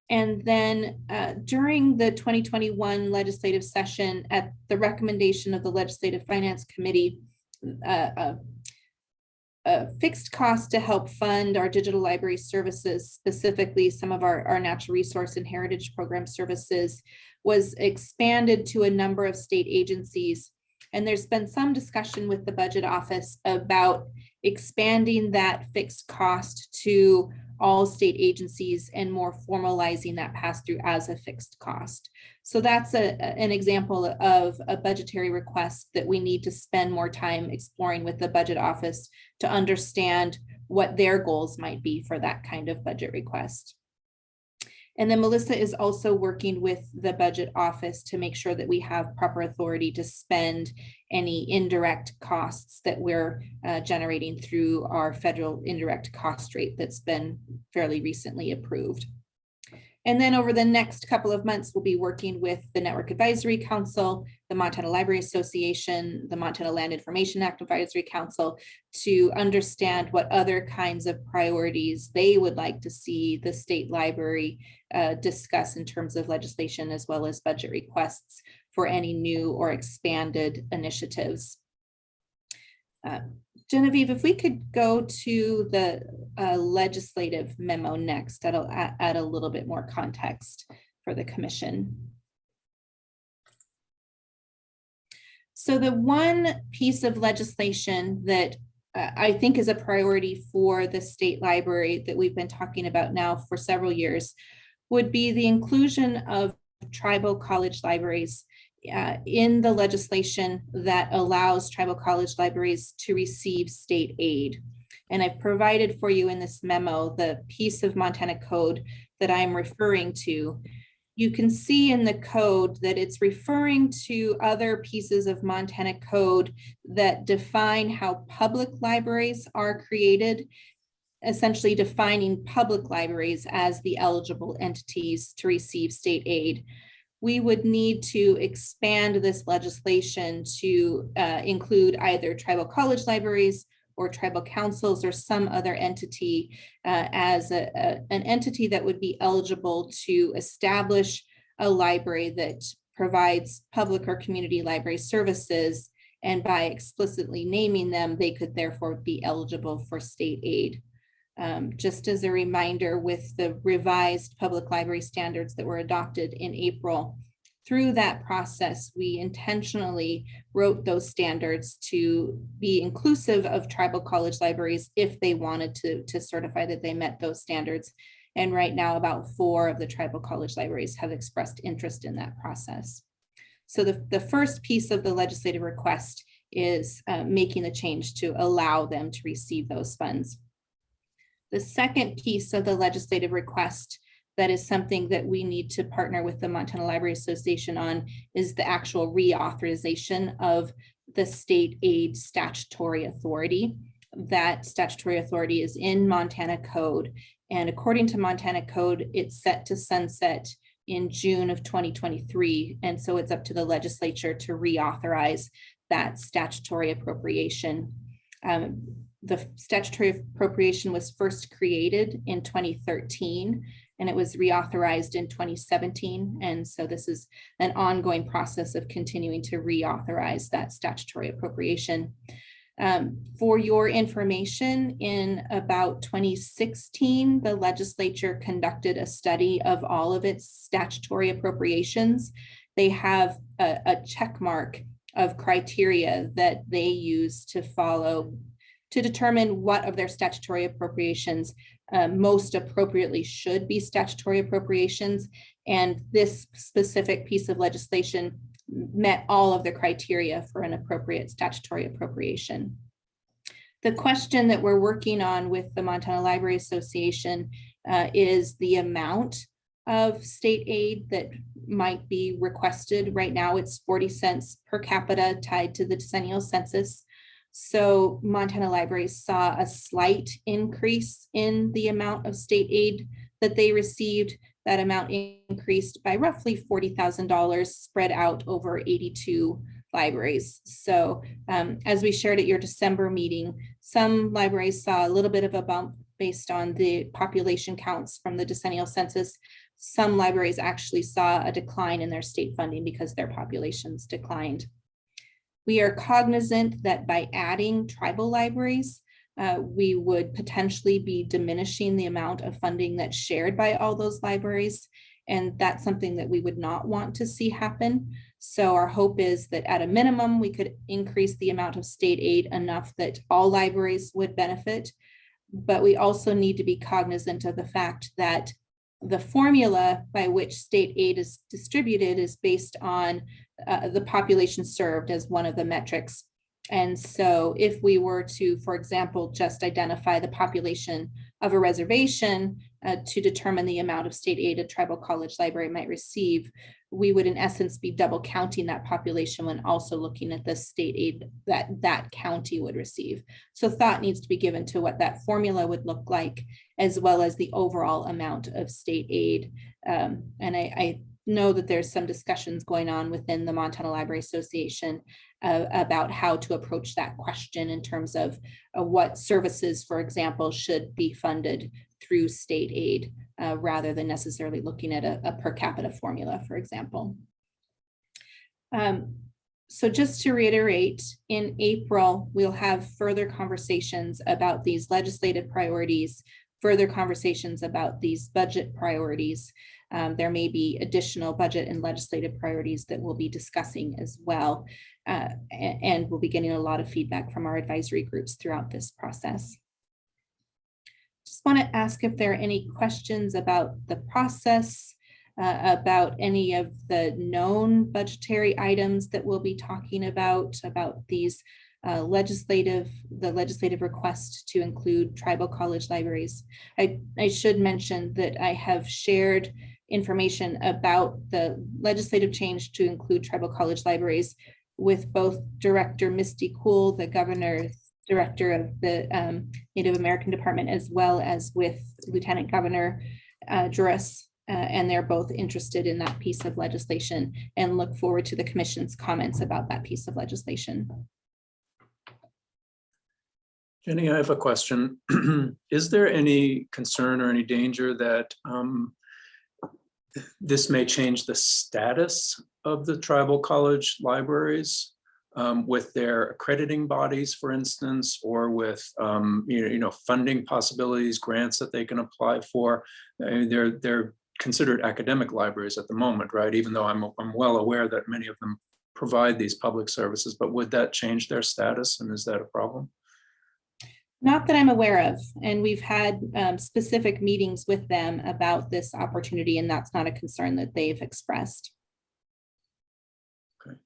And then during the 2021 legislative session, at the recommendation of the Legislative Finance Committee, a fixed cost to help fund our digital library services, specifically some of our natural resource and heritage program services, was expanded to a number of state agencies. And there's been some discussion with the budget office about expanding that fixed cost to all state agencies and more formalizing that pass-through as a fixed cost. So that's an example of a budgetary request that we need to spend more time exploring with the budget office to understand what their goals might be for that kind of budget request. And then Melissa is also working with the budget office to make sure that we have proper authority to spend any indirect costs that we're generating through our federal indirect cost rate that's been fairly recently approved. And then over the next couple of months, we'll be working with the Network Advisory Council, the Montana Library Association, the Montana Land Information Act Advisory Council to understand what other kinds of priorities they would like to see the state library discuss in terms of legislation as well as budget requests for any new or expanded initiatives. Genevieve, if we could go to the legislative memo next, that'll add a little bit more context for the commission. So the one piece of legislation that I think is a priority for the state library that we've been talking about now for several years would be the inclusion of tribal college libraries in the legislation that allows tribal college libraries to receive state aid. And I've provided for you in this memo the piece of Montana code that I'm referring to. You can see in the code that it's referring to other pieces of Montana code that define how public libraries are created, essentially defining public libraries as the eligible entities to receive state aid. We would need to expand this legislation to include either tribal college libraries or tribal councils or some other entity as an entity that would be eligible to establish a library that provides public or community library services. And by explicitly naming them, they could therefore be eligible for state aid. Just as a reminder, with the revised public library standards that were adopted in April, through that process, we intentionally wrote those standards to be inclusive of tribal college libraries if they wanted to certify that they met those standards. And right now, about 4 of the tribal college libraries have expressed interest in that process. So the first piece of the legislative request is making the change to allow them to receive those funds. The second piece of the legislative request that is something that we need to partner with the Montana Library Association on is the actual reauthorization of the state aid statutory authority. That statutory authority is in Montana code. And according to Montana code, it's set to sunset in June of 2023. And so it's up to the legislature to reauthorize that statutory appropriation. The statutory appropriation was first created in 2013, and it was reauthorized in 2017. And so this is an ongoing process of continuing to reauthorize that statutory appropriation. For your information, in about 2016, the legislature conducted a study of all of its statutory appropriations. They have a check mark of criteria that they use to follow to determine what of their statutory appropriations most appropriately should be statutory appropriations. And this specific piece of legislation met all of the criteria for an appropriate statutory appropriation. The question that we're working on with the Montana Library Association is the amount of state aid that might be requested. Right now, it's 40 cents per capita tied to the decennial census. So Montana Libraries saw a slight increase in the amount of state aid that they received. That amount increased by roughly $40,000 spread out over 82 libraries. So as we shared at your December meeting, some libraries saw a little bit of a bump based on the population counts from the decennial census. Some libraries actually saw a decline in their state funding because their populations declined. We are cognizant that by adding tribal libraries, we would potentially be diminishing the amount of funding that's shared by all those libraries. And that's something that we would not want to see happen. So our hope is that at a minimum, we could increase the amount of state aid enough that all libraries would benefit. But we also need to be cognizant of the fact that the formula by which state aid is distributed is based on the population served as one of the metrics. And so if we were to, for example, just identify the population of a reservation to determine the amount of state aid a tribal college library might receive, we would in essence be double counting that population when also looking at the state aid that that county would receive. So thought needs to be given to what that formula would look like, as well as the overall amount of state aid. And I know that there's some discussions going on within the Montana Library Association about how to approach that question in terms of what services, for example, should be funded through state aid rather than necessarily looking at a per capita formula, for example. So just to reiterate, in April, we'll have further conversations about these legislative priorities, further conversations about these budget priorities. There may be additional budget and legislative priorities that we'll be discussing as well. And we'll be getting a lot of feedback from our advisory groups throughout this process. Just want to ask if there are any questions about the process, about any of the known budgetary items that we'll be talking about these legislative request to include tribal college libraries. I should mention that I have shared information about the legislative change to include tribal college libraries with both Director Misty Cool, the Governor's Director of the Native American Department, as well as with Lieutenant Governor Juris, and they're both interested in that piece of legislation and look forward to the Commission's comments about that piece of legislation. Jenny, I have a question. Is there any concern or any danger that this may change the status of the tribal college libraries with their accrediting bodies, for instance, or with funding possibilities, grants that they can apply for? I mean, they're considered academic libraries at the moment, right? Even though I'm well aware that many of them provide these public services, but would that change their status, and is that a problem? Not that I'm aware of, and we've had specific meetings with them about this opportunity, and that's not a concern that they've expressed. Okay.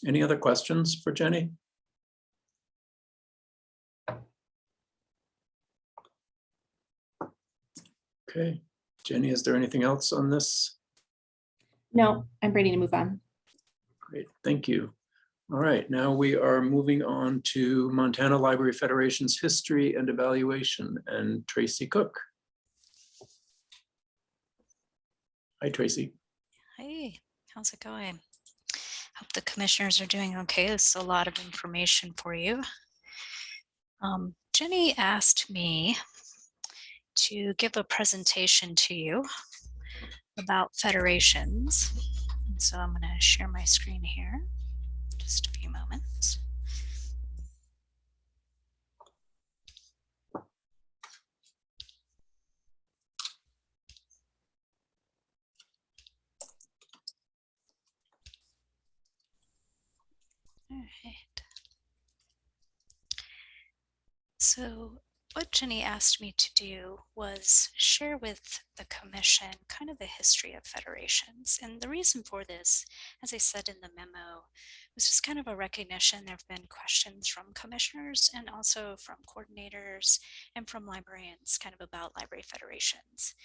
Any other questions for Jenny? Okay, Jenny, is there anything else on this? No, I'm ready to move on. Great, thank you. All right, now we are moving on to Montana Library Federation's history and evaluation, and Tracy Cook. Hi, Tracy. Hey, how's it going? Hope the commissioners are doing okay. It's a lot of information for you. Jenny asked me to give a presentation to you about federations. And so I'm going to share my screen here. Just a few moments. All right. So what Jenny asked me to do was share with the commission kind of the history of federations. And the reason for this, as I said in the memo, was just kind of a recognition. There have been questions from commissioners and also from coordinators and from librarians kind of about library federations.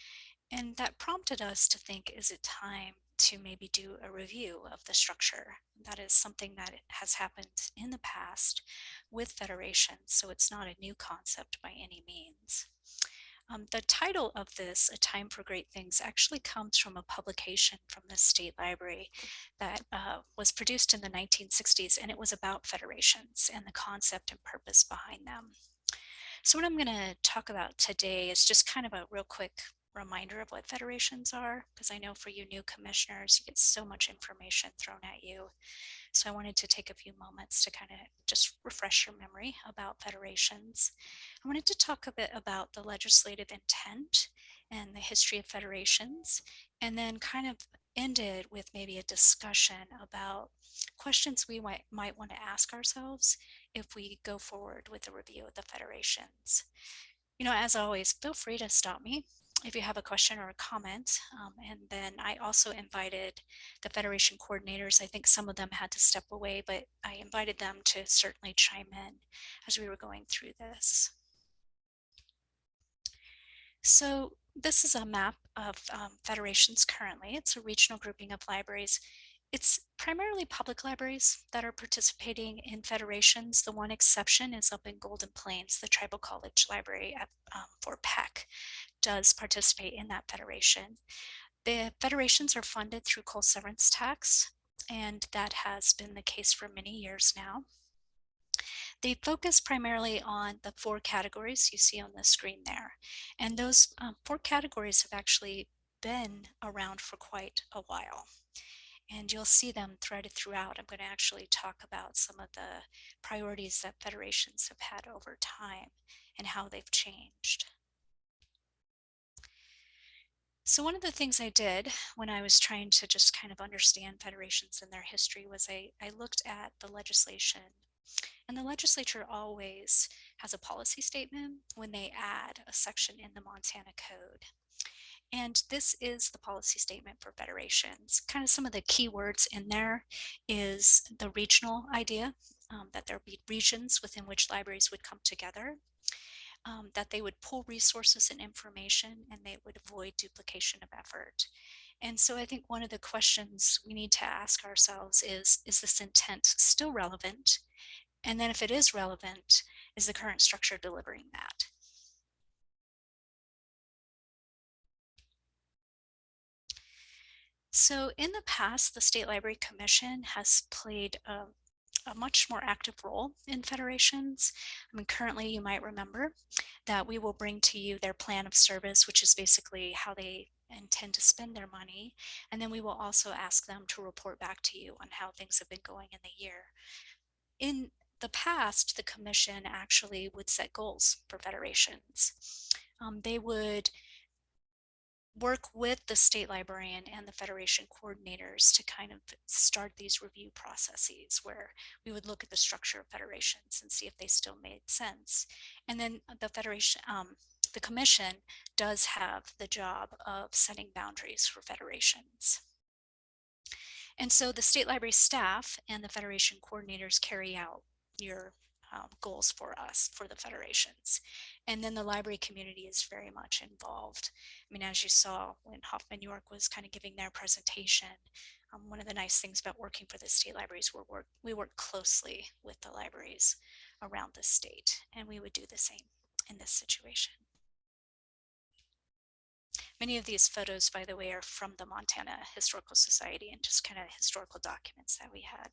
And that prompted us to think, is it time to maybe do a review of the structure? That is something that has happened in the past with federations, so it's not a new concept by any means. The title of this, A Time for Great Things, actually comes from a publication from the State Library that was produced in the 1960s, and it was about federations and the concept and purpose behind them. So what I'm going to talk about today is just kind of a real quick reminder of what federations are, because I know for you new commissioners, you get so much information thrown at you. So I wanted to take a few moments to kind of just refresh your memory about federations. I wanted to talk a bit about the legislative intent and the history of federations, and then kind of ended with maybe a discussion about questions we might want to ask ourselves if we go forward with a review of the federations. You know, as always, feel free to stop me if you have a question or a comment. And then I also invited the Federation coordinators. I think some of them had to step away, but I invited them to certainly chime in as we were going through this. So this is a map of federations currently. It's a regional grouping of libraries. It's primarily public libraries that are participating in federations. The one exception is up in Golden Plains, the Tribal College Library at Fort Peck does participate in that federation. The federations are funded through coal severance tax, and that has been the case for many years now. They focus primarily on the 4 categories you see on the screen there. And those 4 categories have actually been around for quite a while. And you'll see them threaded throughout. I'm going to actually talk about some of the priorities that federations have had over time and how they've changed. So one of the things I did when I was trying to just kind of understand federations and their history was I looked at the legislation. And the legislature always has a policy statement when they add a section in the Montana Code. And this is the policy statement for federations. Kind of some of the key words in there is the regional idea, that there be regions within which libraries would come together, that they would pool resources and information, and they would avoid duplication of effort. And so I think one of the questions we need to ask ourselves is this intent still relevant? And then if it is relevant, is the current structure delivering that? So in the past, the State Library Commission has played a much more active role in federations. I mean, currently you might remember that we will bring to you their plan of service, which is basically how they intend to spend their money. And then we will also ask them to report back to you on how things have been going in the year. In the past, the commission actually would set goals for federations. They would work with the state librarian and the federation coordinators to kind of start these review processes where we would look at the structure of federations and see if they still made sense. And then the federation, the commission does have the job of setting boundaries for federations. And so the state library staff and the federation coordinators carry out your goals for us, for the federations. And then the library community is very much involved. I mean, as you saw when Hoffman York was kind of giving their presentation, one of the nice things about working for the state libraries, we work closely with the libraries around the state, and we would do the same in this situation. Many of these photos, by the way, are from the Montana Historical Society and just kind of historical documents that we had.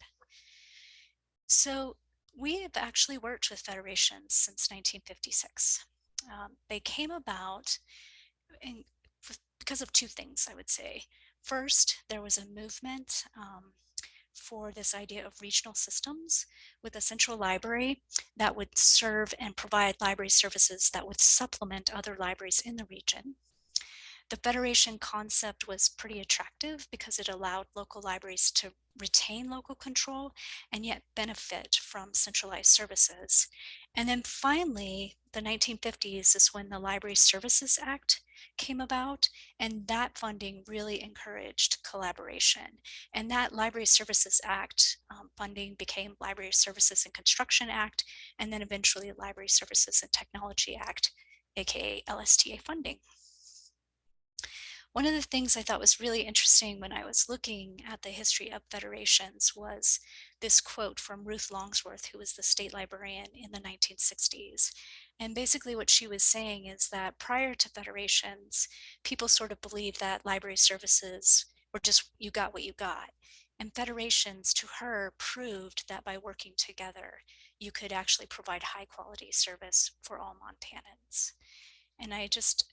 So we have actually worked with federations since 1956. They came about because of 2 things, I would say. First, there was a movement for this idea of regional systems with a central library that would serve and provide library services that would supplement other libraries in the region. The federation concept was pretty attractive because it allowed local libraries to retain local control and yet benefit from centralized services. And then finally, the 1950s is when the Library Services Act came about, and that funding really encouraged collaboration. And that Library Services Act funding became Library Services and Construction Act, and then eventually Library Services and Technology Act, aka LSTA funding. One of the things I thought was really interesting when I was looking at the history of federations was this quote from Ruth Longsworth, who was the state librarian in the 1960s. And basically what she was saying is that prior to federations, people sort of believed that library services were just, you got what you got. And federations, to her, proved that by working together, you could actually provide high quality service for all Montanans. And I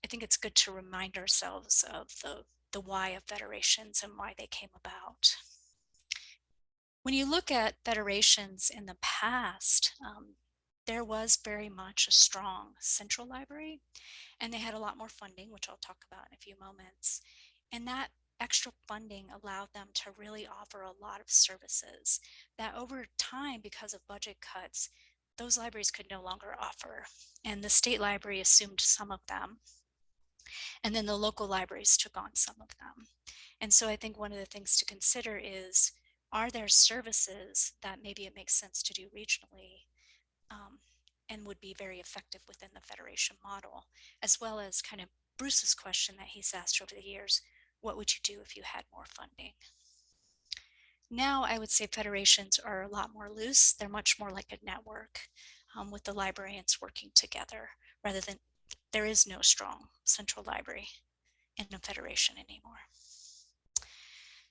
think it's good to remind ourselves of the why of federations and why they came about. When you look at federations in the past, there was very much a strong central library, and they had a lot more funding, which I'll talk about in a few moments. And that extra funding allowed them to really offer a lot of services that over time, because of budget cuts, those libraries could no longer offer. And the state library assumed some of them. And then the local libraries took on some of them. And so I think one of the things to consider is, are there services that maybe it makes sense to do regionally and would be very effective within the federation model, as well as kind of Bruce's question that he's asked over the years, what would you do if you had more funding? Now I would say federations are a lot more loose. They're much more like a network with the librarians working together, rather than, there is no strong central library in a federation anymore.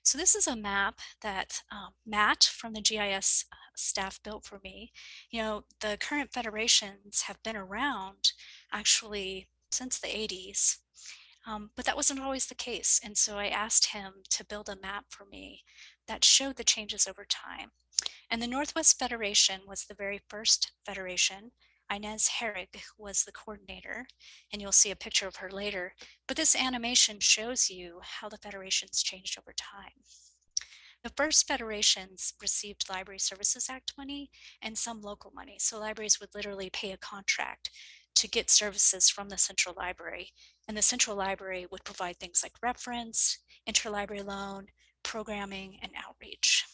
So this is a map that Matt from the GIS staff built for me. You know, the current federations have been around actually since the 80s, but that wasn't always the case. And so I asked him to build a map for me that showed the changes over time. And the Northwest Federation was the very first federation. Inez Herrig was the coordinator, and you'll see a picture of her later. But this animation shows you how the federations changed over time. The first federations received Library Services Act money and some local money. So libraries would literally pay a contract to get services from the central library. And the central library would provide things like reference, interlibrary loan, programming, and outreach.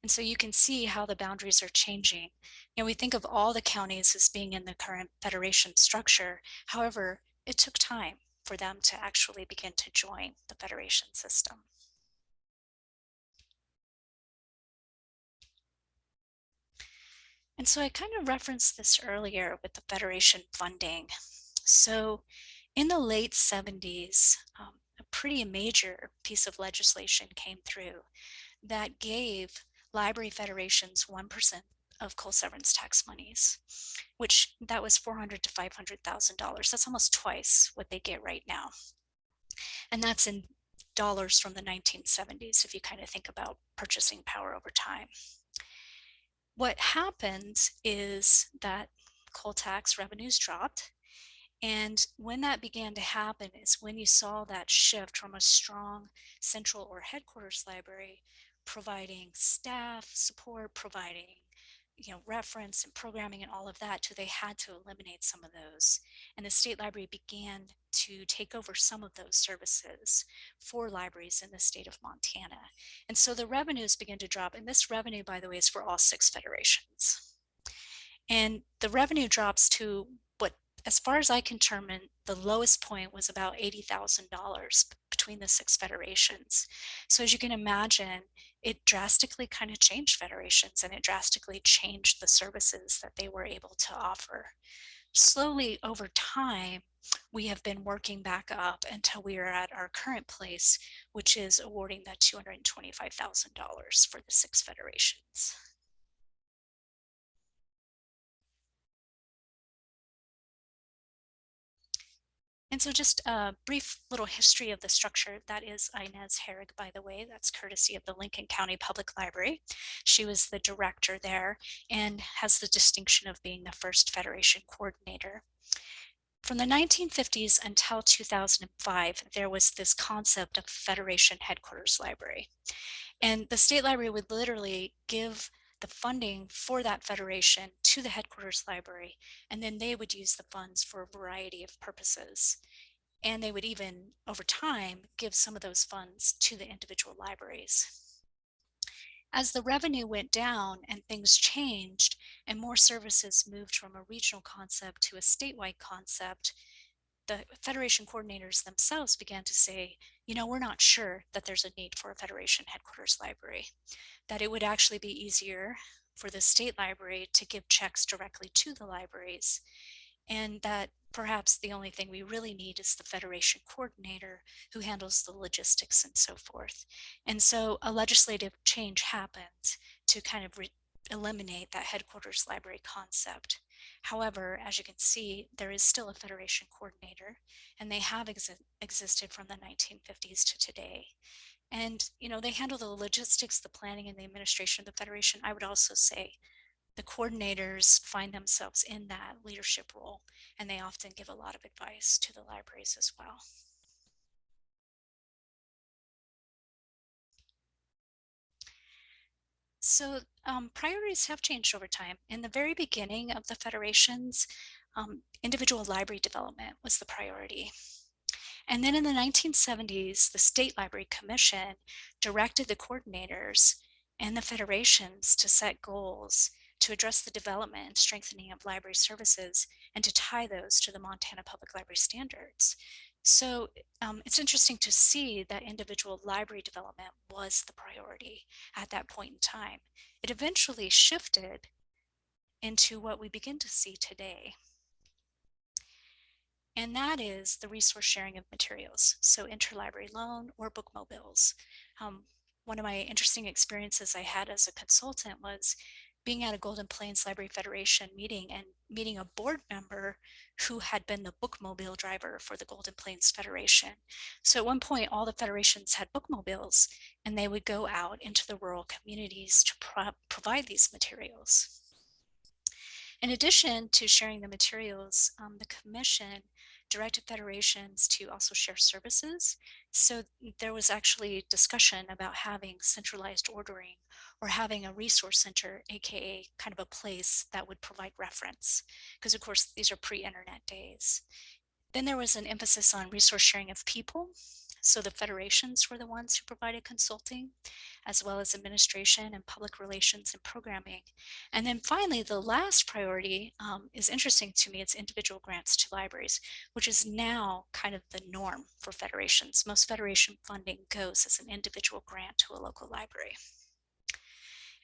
And so you can see how the boundaries are changing. You know, we think of all the counties as being in the current federation structure. However, it took time for them to actually begin to join the federation system. And so I kind of referenced this earlier with the federation funding. So in the late 70s, a pretty major piece of legislation came through that gave library federations 1% of coal severance tax monies, which that was $400,000 to $500,000. That's almost twice what they get right now. And that's in dollars from the 1970s, if you kind of think about purchasing power over time. What happens is that coal tax revenues dropped. And when that began to happen is when you saw that shift from a strong central or headquarters library providing staff support, providing reference and programming and all of that, to they had to eliminate some of those. And the state library began to take over some of those services for libraries in the state of Montana. And so the revenues began to drop. And this revenue, by the way, is for all 6 federations. And the revenue drops to what, as far as I can determine, the lowest point was about $80,000 between the 6 federations. So as you can imagine, it drastically kind of changed federations, and it drastically changed the services that they were able to offer. Slowly over time, we have been working back up until we are at our current place, which is awarding that $225,000 for the 6 federations. And so just a brief little history of the structure. That is Inez Herrig, by the way. That's courtesy of the Lincoln County Public Library. She was the director there and has the distinction of being the first federation coordinator. From the 1950s until 2005, there was this concept of Federation Headquarters Library. And the state library would literally give the funding for that federation to the headquarters library, and then they would use the funds for a variety of purposes. And they would even, over time, give some of those funds to the individual libraries. As the revenue went down and things changed and more services moved from a regional concept to a statewide concept, the federation coordinators themselves began to say, you know, we're not sure that there's a need for a federation headquarters library, that it would actually be easier for the state library to give checks directly to the libraries, and that perhaps the only thing we really need is the federation coordinator who handles the logistics and so forth. And so a legislative change happened to kind of eliminate that headquarters library concept. However, as you can see, there is still a federation coordinator, and they have existed from the 1950s to today. And, you know, they handle the logistics, the planning, and the administration of the federation. I would also say the coordinators find themselves in that leadership role, and they often give a lot of advice to the libraries as well. So priorities have changed over time. In the very beginning of the federations, individual library development was the priority. And then in the 1970s, the State Library Commission directed the coordinators and the federations to set goals to address the development and strengthening of library services and to tie those to the Montana Public Library Standards. So it's interesting to see that individual library development was the priority at that point in time. It eventually shifted into what we begin to see today. And that is the resource sharing of materials, so interlibrary loan or bookmobiles. One of my interesting experiences I had as a consultant was being at a Golden Plains Library Federation meeting and meeting a board member who had been the bookmobile driver for the Golden Plains Federation. So at one point, all the federations had bookmobiles, and they would go out into the rural communities to provide these materials. In addition to sharing the materials, the commission directed federations to also share services. So there was actually discussion about having centralized ordering or having a resource center, AKA kind of a place that would provide reference, because of course these are pre-internet days. Then there was an emphasis on resource sharing of people. So the federations were the ones who provided consulting, as well as administration and public relations and programming. And then finally, the last priority is interesting to me. It's individual grants to libraries, which is now kind of the norm for federations. Most federation funding goes as an individual grant to a local library.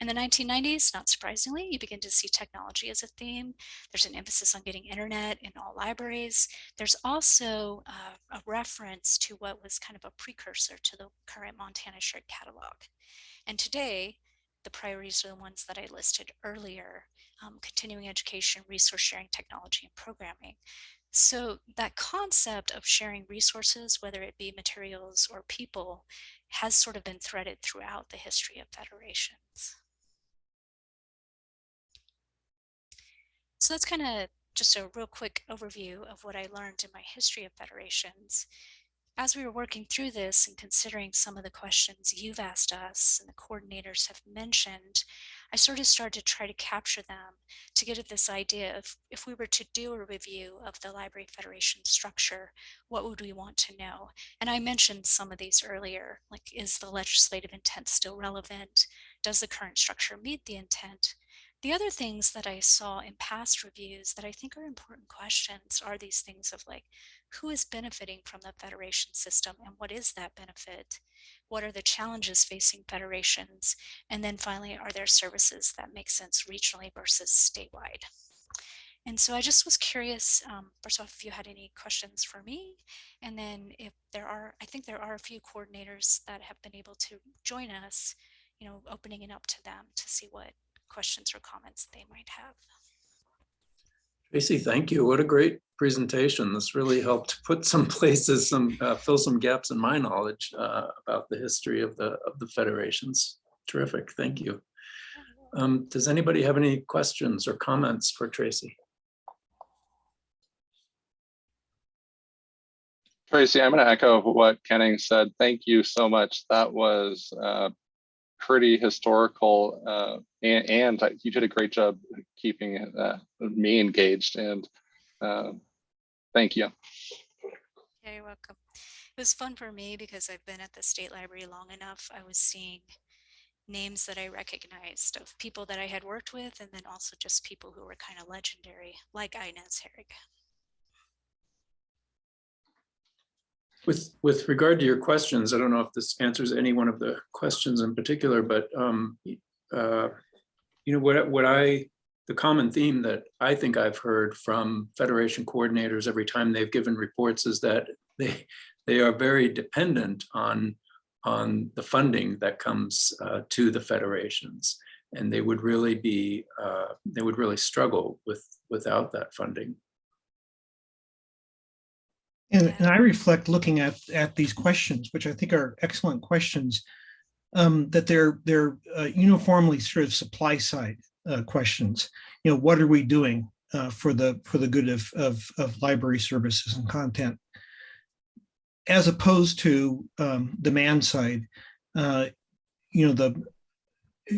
In the 1990s, not surprisingly, you begin to see technology as a theme. There's an emphasis on getting internet in all libraries. There's also a reference to what was kind of a precursor to the current Montana Shared Catalog. And today, the priorities are the ones that I listed earlier: continuing education, resource sharing, technology, and programming. So that concept of sharing resources, whether it be materials or people, has sort of been threaded throughout the history of federations. So that's kind of just a real quick overview of what I learned in my history of federations. As we were working through this and considering some of the questions you've asked us and the coordinators have mentioned, I sort of started to try to capture them to get at this idea of, if we were to do a review of the Library Federation structure, what would we want to know? And I mentioned some of these earlier, like, is the legislative intent still relevant? Does the current structure meet the intent? The other things that I saw in past reviews that I think are important questions are these things of, like, who is benefiting from the federation system and what is that benefit? What are the challenges facing federations? And then finally, are there services that make sense regionally versus statewide? And so I just was curious, first off, if you had any questions for me, and then if there are, I think there are a few coordinators that have been able to join us, you know, opening it up to them to see what questions or comments they might have. Tracy, thank you. What a great presentation. This really helped put some places, fill some gaps in my knowledge about the history of the federations. Terrific, thank you. Does anybody have any questions or comments for Tracy? Tracy, I'm going to echo what Kenning said. Thank you so much. That was pretty historical, and you did a great job keeping me engaged. And thank you. Yeah, you're welcome. It was fun for me because I've been at the State Library long enough. I was seeing names that I recognized of people that I had worked with, and then also just people who were kind of legendary, like Inez Herrig. With regard to your questions, I don't know if this answers any one of the questions in particular, but you know, the common theme that I think I've heard from Federation coordinators every time they've given reports is that they are very dependent on the funding that comes to the federations, and they would really struggle without that funding. And I reflect looking at these questions, which I think are excellent questions, that they're uniformly sort of supply side questions. You know, what are we doing for the good of library services and content, as opposed to demand side. You know,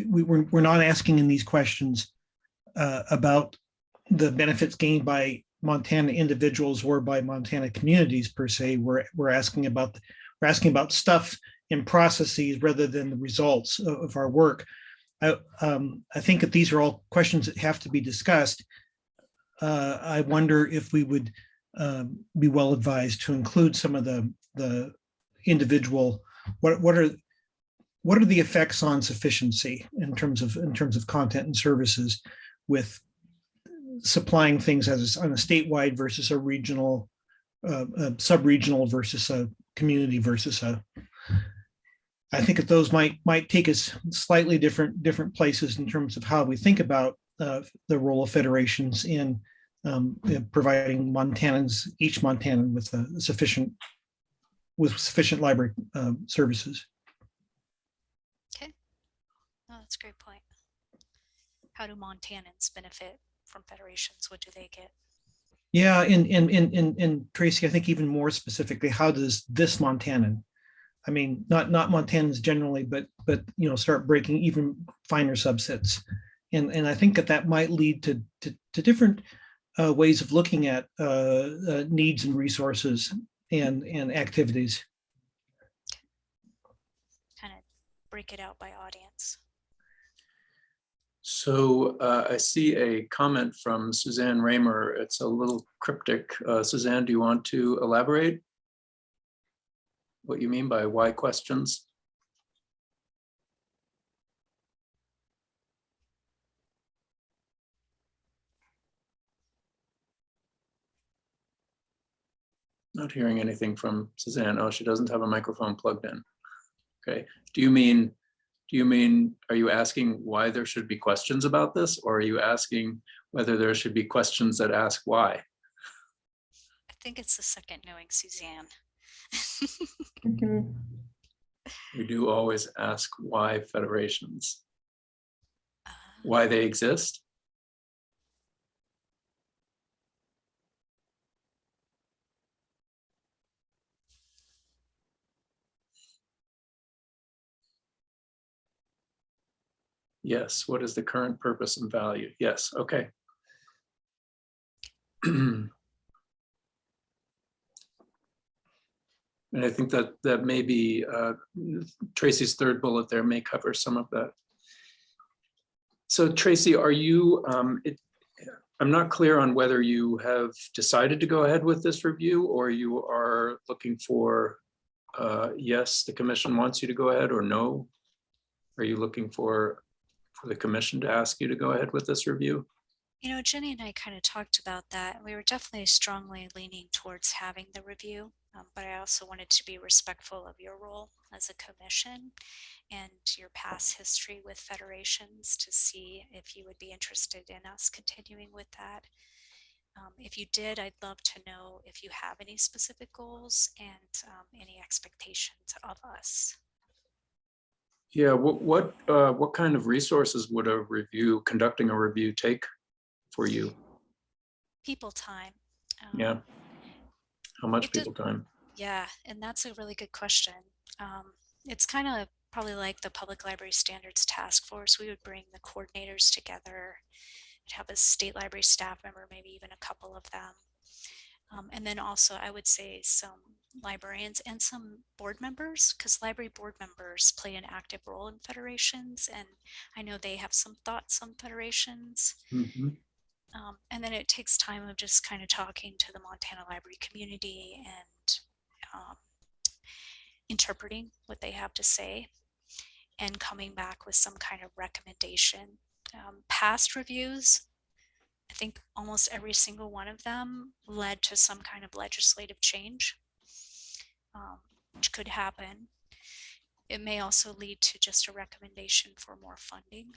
we're not asking in these questions about the benefits gained by Montana individuals or by Montana communities per se. We're asking about stuff and processes rather than the results of our work. I think that these are all questions that have to be discussed. I wonder if we would be well advised to include some of the individual. What are the effects on sufficiency in terms of content and services, with supplying things as on a statewide versus a regional, sub-regional versus a community versus a. I think that those might take us slightly different places in terms of how we think about the role of federations in providing each Montanan with sufficient library services. Okay, no, that's a great point. How do Montanans benefit from federations? What do they get? Yeah, and Tracy, I think even more specifically, how does this Montanan, I mean, not Montanans generally, but you know, start breaking even finer subsets, and I think that might lead to different ways of looking at needs and resources and activities. Kind of break it out by audience. So I see a comment from Suzanne Raymer. It's a little cryptic. Suzanne, do you want to elaborate what you mean by why questions? Not hearing anything from Suzanne. Oh, she doesn't have a microphone plugged in. Okay. Do you mean, are you asking why there should be questions about this, or are you asking whether there should be questions that ask why? I think it's the second, knowing Suzanne. We do always ask why federations, why they exist. Yes, what is the current purpose and value? Yes, okay. And I think that maybe Tracy's third bullet there may cover some of that. So Tracy, are you, I'm not clear on whether you have decided to go ahead with this review, or you are looking for, yes, the commission wants you to go ahead, or no? Are you looking for the commission to ask you to go ahead with this review? You know, Jenny and I kind of talked about that. We were definitely strongly leaning towards having the review, but I also wanted to be respectful of your role as a commission and your past history with federations to see if you would be interested in us continuing with that. If you did, I'd love to know if you have any specific goals and any expectations of us. Yeah, what kind of resources would conducting a review take for you? People time. Yeah. How much people time? Yeah, and that's a really good question. It's kind of probably like the Public Library Standards Task Force. We would bring the coordinators together, have a state library staff member, maybe even a couple of them. And then also I would say some librarians and some board members, because library board members play an active role in federations, and I know they have some thoughts on federations. Mhm. And then it takes time of just kind of talking to the Montana library community and interpreting what they have to say and coming back with some kind of recommendation. Past reviews, I think almost every single one of them led to some kind of legislative change, which could happen. It may also lead to just a recommendation for more funding.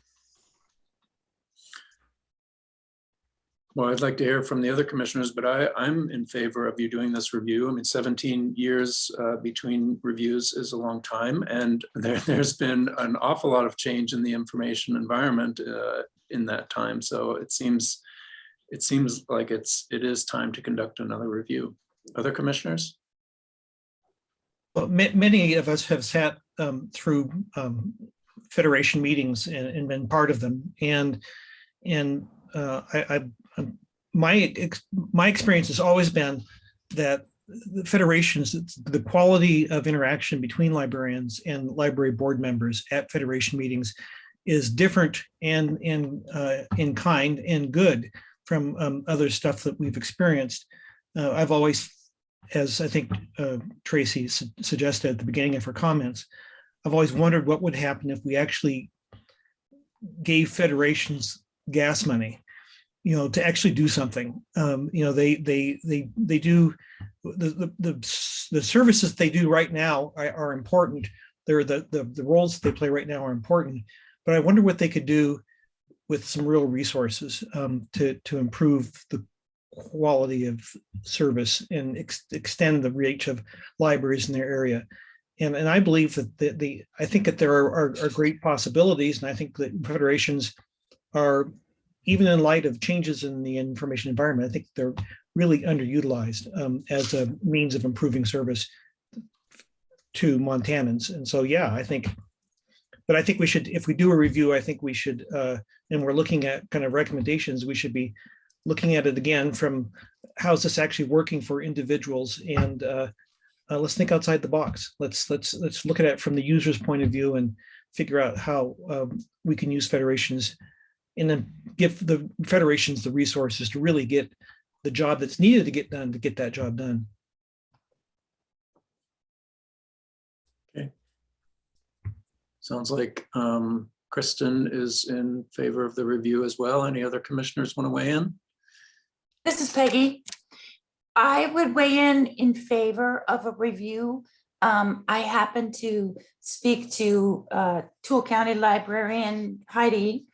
Well, I'd like to hear from the other commissioners, but I'm in favor of you doing this review. I mean, 17 years between reviews is a long time, and there's been an awful lot of change in the information environment in that time. So it seems like it is time to conduct another review. Other commissioners? Well, many of us have sat through federation meetings and been part of them, and my experience has always been that the federations, the quality of interaction between librarians and library board members at federation meetings is different and in kind and good from other stuff that we've experienced. I've always, as I think Tracy suggested at the beginning of her comments, I've always wondered what would happen if we actually gave federations gas money, to actually do something. They do the services they do right now are important. They're the roles they play right now are important, but I wonder what they could do with some real resources to improve the quality of service and extend the reach of libraries in their area. And I believe that I think that there are great possibilities, and I think that federations are, even in light of changes in the information environment, I think they're really underutilized as a means of improving service to Montanans. And so, yeah, I think we should, if we do a review, I think we should, and we're looking at kind of recommendations, we should be looking at it again from how's this actually working for individuals, and let's think outside the box. Let's look at it from the user's point of view and figure out how we can use federations, and then give the federations the resources to really get the job that's needed to get done, to get that job done. Okay. Sounds like Kristen is in favor of the review as well. Any other commissioners want to weigh in? This is Peggy. I would weigh in favor of a review. I happen to speak to Toole County librarian Heidi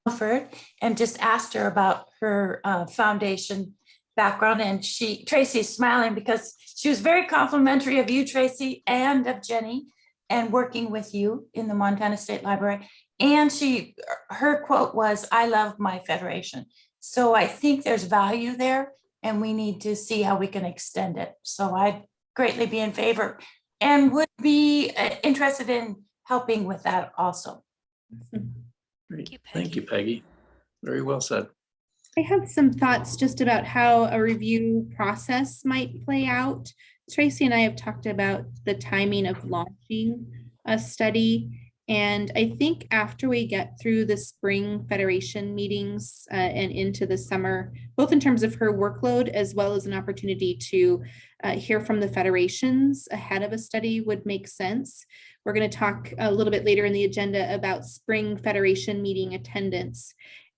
Milford, and just asked her about her foundation background, and Tracy's smiling because she was very complimentary of you, Tracy, and of Jenny, and working with you in the Montana State Library. And her quote was, "I love my federation." So I think there's value there, and we need to see how we can extend it. So I'd greatly be in favor and would be interested in helping with that also. Great. Thank you, Peggy. Very well said. I have some thoughts just about how a review process might play out. Tracy and I have talked about the timing of launching a study. And I think after we get through the spring federation meetings and into the summer, both in terms of her workload as well as an opportunity to hear from the federations ahead of a study would make sense. We're going to talk a little bit later in the agenda about spring federation meeting attendance.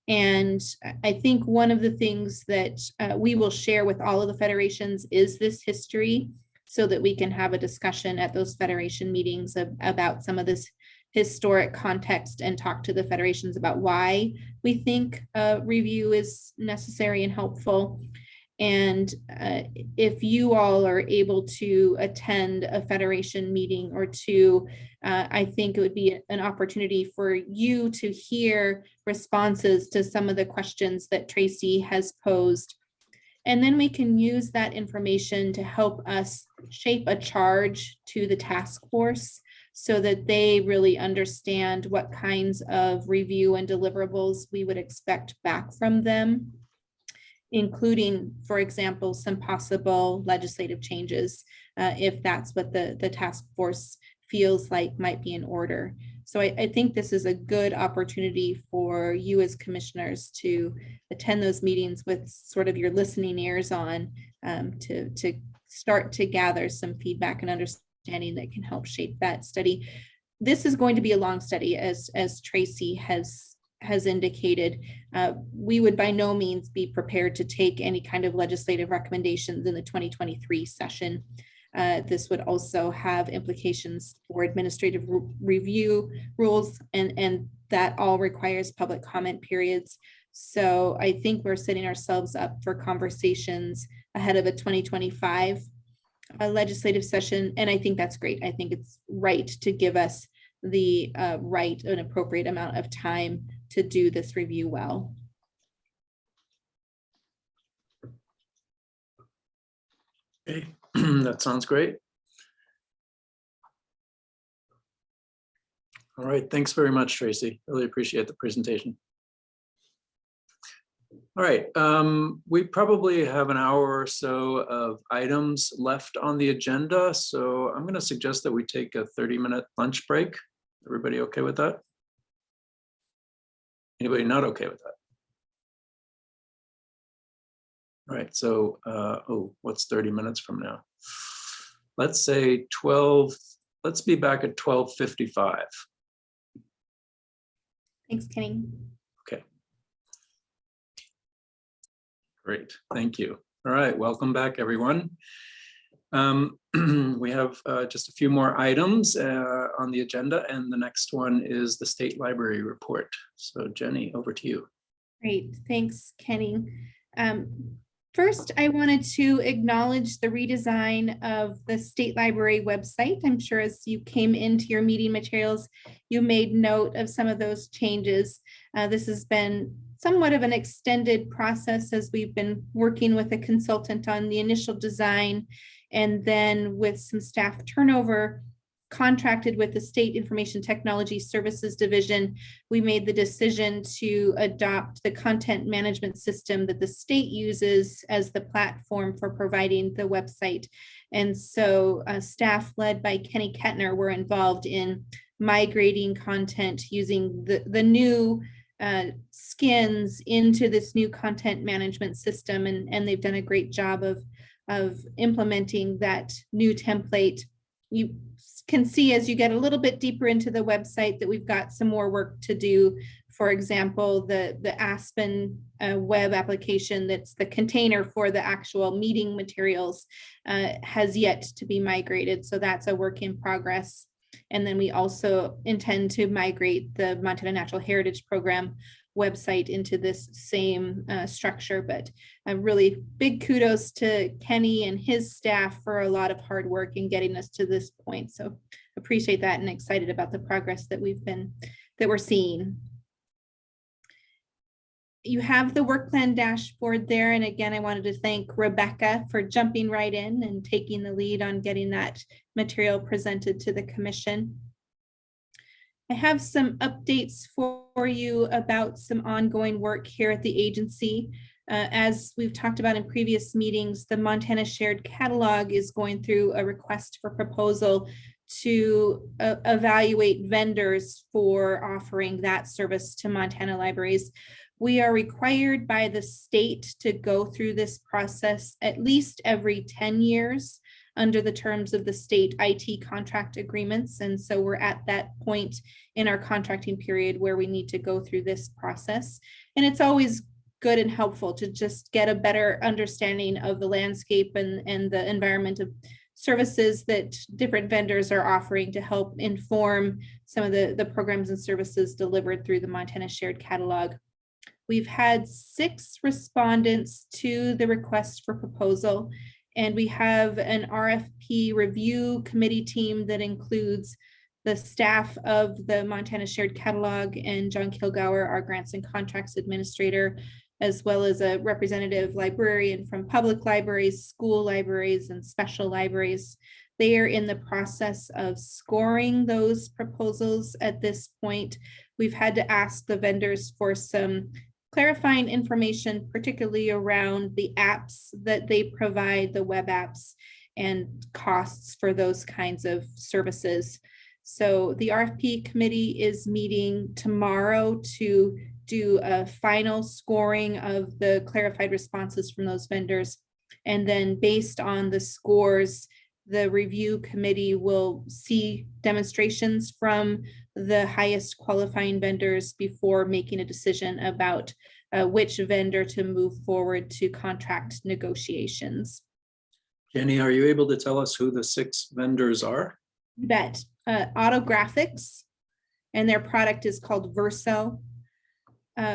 And I think one of the things that we will share with all of the federations is this history, so that we can have a discussion at those federation meetings about some of this historic context and talk to the federations about why we think a review is necessary and helpful. And if you all are able to attend a federation meeting or two, I think it would be an opportunity for you to hear responses to some of the questions that Tracy has posed, And then we can use that information to help us shape a charge to the task force so that they really understand what kinds of review and deliverables we would expect back from them, including, for example, some possible legislative changes, if that's what the task force feels like might be in order. So I think this is a good opportunity for you as commissioners to attend those meetings with sort of your listening ears on, to start to gather some feedback and understanding that can help shape that study. This is going to be a long study, as Tracy has indicated. We would by no means be prepared to take any kind of legislative recommendations in the 2023 session. This would also have implications for administrative review rules, and that all requires public comment periods. So I think we're setting ourselves up for conversations ahead of a 2025 legislative session. And I think that's great. I think it's right to give us the right and appropriate amount of time to do this review well. Okay, that sounds great. All right, thanks very much, Tracy. Really appreciate the presentation. All right, we probably have an hour or so of items left on the agenda, so I'm going to suggest that we take a 30-minute lunch break. Everybody okay with that? Anybody not okay with that? All right, so, oh, what's 30 minutes from now? Let's say 12, let's be back at 12:55. Thanks, Kenny. Okay. Great, thank you. All right, welcome back, everyone. We have just a few more items on the agenda, and the next one is the State Library Report. So Jenny, over to you. Great, thanks, Kenny. First, I wanted to acknowledge the redesign of the State Library website. I'm sure as you came into your meeting materials, you made note of some of those changes. This has been somewhat of an extended process as we've been working with a consultant on the initial design, and then with some staff turnover, contracted with the State Information Technology Services Division, we made the decision to adopt the content management system that the state uses as the platform for providing the website. And so staff led by Kenny Kettner were involved in migrating content using the new skins into this new content management system. And they've done a great job of implementing that new template. You can see as you get a little bit deeper into the website that we've got some more work to do. For example, the Aspen web application that's the container for the actual meeting materials has yet to be migrated. So that's a work in progress. And then we also intend to migrate the Montana Natural Heritage Program website into this same structure. But a really big kudos to Kenny and his staff for a lot of hard work in getting us to this point. So appreciate that and excited about the progress that we're seeing. You have the work plan dashboard there. And again, I wanted to thank Rebecca for jumping right in and taking the lead on getting that material presented to the commission. I have some updates for you about some ongoing work here at the agency. As we've talked about in previous meetings, the Montana Shared Catalog is going through a request for proposal to evaluate vendors for offering that service to Montana libraries. We are required by the state to go through this process at least every 10 years under the terms of the state IT contract agreements. And so we're at that point in our contracting period where we need to go through this process. And it's always good and helpful to just get a better understanding of the landscape and the environment of services that different vendors are offering to help inform some of the programs and services delivered through the Montana Shared Catalog. We've had 6 respondents to the request for proposal, and we have an RFP review committee team that includes the staff of the Montana Shared Catalog and John Kilgour, our grants and contracts administrator, as well as a representative librarian from public libraries, school libraries, and special libraries. They are in the process of scoring those proposals at this point. We've had to ask the vendors for some clarifying information, particularly around the apps that they provide, the web apps, and costs for those kinds of services. So the RFP committee is meeting tomorrow to do a final scoring of the clarified responses from those vendors. And then based on the scores, the review committee will see demonstrations from the highest qualifying vendors before making a decision about which vendor to move forward to contract negotiations. Jenny, are you able to tell us who the 6 vendors are? You bet. Autographics, and their product is called Verso.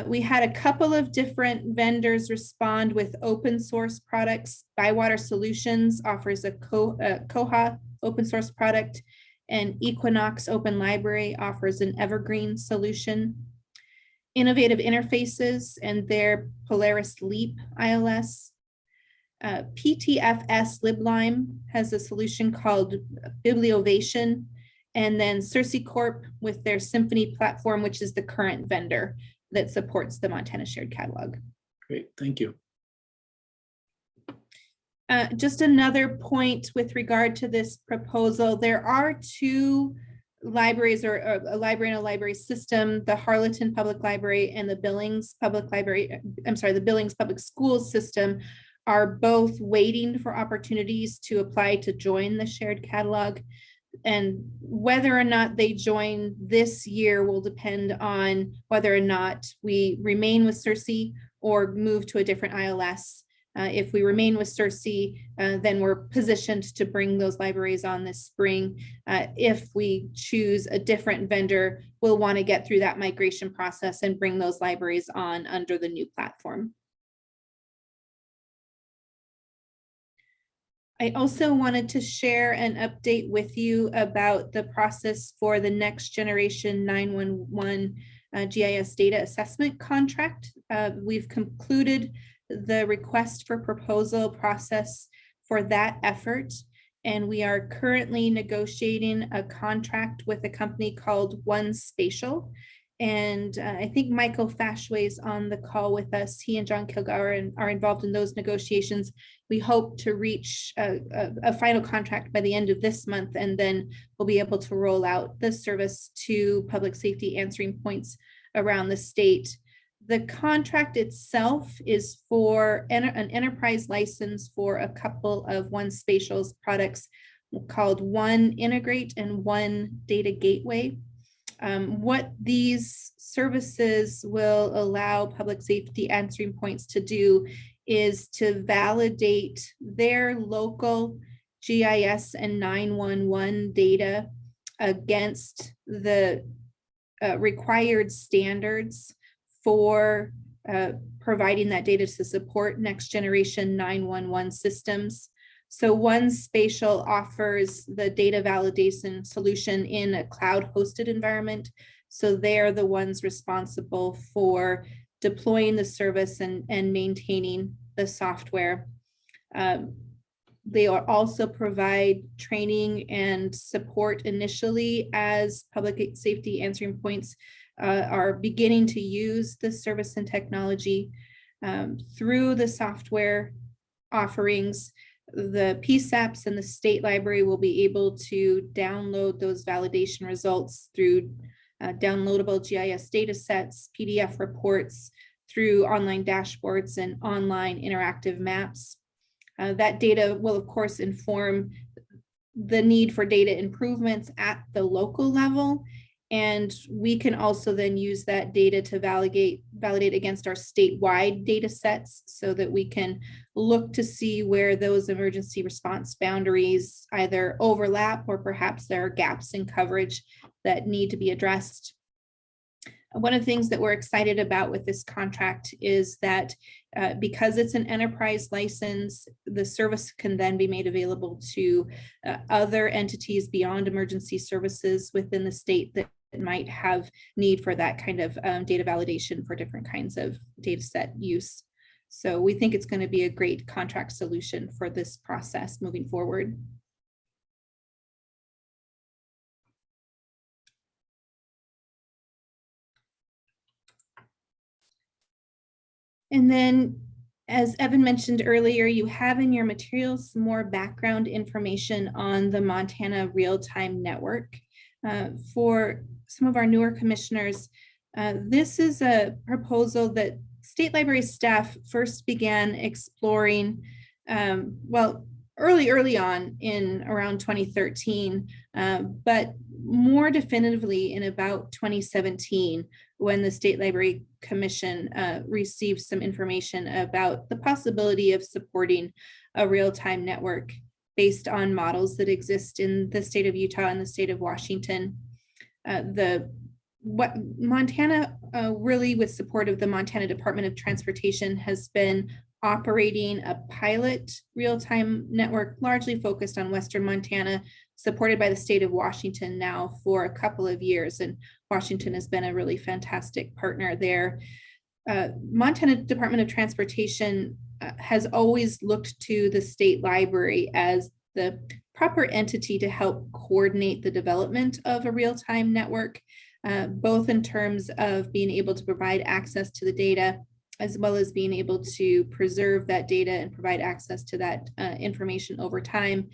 We had a couple of different vendors respond with open source products. Bywater Solutions offers a Koha open source product, and Equinox Open Library offers an evergreen solution. Innovative Interfaces and their Polaris Leap ILS. PTFS LibLime has a solution called Bibliovation, and then Circe Corp with their Symphony platform, which is the current vendor that supports the Montana Shared Catalog. Great, thank you. Just another point with regard to this proposal, there are 2 libraries, or a library and a library system, the Harleton Public Library and the Billings Public Library, the Billings Public Schools system are both waiting for opportunities to apply to join the shared catalog. And whether or not they join this year will depend on whether or not we remain with Circe or move to a different ILS. If we remain with Circe, then we're positioned to bring those libraries on this spring. If we choose a different vendor, we'll want to get through that migration process and bring those libraries on under the new platform. I also wanted to share an update with you about the process for the next generation 911 GIS data assessment contract. We've concluded the request for proposal process for that effort, and we are currently negotiating a contract with a company called One Spatial. And I think Michael Fashway is on the call with us. He and John Kilgour are involved in those negotiations. We hope to reach a final contract by the end of this month, and then we'll be able to roll out the service to public safety answering points around the state. The contract itself is for an enterprise license for a couple of One Spatial's products called One Integrate and One Data Gateway. What these services will allow public safety answering points to do is to validate their local GIS and 911 data against the required standards for providing that data to support next generation 911 systems. So One Spatial offers the data validation solution in a cloud hosted environment. So they're the ones responsible for deploying the service and maintaining the software. They also provide training and support initially as public safety answering points are beginning to use the service and technology through the software offerings. The PSAPs and the state library will be able to download those validation results through downloadable GIS data sets, PDF reports, through online dashboards and online interactive maps. That data will, of course, inform the need for data improvements at the local level. And we can also then use that data to validate against our statewide data sets so that we can look to see where those emergency response boundaries either overlap or perhaps there are gaps in coverage that need to be addressed. One of the things that we're excited about with this contract is that because it's an enterprise license, the service can then be made available to other entities beyond emergency services within the state that might have need for that kind of data validation for different kinds of data set use. So we think it's going to be a great contract solution for this process moving forward. And then, as Evan mentioned earlier, you have in your materials some more background information on the Montana Real-Time Network. For some of our newer commissioners, this is a proposal that State Library staff first began exploring, well, early on in around 2013, but more definitively in about 2017, when the State Library Commission received some information about the possibility of supporting a real-time network based on models that exist in the state of Utah and the state of Washington. Montana, really with support of the Montana Department of Transportation, has been operating a pilot real-time network largely focused on Western Montana, supported by the state of Washington now for a couple of years. And Washington has been a really fantastic partner there. Montana Department of Transportation has always looked to the state library as the proper entity to help coordinate the development of a real-time network, both in terms of being able to provide access to the data, as well as being able to preserve that data and provide access to that information over time.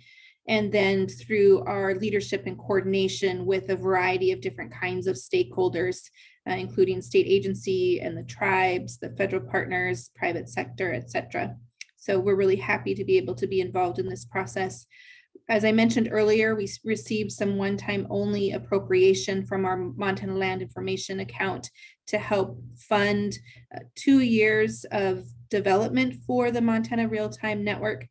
And then through our leadership and coordination with a variety of different kinds of stakeholders, including state agency and the tribes, the federal partners, private sector, et cetera. So we're really happy to be able to be involved in this process. As I mentioned earlier, we received some one-time only appropriation from our Montana Land Information account to help fund 2 years of development for the Montana Real-Time Network.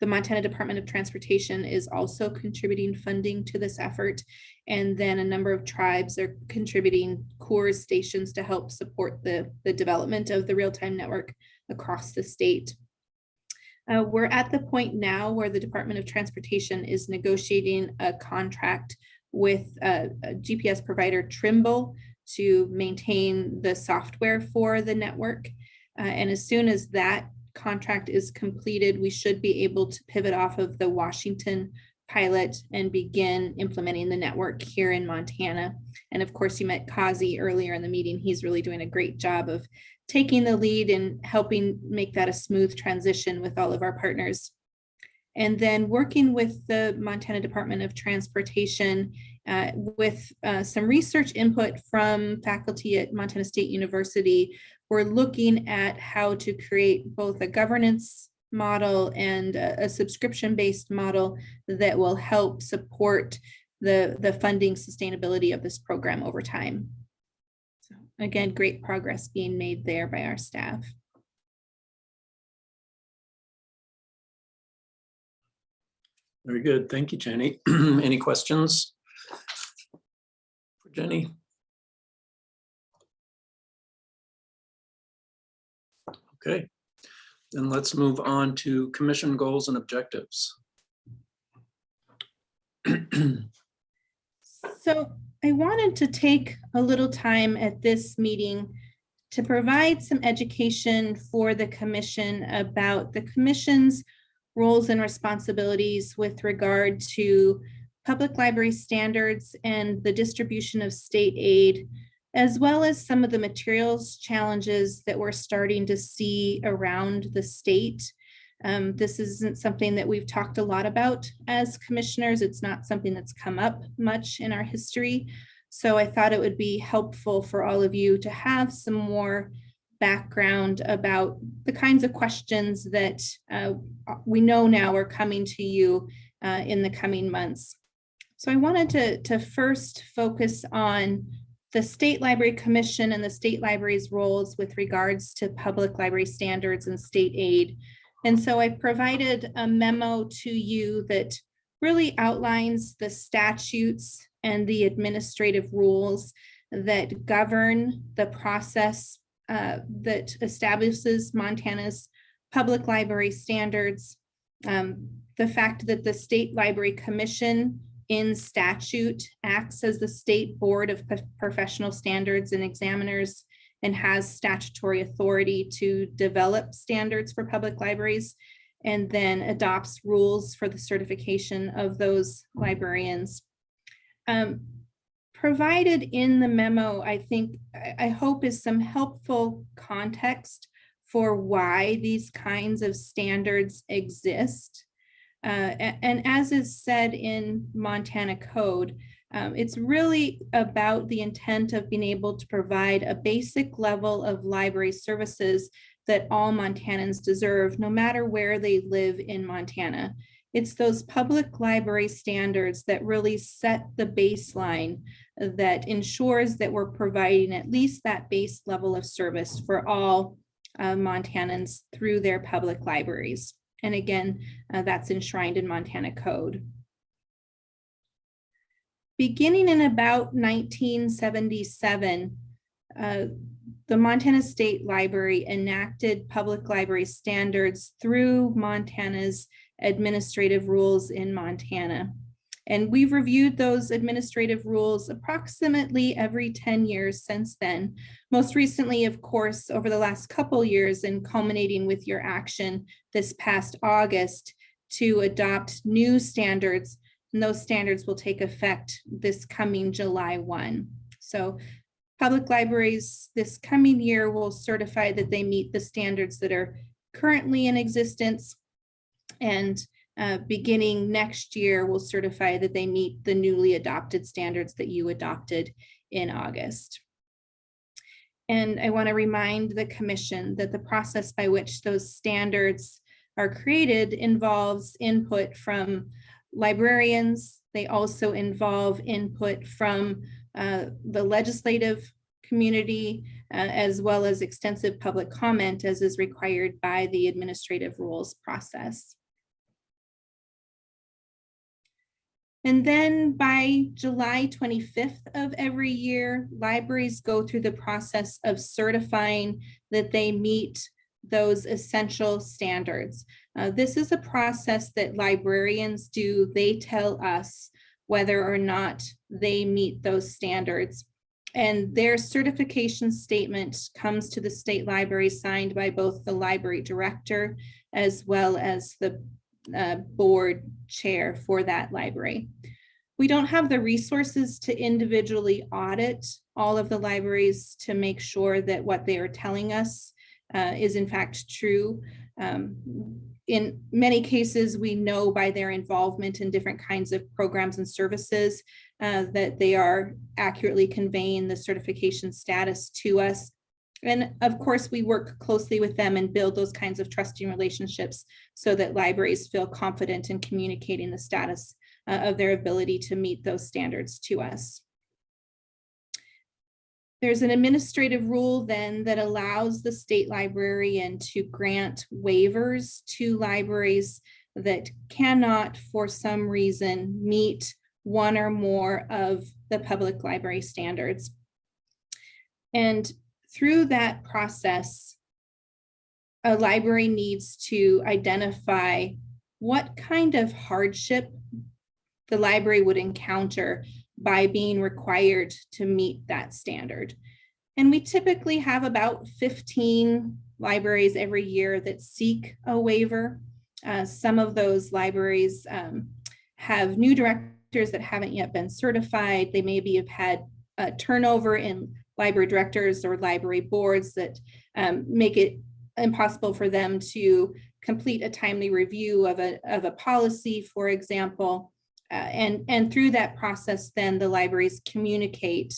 The Montana Department of Transportation is also contributing funding to this effort. And then a number of tribes are contributing CORS stations to help support the development of the real-time network across the state. We're at the point now where the Department of Transportation is negotiating a contract with a GPS provider, Trimble, to maintain the software for the network. And as soon as that contract is completed, we should be able to pivot off of the Washington pilot and begin implementing the network here in Montana. And of course, you met Kazi earlier in the meeting. He's really doing a great job of taking the lead and helping make that a smooth transition with all of our partners. And then working with the Montana Department of Transportation with some research input from faculty at Montana State University, we're looking at how to create both a governance model and a subscription-based model that will help support the funding sustainability of this program over time. So again, great progress being made there by our staff. Very good. Thank you, Jenny. Any questions for Jenny? Okay, then let's move on to commission goals and objectives. So I wanted to take a little time at this meeting to provide some education for the commission about the commission's roles and responsibilities with regard to public library standards and the distribution of state aid, as well as some of the materials challenges that we're starting to see around the state. This isn't something that we've talked a lot about as commissioners. It's not something that's come up much in our history. So I thought it would be helpful for all of you to have some more background about the kinds of questions that we know now are coming to you in the coming months. So I wanted to first focus on the State Library Commission and the state library's roles with regards to public library standards and state aid. And so I provided a memo to you that really outlines the statutes and the administrative rules that govern the process that establishes Montana's public library standards. The fact that the State Library Commission in statute acts as the state board of professional standards and examiners and has statutory authority to develop standards for public libraries, and then adopts rules for the certification of those librarians. Provided in the memo, I hope is some helpful context for why these kinds of standards exist. And as is said in Montana Code, it's really about the intent of being able to provide a basic level of library services that all Montanans deserve, no matter where they live in Montana. It's those public library standards that really set the baseline that ensures that we're providing at least that base level of service for all Montanans through their public libraries. And again, that's enshrined in Montana Code. Beginning in about 1977, the Montana State Library enacted public library standards through Montana's administrative rules in Montana. And we've reviewed those administrative rules approximately every 10 years since then. Most recently, of course, over the last couple years and culminating with your action this past August to adopt new standards. And those standards will take effect this coming July 1. So public libraries this coming year will certify that they meet the standards that are currently in existence, and beginning next year will certify that they meet the newly adopted standards that you adopted in August. And I want to remind the Commission that the process by which those standards are created involves input from librarians. They also involve input from the legislative community, as well as extensive public comment, as is required by the administrative rules process. And then by July 25th of every year, libraries go through the process of certifying that they meet those essential standards. This is a process that librarians do. They tell us whether or not they meet those standards. And their certification statement comes to the state library signed by both the library director as well as the board chair for that library. We don't have the resources to individually audit all of the libraries to make sure that what they are telling us is in fact true. In many cases, we know by their involvement in different kinds of programs and services that they are accurately conveying the certification status to us. And of course, we work closely with them and build those kinds of trusting relationships so that libraries feel confident in communicating the status of their ability to meet those standards to us. There's an administrative rule then that allows the state librarian to grant waivers to libraries that cannot, for some reason, meet one or more of the public library standards. And through that process, a library needs to identify what kind of hardship the library would encounter by being required to meet that standard. And we typically have about 15 libraries every year that seek a waiver. Some of those libraries have new directors that haven't yet been certified. They maybe have had a turnover in library directors or library boards that make it impossible for them to complete a timely review of a policy, for example. And through that process, then the libraries communicate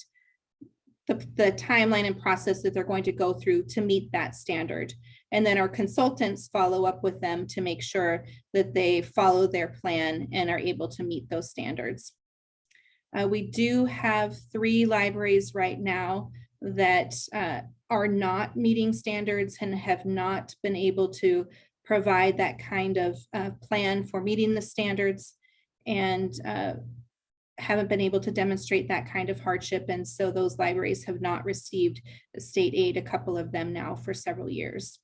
the timeline and process that they're going to go through to meet that standard. And then our consultants follow up with them to make sure that they follow their plan and are able to meet those standards. We do have 3 libraries right now that are not meeting standards and have not been able to provide that kind of plan for meeting the standards, and haven't been able to demonstrate that kind of hardship. And so those libraries have not received state aid, a couple of them now for several years.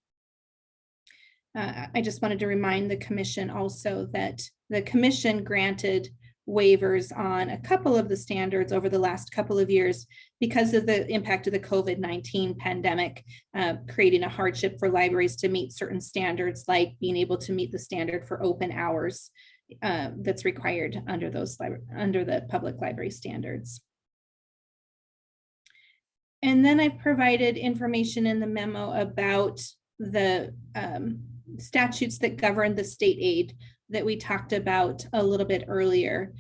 I just wanted to remind the Commission also that the Commission granted waivers on a couple of the standards over the last couple of years because of the impact of the COVID-19 pandemic, creating a hardship for libraries to meet certain standards, like being able to meet the standard for open hours that's required under the public library standards. And then I provided information in the memo about the statutes that govern the state aid that we talked about a little bit earlier.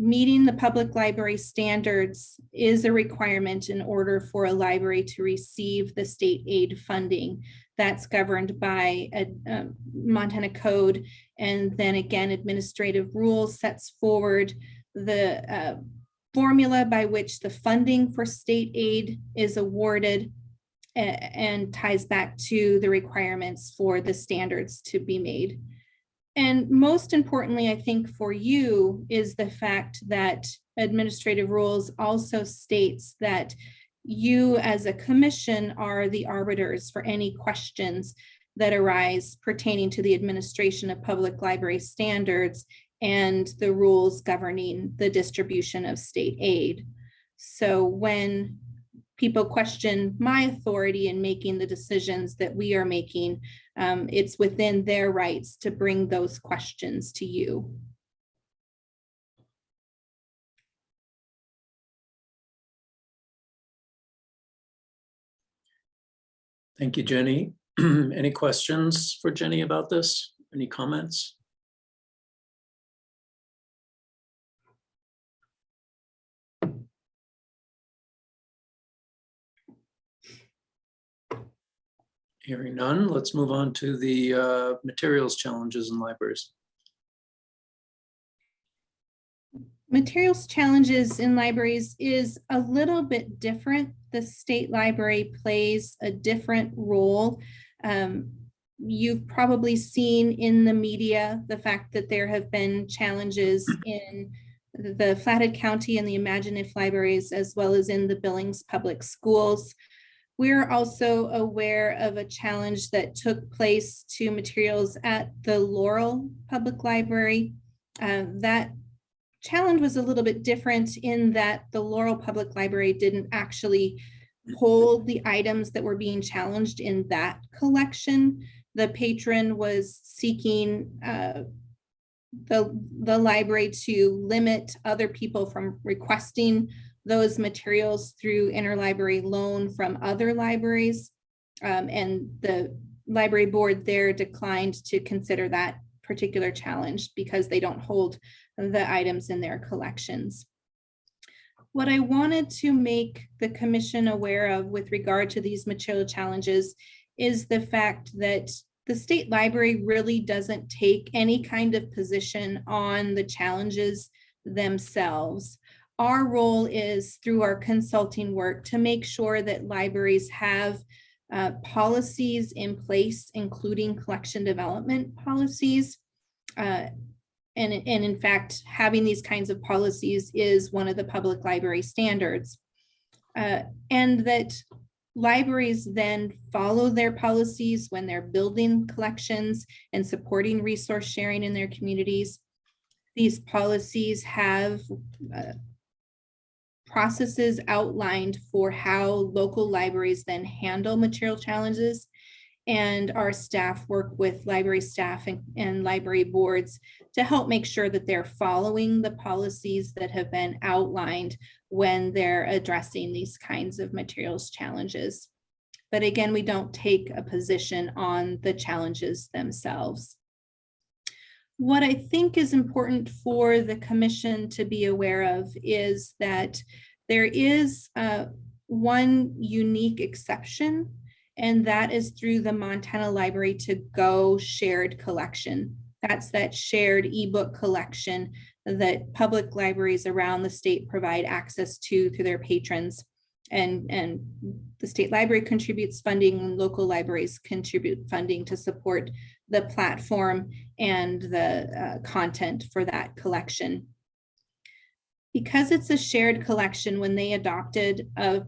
Meeting the public library standards is a requirement in order for a library to receive the state aid funding. That's governed by a Montana code, and then again, administrative rules sets forward the formula by which the funding for state aid is awarded and ties back to the requirements for the standards to be made. And most importantly, I think for you is the fact that administrative rules also states that you as a commission are the arbiters for any questions that arise pertaining to the administration of public library standards and the rules governing the distribution of state aid. So when people question my authority in making the decisions that we are making, it's within their rights to bring those questions to you. Thank you, Jenny. Any questions for Jenny about this? Any comments? Hearing none, let's move on to the materials challenges in libraries. Materials challenges in libraries is a little bit different. The state library plays a different role. You've probably seen in the media the fact that there have been challenges in the Flathead County and the Imagine If libraries, as well as in the Billings Public Schools. We're also aware of a challenge that took place to materials at the Laurel Public Library. That challenge was a little bit different in that the Laurel Public Library didn't actually hold the items that were being challenged in that collection. The patron was seeking the library to limit other people from requesting those materials through interlibrary loan from other libraries. And the library board there declined to consider that particular challenge because they don't hold the items in their collections. What I wanted to make the commission aware of with regard to these material challenges is the fact that the state library really doesn't take any kind of position on the challenges themselves. Our role is through our consulting work to make sure that libraries have policies in place, including collection development policies. And in fact, having these kinds of policies is one of the public library standards. And that libraries then follow their policies when they're building collections and supporting resource sharing in their communities. These policies have processes outlined for how local libraries then handle material challenges, and our staff work with library staff and library boards to help make sure that they're following the policies that have been outlined when they're addressing these kinds of materials challenges. But again, we don't take a position on the challenges themselves. What I think is important for the commission to be aware of is that there is one unique exception, and that is through the Montana Library to Go shared collection. That's that shared ebook collection that public libraries around the state provide access to through their patrons. And the state library contributes funding, and local libraries contribute funding to support the platform and the content for that collection. Because it's a shared collection, when they adopted a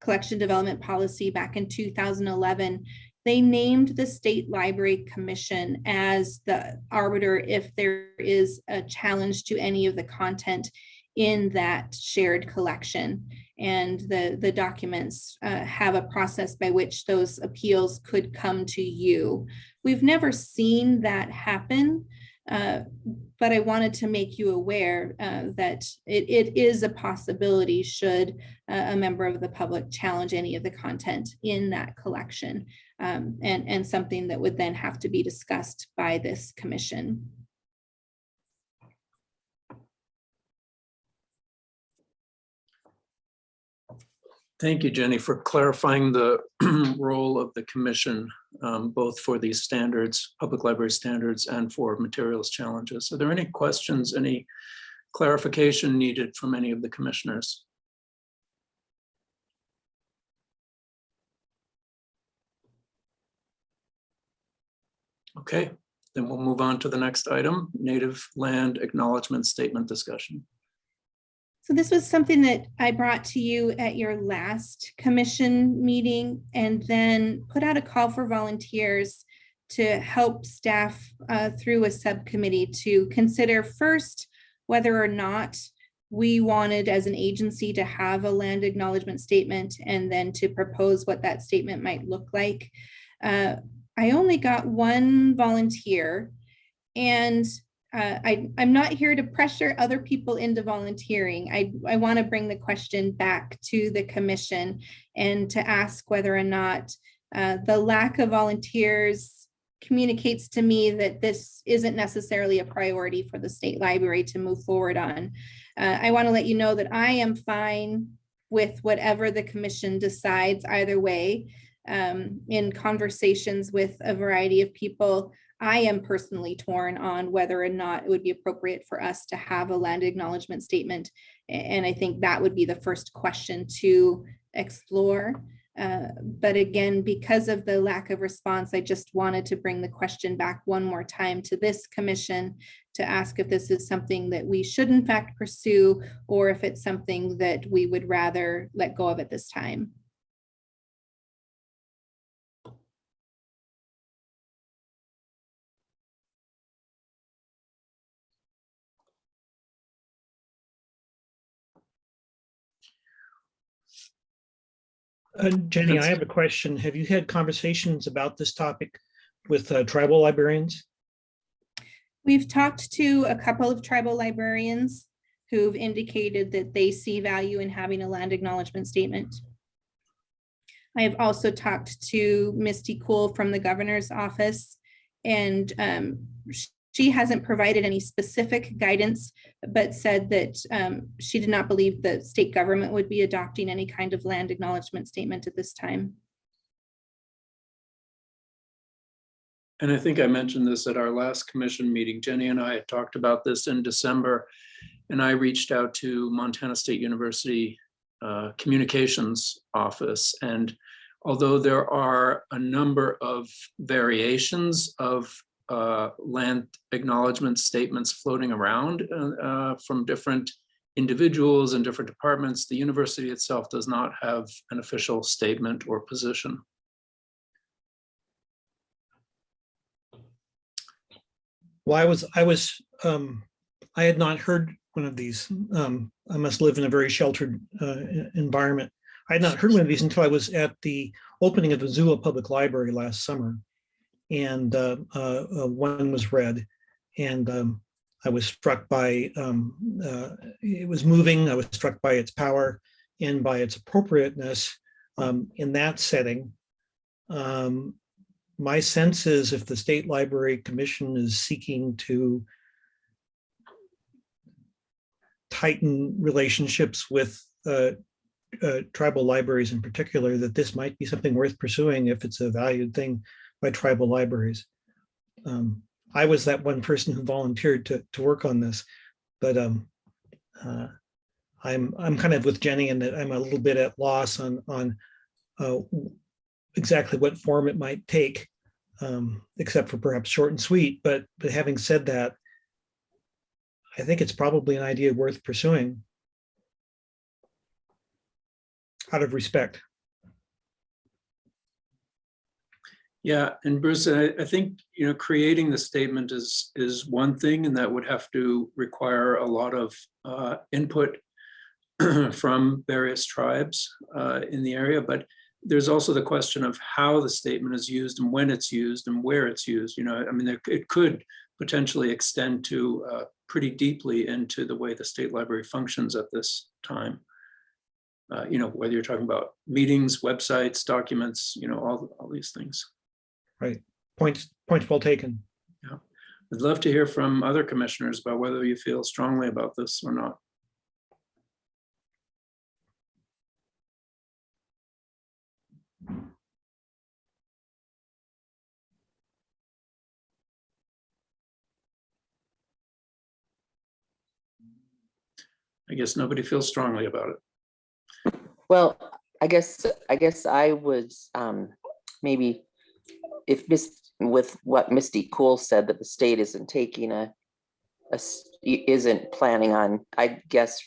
collection development policy back in 2011, they named the State Library Commission as the arbiter if there is a challenge to any of the content in that shared collection. And the documents have a process by which those appeals could come to you. We've never seen that happen, but I wanted to make you aware that it is a possibility should a member of the public challenge any of the content in that collection, and something that would then have to be discussed by this commission. Thank you, Jenny, for clarifying the role of the commission, both for these standards, public library standards, and for materials challenges. Are there any questions, any clarification needed from any of the commissioners? Okay, then we'll move on to the next item, Native Land Acknowledgement Statement discussion. So this was something that I brought to you at your last commission meeting, and then put out a call for volunteers to help staff through a subcommittee to consider first whether or not we wanted as an agency to have a land acknowledgement statement, and then to propose what that statement might look like. I only got one volunteer, and I'm not here to pressure other people into volunteering. I want to bring the question back to the commission and to ask whether or not the lack of volunteers communicates to me that this isn't necessarily a priority for the state library to move forward on. I want to let you know that I am fine with whatever the commission decides either way. In conversations with a variety of people, I am personally torn on whether or not it would be appropriate for us to have a land acknowledgement statement. And I think that would be the first question to explore. But again, because of the lack of response, I just wanted to bring the question back one more time to this commission to ask if this is something that we should in fact pursue, or if it's something that we would rather let go of at this time. Jenny, I have a question. Have you had conversations about this topic with tribal librarians? We've talked to a couple of tribal librarians who've indicated that they see value in having a land acknowledgement statement. I have also talked to Misty Cool from the governor's office, and she hasn't provided any specific guidance, but said that she did not believe the state government would be adopting any kind of land acknowledgement statement at this time. And I think I mentioned this at our last commission meeting. Jenny and I had talked about this in December, and I reached out to Montana State University communications office. And although there are a number of variations of land acknowledgement statements floating around from different individuals and different departments, the university itself does not have an official statement or position. Well, I had not heard one of these. I must live in a very sheltered environment. I had not heard one of these until I was at the opening of the Missoula Public Library last summer. And one was read, and I was struck by, it was moving. I was struck by its power and by its appropriateness in that setting. My sense is if the State Library Commission is seeking to tighten relationships with tribal libraries in particular, that this might be something worth pursuing if it's a valued thing by tribal libraries. I was that one person who volunteered to work on this, but I'm kind of with Jenny in that I'm a little bit at loss on exactly what form it might take, except for perhaps short and sweet. But having said that, I think it's probably an idea worth pursuing out of respect. Yeah, and Bruce, I think, creating the statement is one thing, and that would have to require a lot of input from various tribes in the area. But there's also the question of how the statement is used and when it's used and where it's used. I mean, it could potentially extend to pretty deeply into the way the state library functions at this time. Whether you're talking about meetings, websites, documents, all these things. Right. Points well taken. Yeah. I'd love to hear from other commissioners about whether you feel strongly about this or not. I guess nobody feels strongly about it. Well, I guess I was maybe with what Misty Cool said, that the state isn't taking isn't planning on, I guess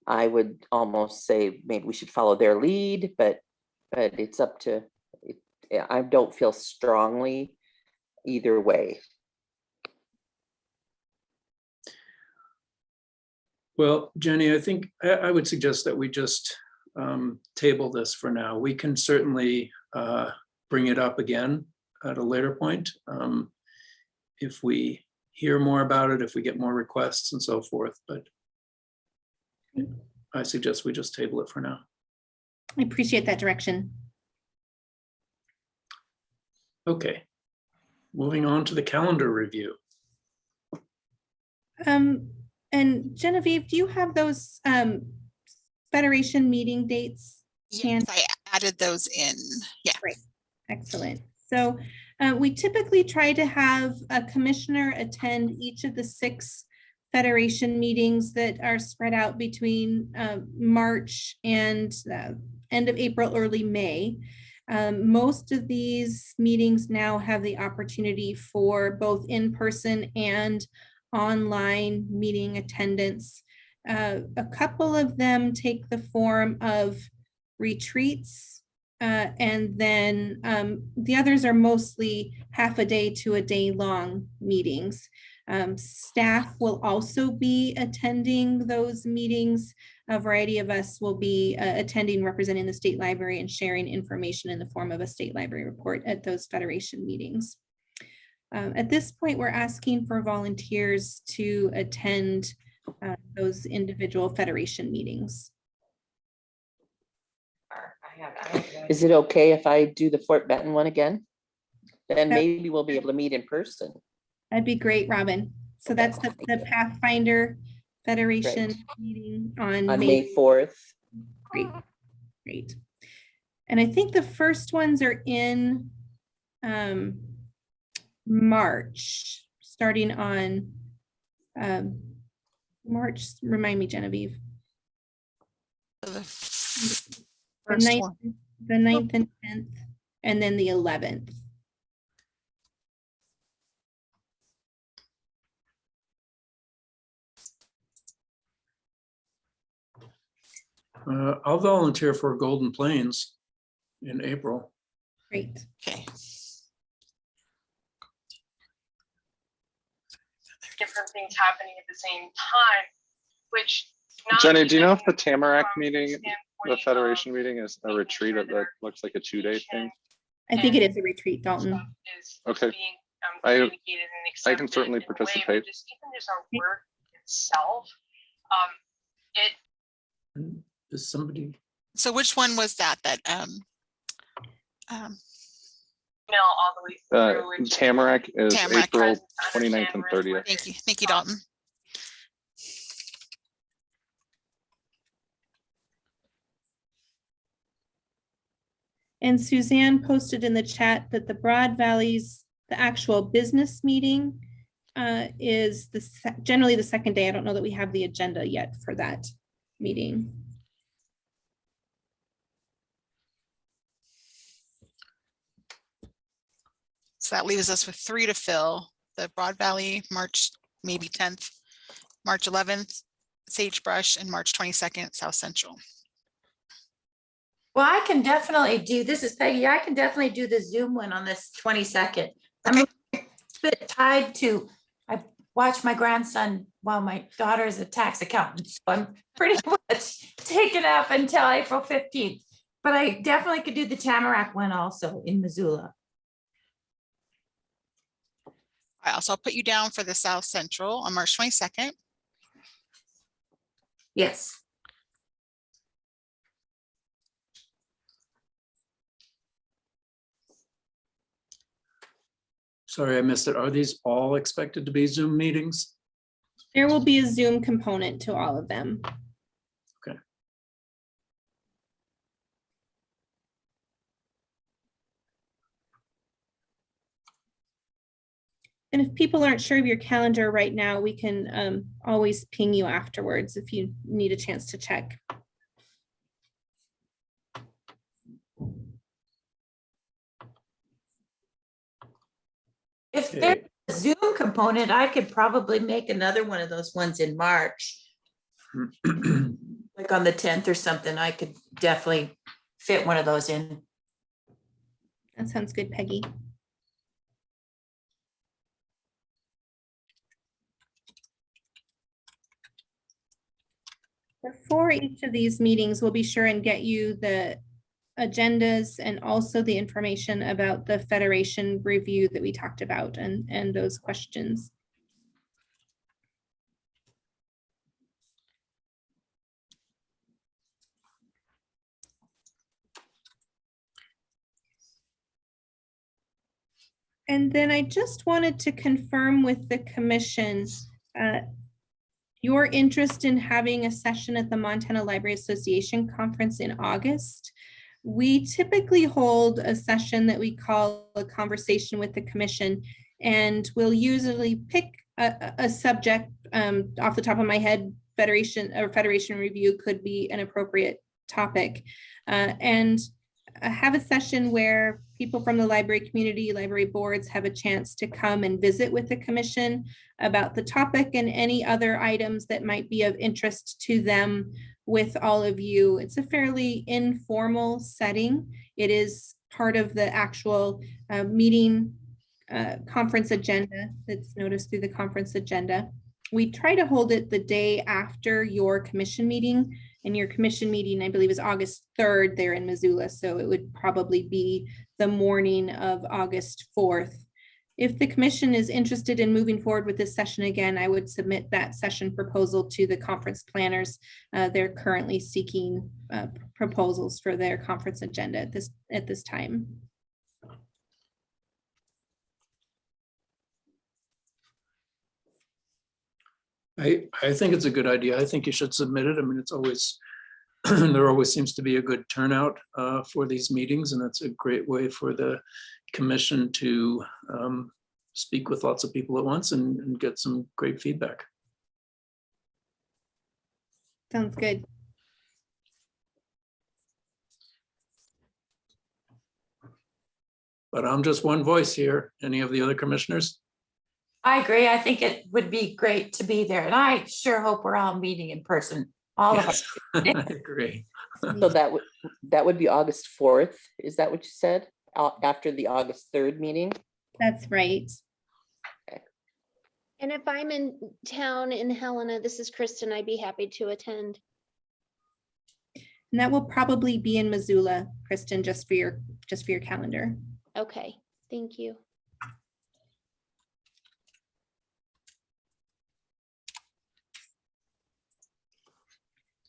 I would almost say maybe we should follow their lead, but it's up to, I don't feel strongly either way. Well, Jenny, I think I would suggest that we just table this for now. We can certainly bring it up again at a later point if we hear more about it, if we get more requests and so forth. But I suggest we just table it for now. I appreciate that direction. Okay, moving on to the calendar review. And Genevieve, do you have those Federation meeting dates? Yes, I added those in. Yeah. Great. Excellent. So we typically try to have a commissioner attend each of the 6 Federation meetings that are spread out between March and end of April, early May. Most of these meetings now have the opportunity for both in-person and online meeting attendance. A couple of them take the form of retreats, and then the others are mostly half a day to a day long meetings. Staff will also be attending those meetings. A variety of us will be attending, representing the state library and sharing information in the form of a state library report at those Federation meetings. At this point, we're asking for volunteers to attend those individual Federation meetings. Is it okay if I do the Fort Benton one again? Then maybe we'll be able to meet in person. That'd be great, Robin. So that's the Pathfinder Federation meeting on May 4th. Great, great. And I think the first ones are in March, starting on March. Remind me, Genevieve. The 9th and 10th, and then the 11th. I'll volunteer for Golden Plains in April. Great. Okay. Different things happening at the same time, which Jenny, do you know if the Tamarack meeting, the Federation meeting, is a retreat that looks like a 2-day thing? I think it is a retreat, Dalton. Okay. I can certainly participate. Just even just our work itself, Is somebody? So which one was that? all the way through. Tamarack is April 29th and 30th. Thank you, Dalton. And Suzanne posted in the chat that the Broad Valley's, the actual business meeting is generally the second day. I don't know that we have the agenda yet for that meeting. So that leaves us with 3 to fill. The Broad Valley, March maybe 10th, March 11th, Sagebrush, and March 22nd, South Central. Well, I can definitely do, this is Peggy, I can definitely do the Zoom one on this 22nd. I'm a bit tied to, I watch my grandson while my daughter is a tax accountant. So I'm pretty much taken up until April 15th. But I definitely could do the Tamarack one also in Missoula. All right, so I'll put you down for the South Central on March 22nd. Yes. Sorry, I missed it. Are these all expected to be Zoom meetings? There will be a Zoom component to all of them. Okay. And if people aren't sure of your calendar right now, we can always ping you afterwards if you need a chance to check. If there's a Zoom component, I could probably make another one of those ones in March. Like on the 10th or something, I could definitely fit one of those in. That sounds good, Peggy. Before each of these meetings, we'll be sure and get you the agendas and also the information about the Federation review that we talked about and those questions. And then I just wanted to confirm with the commission your interest in having a session at the Montana Library Association conference in August. We typically hold a session that we call a conversation with the commission, and we'll usually pick a subject off the top of my head. Federation review could be an appropriate topic, and have a session where people from the library community, library boards have a chance to come and visit with the commission about the topic and any other items that might be of interest to them with all of you. It's a fairly informal setting. It is part of the actual meeting conference agenda that's noticed through the conference agenda. We try to hold it the day after your commission meeting, and your commission meeting, I believe, is August 3rd there in Missoula. So it would probably be the morning of August 4th. If the commission is interested in moving forward with this session again, I would submit that session proposal to the conference planners. They're currently seeking proposals for their conference agenda at this time. I think it's a good idea. I think you should submit it. I mean, it's always, there always seems to be a good turnout for these meetings, and it's a great way for the commission to speak with lots of people at once and get some great feedback. Sounds good. But I'm just one voice here. Any of the other commissioners? I agree. I think it would be great to be there. And I sure hope we're all meeting in person, all of us. I agree. So that would be August 4th. Is that what you said? After the August 3rd meeting? That's right. And if I'm in town in Helena, this is Kristen, I'd be happy to attend. And that will probably be in Missoula, Kristen, just for your calendar. Okay, thank you.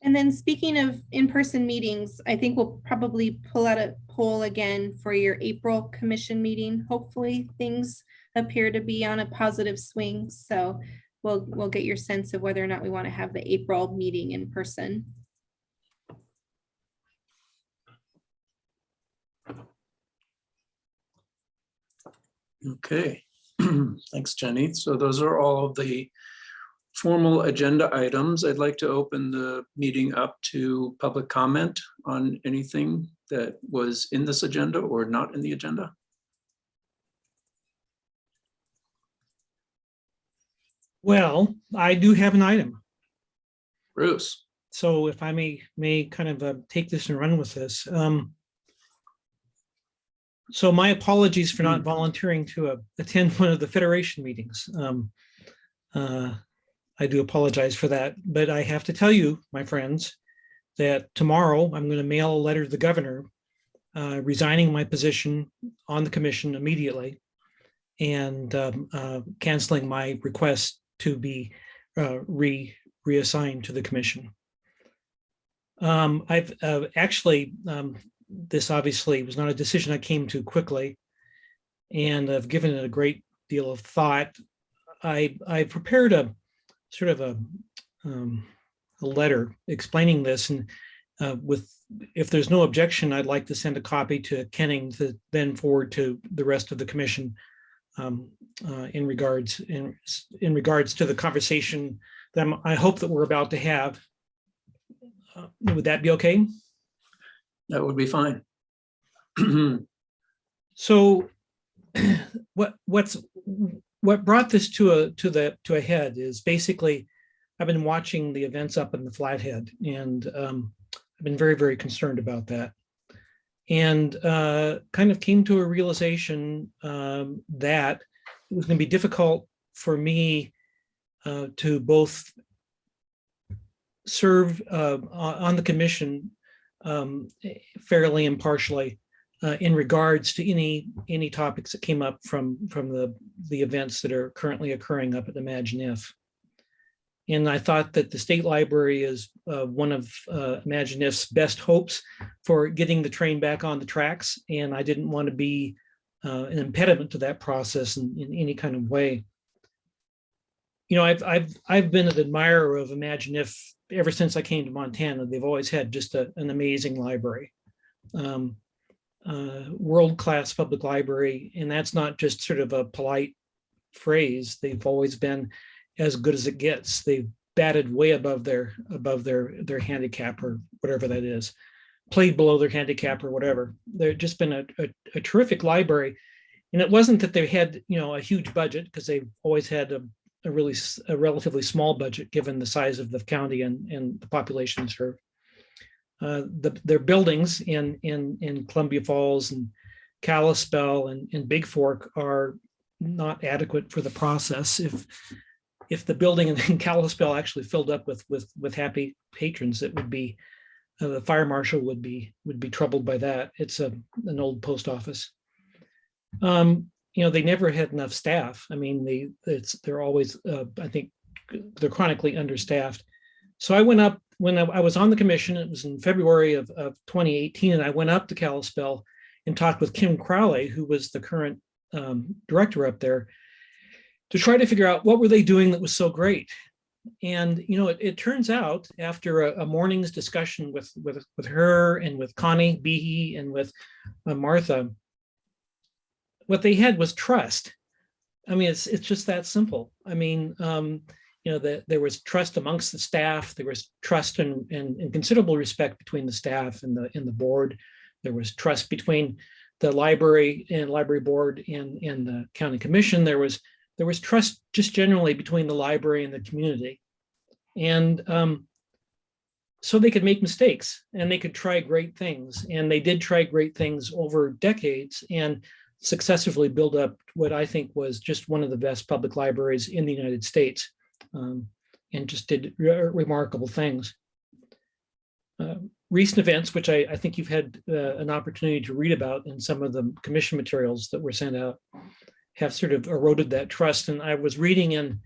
And then speaking of in-person meetings, I think we'll probably pull out a poll again for your April commission meeting. Hopefully things appear to be on a positive swing. So we'll get your sense of whether or not we want to have the April meeting in person. Okay, thanks, Jenny. So those are all of the formal agenda items. I'd like to open the meeting up to public comment on anything that was in this agenda or not in the agenda. Well, I do have an item. Bruce. So if I may kind of take this and run with this. So my apologies for not volunteering to attend one of the Federation meetings. I do apologize for that, but I have to tell you, my friends, that tomorrow I'm going to mail a letter to the governor resigning my position on the commission immediately and canceling my request to be reassigned to the commission. I've actually, this obviously was not a decision I came to quickly, and I've given it a great deal of thought. I prepared a sort of a letter explaining this, and if there's no objection, I'd like to send a copy to Kenning to then forward to the rest of the commission in regards to the conversation that I hope that we're about to have. Would that be okay? That would be fine. So what brought this to a head is basically I've been watching the events up in the Flathead, and I've been very, very concerned about that, and kind of came to a realization that it was going to be difficult for me to both serve on the commission fairly impartially in regards to any topics that came up from the events that are currently occurring up at Imagine If. And I thought that the State Library is one of Imagine If's best hopes for getting the train back on the tracks, and I didn't want to be an impediment to that process in any kind of way. You know, I've been an admirer of Imagine If ever since I came to Montana. They've always had just an amazing library, world-class public library, and that's not just sort of a polite phrase. They've always been as good as it gets. They've batted way above their handicap, or whatever that is, played below their handicap or whatever. They've just been a terrific library, and it wasn't that they had a huge budget, because they've always had a relatively small budget given the size of the county and the population served. Their buildings in Columbia Falls and Kalispell and Big Fork are not adequate for the process. If the building in Kalispell actually filled up with happy patrons, it would be the fire marshal would be troubled by that. It's an old post office. They never had enough staff. I mean, they're always, I think, they're chronically understaffed. So I went up when I was on the commission. It was in February of 2018, and I went up to Kalispell and talked with Kim Crowley, who was the current director up there, to try to figure out what were they doing that was so great. And it turns out, after a morning's discussion with her and with Connie Behe and with Martha, what they had was trust. I mean, it's just that simple. I mean, there was trust amongst the staff. There was trust and considerable respect between the staff and the board. There was trust between the library and library board and the county commission. There was trust just generally between the library and the community. And so they could make mistakes, and they could try great things. And they did try great things over decades, and successively build up what I think was just one of the best public libraries in the United States, and just did remarkable things. Recent events, which I think you've had an opportunity to read about in some of the commission materials that were sent out, have sort of eroded that trust. And I was reading in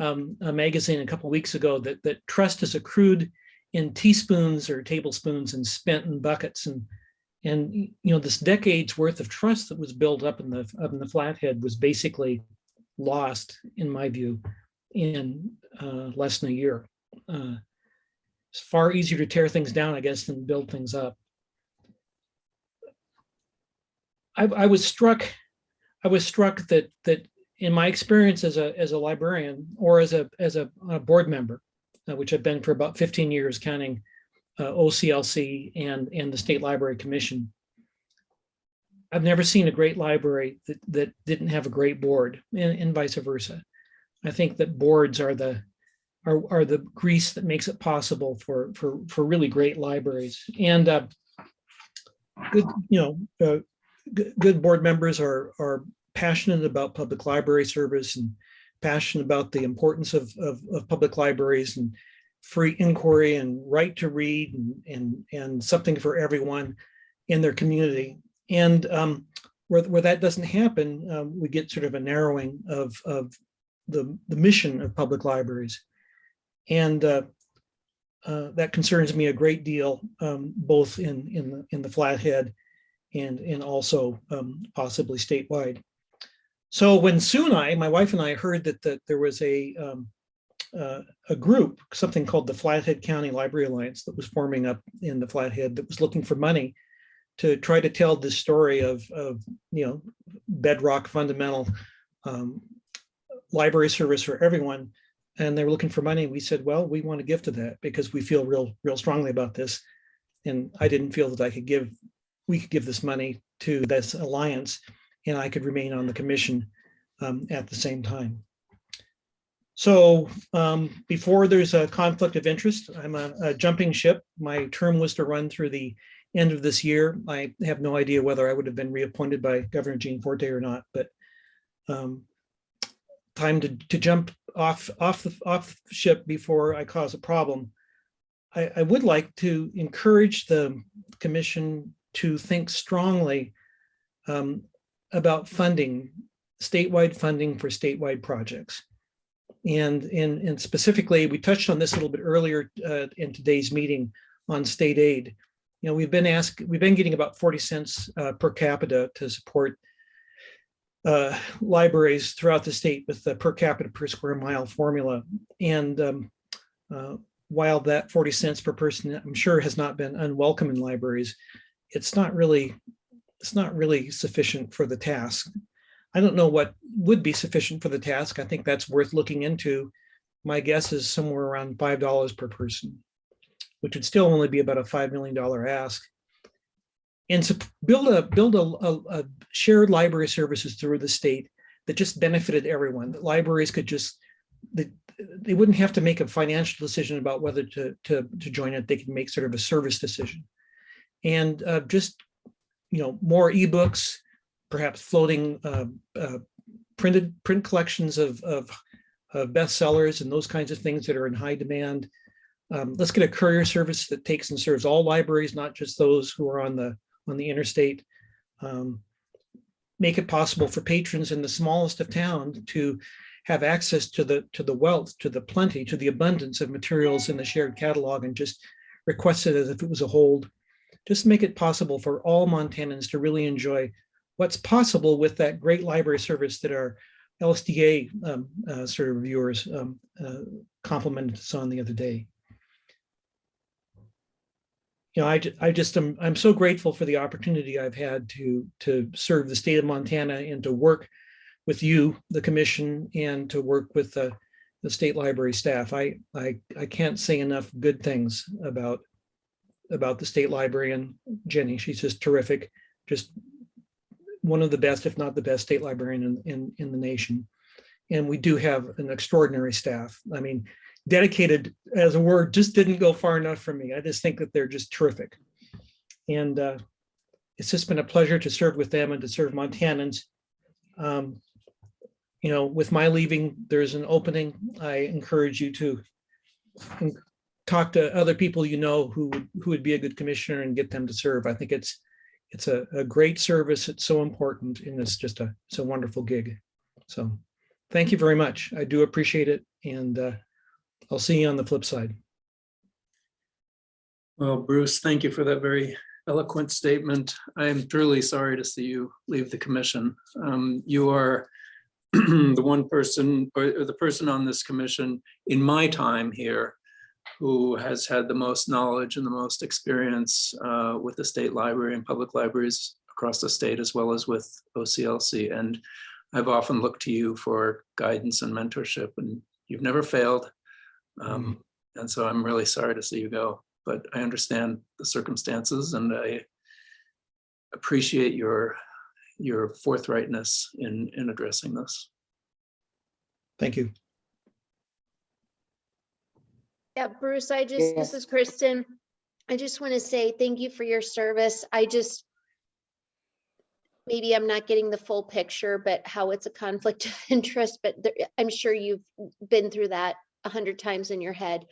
a magazine a couple of weeks ago that trust is accrued in teaspoons or tablespoons and spent in buckets. And this decade's worth of trust that was built up in the Flathead was basically lost, in my view, in less than a year. It's far easier to tear things down, I guess, than build things up. I was struck that in my experience as a librarian, or as a board member, which I've been for about 15 years, counting OCLC and the State Library Commission, I've never seen a great library that didn't have a great board, and vice versa. I think that boards are the are the grease that makes it possible for really great libraries. And good, good board members are passionate about public library service and passionate about the importance of public libraries and free inquiry and right to read and something for everyone in their community. And where that doesn't happen, we get sort of a narrowing of the mission of public libraries. And that concerns me a great deal, both in the Flathead and also possibly statewide. So when Sue and my wife and I heard that there was a group, something called the Flathead County Library Alliance, that was forming up in the Flathead, that was looking for money to try to tell this story of bedrock fundamental library service for everyone, and they were looking for money. We said, well, we want to give to that because we feel real strongly about this. And I didn't feel that we could give this money to this alliance, and I could remain on the commission at the same time. So before there's a conflict of interest, I'm a jumping ship. My term was to run through the end of this year. I have no idea whether I would have been reappointed by Governor Gianforte or not, but time to jump off the ship before I cause a problem. I would like to encourage the commission to think strongly about funding, statewide funding for statewide projects. And specifically, we touched on this a little bit earlier in today's meeting on state aid. We've been getting about 40 cents per capita to support libraries throughout the state with the per capita per square mile formula. And while that 40 cents per person, I'm sure, has not been unwelcome in libraries, it's not really sufficient for the task. I don't know what would be sufficient for the task. I think that's worth looking into. My guess is somewhere around $5 per person, which would still only be about a $5 million ask. And to build a shared library services through the state that just benefited everyone. That libraries could just, they wouldn't have to make a financial decision about whether to join it. They could make sort of a service decision. And just, more ebooks, perhaps floating print collections of bestsellers and those kinds of things that are in high demand. Let's get a courier service that takes and serves all libraries, not just those who are on the interstate. Make it possible for patrons in the smallest of towns to have access to the wealth, to the plenty, to the abundance of materials in the shared catalog, and just request it as if it was a hold. Just make it possible for all Montanans to really enjoy what's possible with that great library service that our Lsda sort of reviewers complimented us on the other day. I'm so grateful for the opportunity I've had to serve the state of Montana and to work with you, the commission, and to work with the state library staff. I can't say enough good things about the state library and Jenny. She's just terrific, just one of the best, if not the best, state librarian in the nation. And we do have an extraordinary staff. I mean, dedicated as a word just didn't go far enough for me. I just think that they're just terrific. And it's just been a pleasure to serve with them and to serve Montanans. With my leaving, there's an opening. I encourage you to talk to other people who would be a good commissioner and get them to serve. I think it's a great service. It's so important, and it's a wonderful gig. So thank you very much. I do appreciate it. And I'll see you on the flip side. Well, Bruce, thank you for that very eloquent statement. I am truly sorry to see you leave the commission. You are the one person, or the person on this commission in my time here, who has had the most knowledge and the most experience with the state library and public libraries across the state, as well as with OCLC. And I've often looked to you for guidance and mentorship, and you've never failed. And so I'm really sorry to see you go, but I understand the circumstances, and I appreciate your forthrightness in addressing this. Thank you. Yeah, Bruce, this Yes. is Kristen. I just want to say thank you for your service. Maybe I'm not getting the full picture, but how it's a conflict of interest, but I'm sure you've been through that 100 times in your head.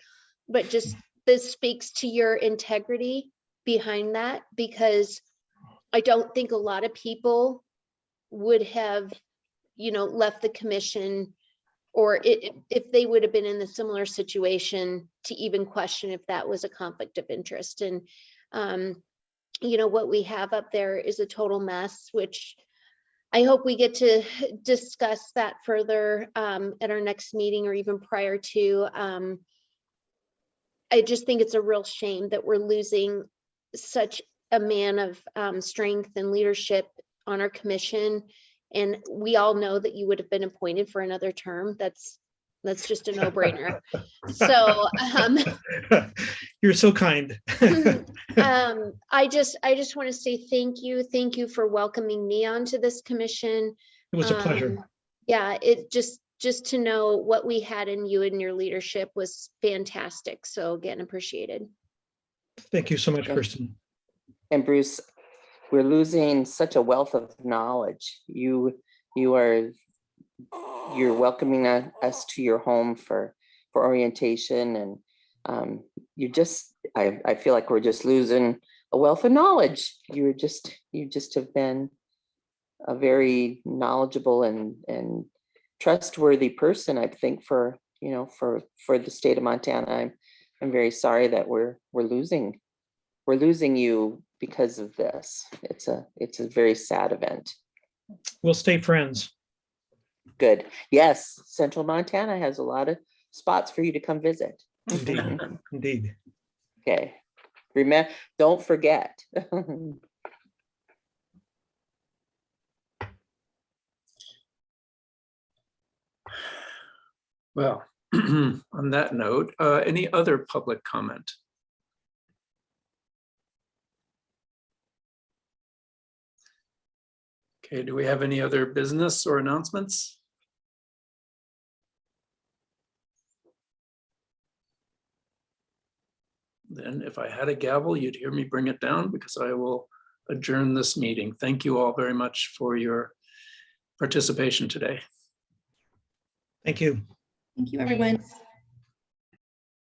But just this speaks to your integrity behind that, because I don't think a lot of people would have, left the commission, or if they would have been in a similar situation, to even question if that was a conflict of interest. And what we have up there is a total mess, which I hope we get to discuss that further at our next meeting, or even prior to. I just think it's a real shame that we're losing such a man of strength and leadership on our commission. And we all know that you would have been appointed for another term. That's just a no-brainer. So you're so kind. I just want to say thank you for welcoming me onto this commission. It was a pleasure. Yeah, it just to know what we had in you and your leadership was fantastic. So again, appreciated. Thank you so much, Kristen. And Bruce, we're losing such a wealth of knowledge. You're welcoming us to your home for orientation, and I feel like we're just losing a wealth of knowledge. You just have been a very knowledgeable and trustworthy person, I think, for the state of Montana. I'm very sorry that we're losing you because of this. It's a very sad event. We'll stay friends. Good. Yes, Central Montana has a lot of spots for you to come visit. Indeed. Indeed. Okay. Remember, don't forget. Well, on that note, any other public comment? Okay, do we have any other business or announcements? Then if I had a gavel, you'd hear me bring it down, because I will adjourn this meeting. Thank you all very much for your participation today. Thank you. Thank you, everyone.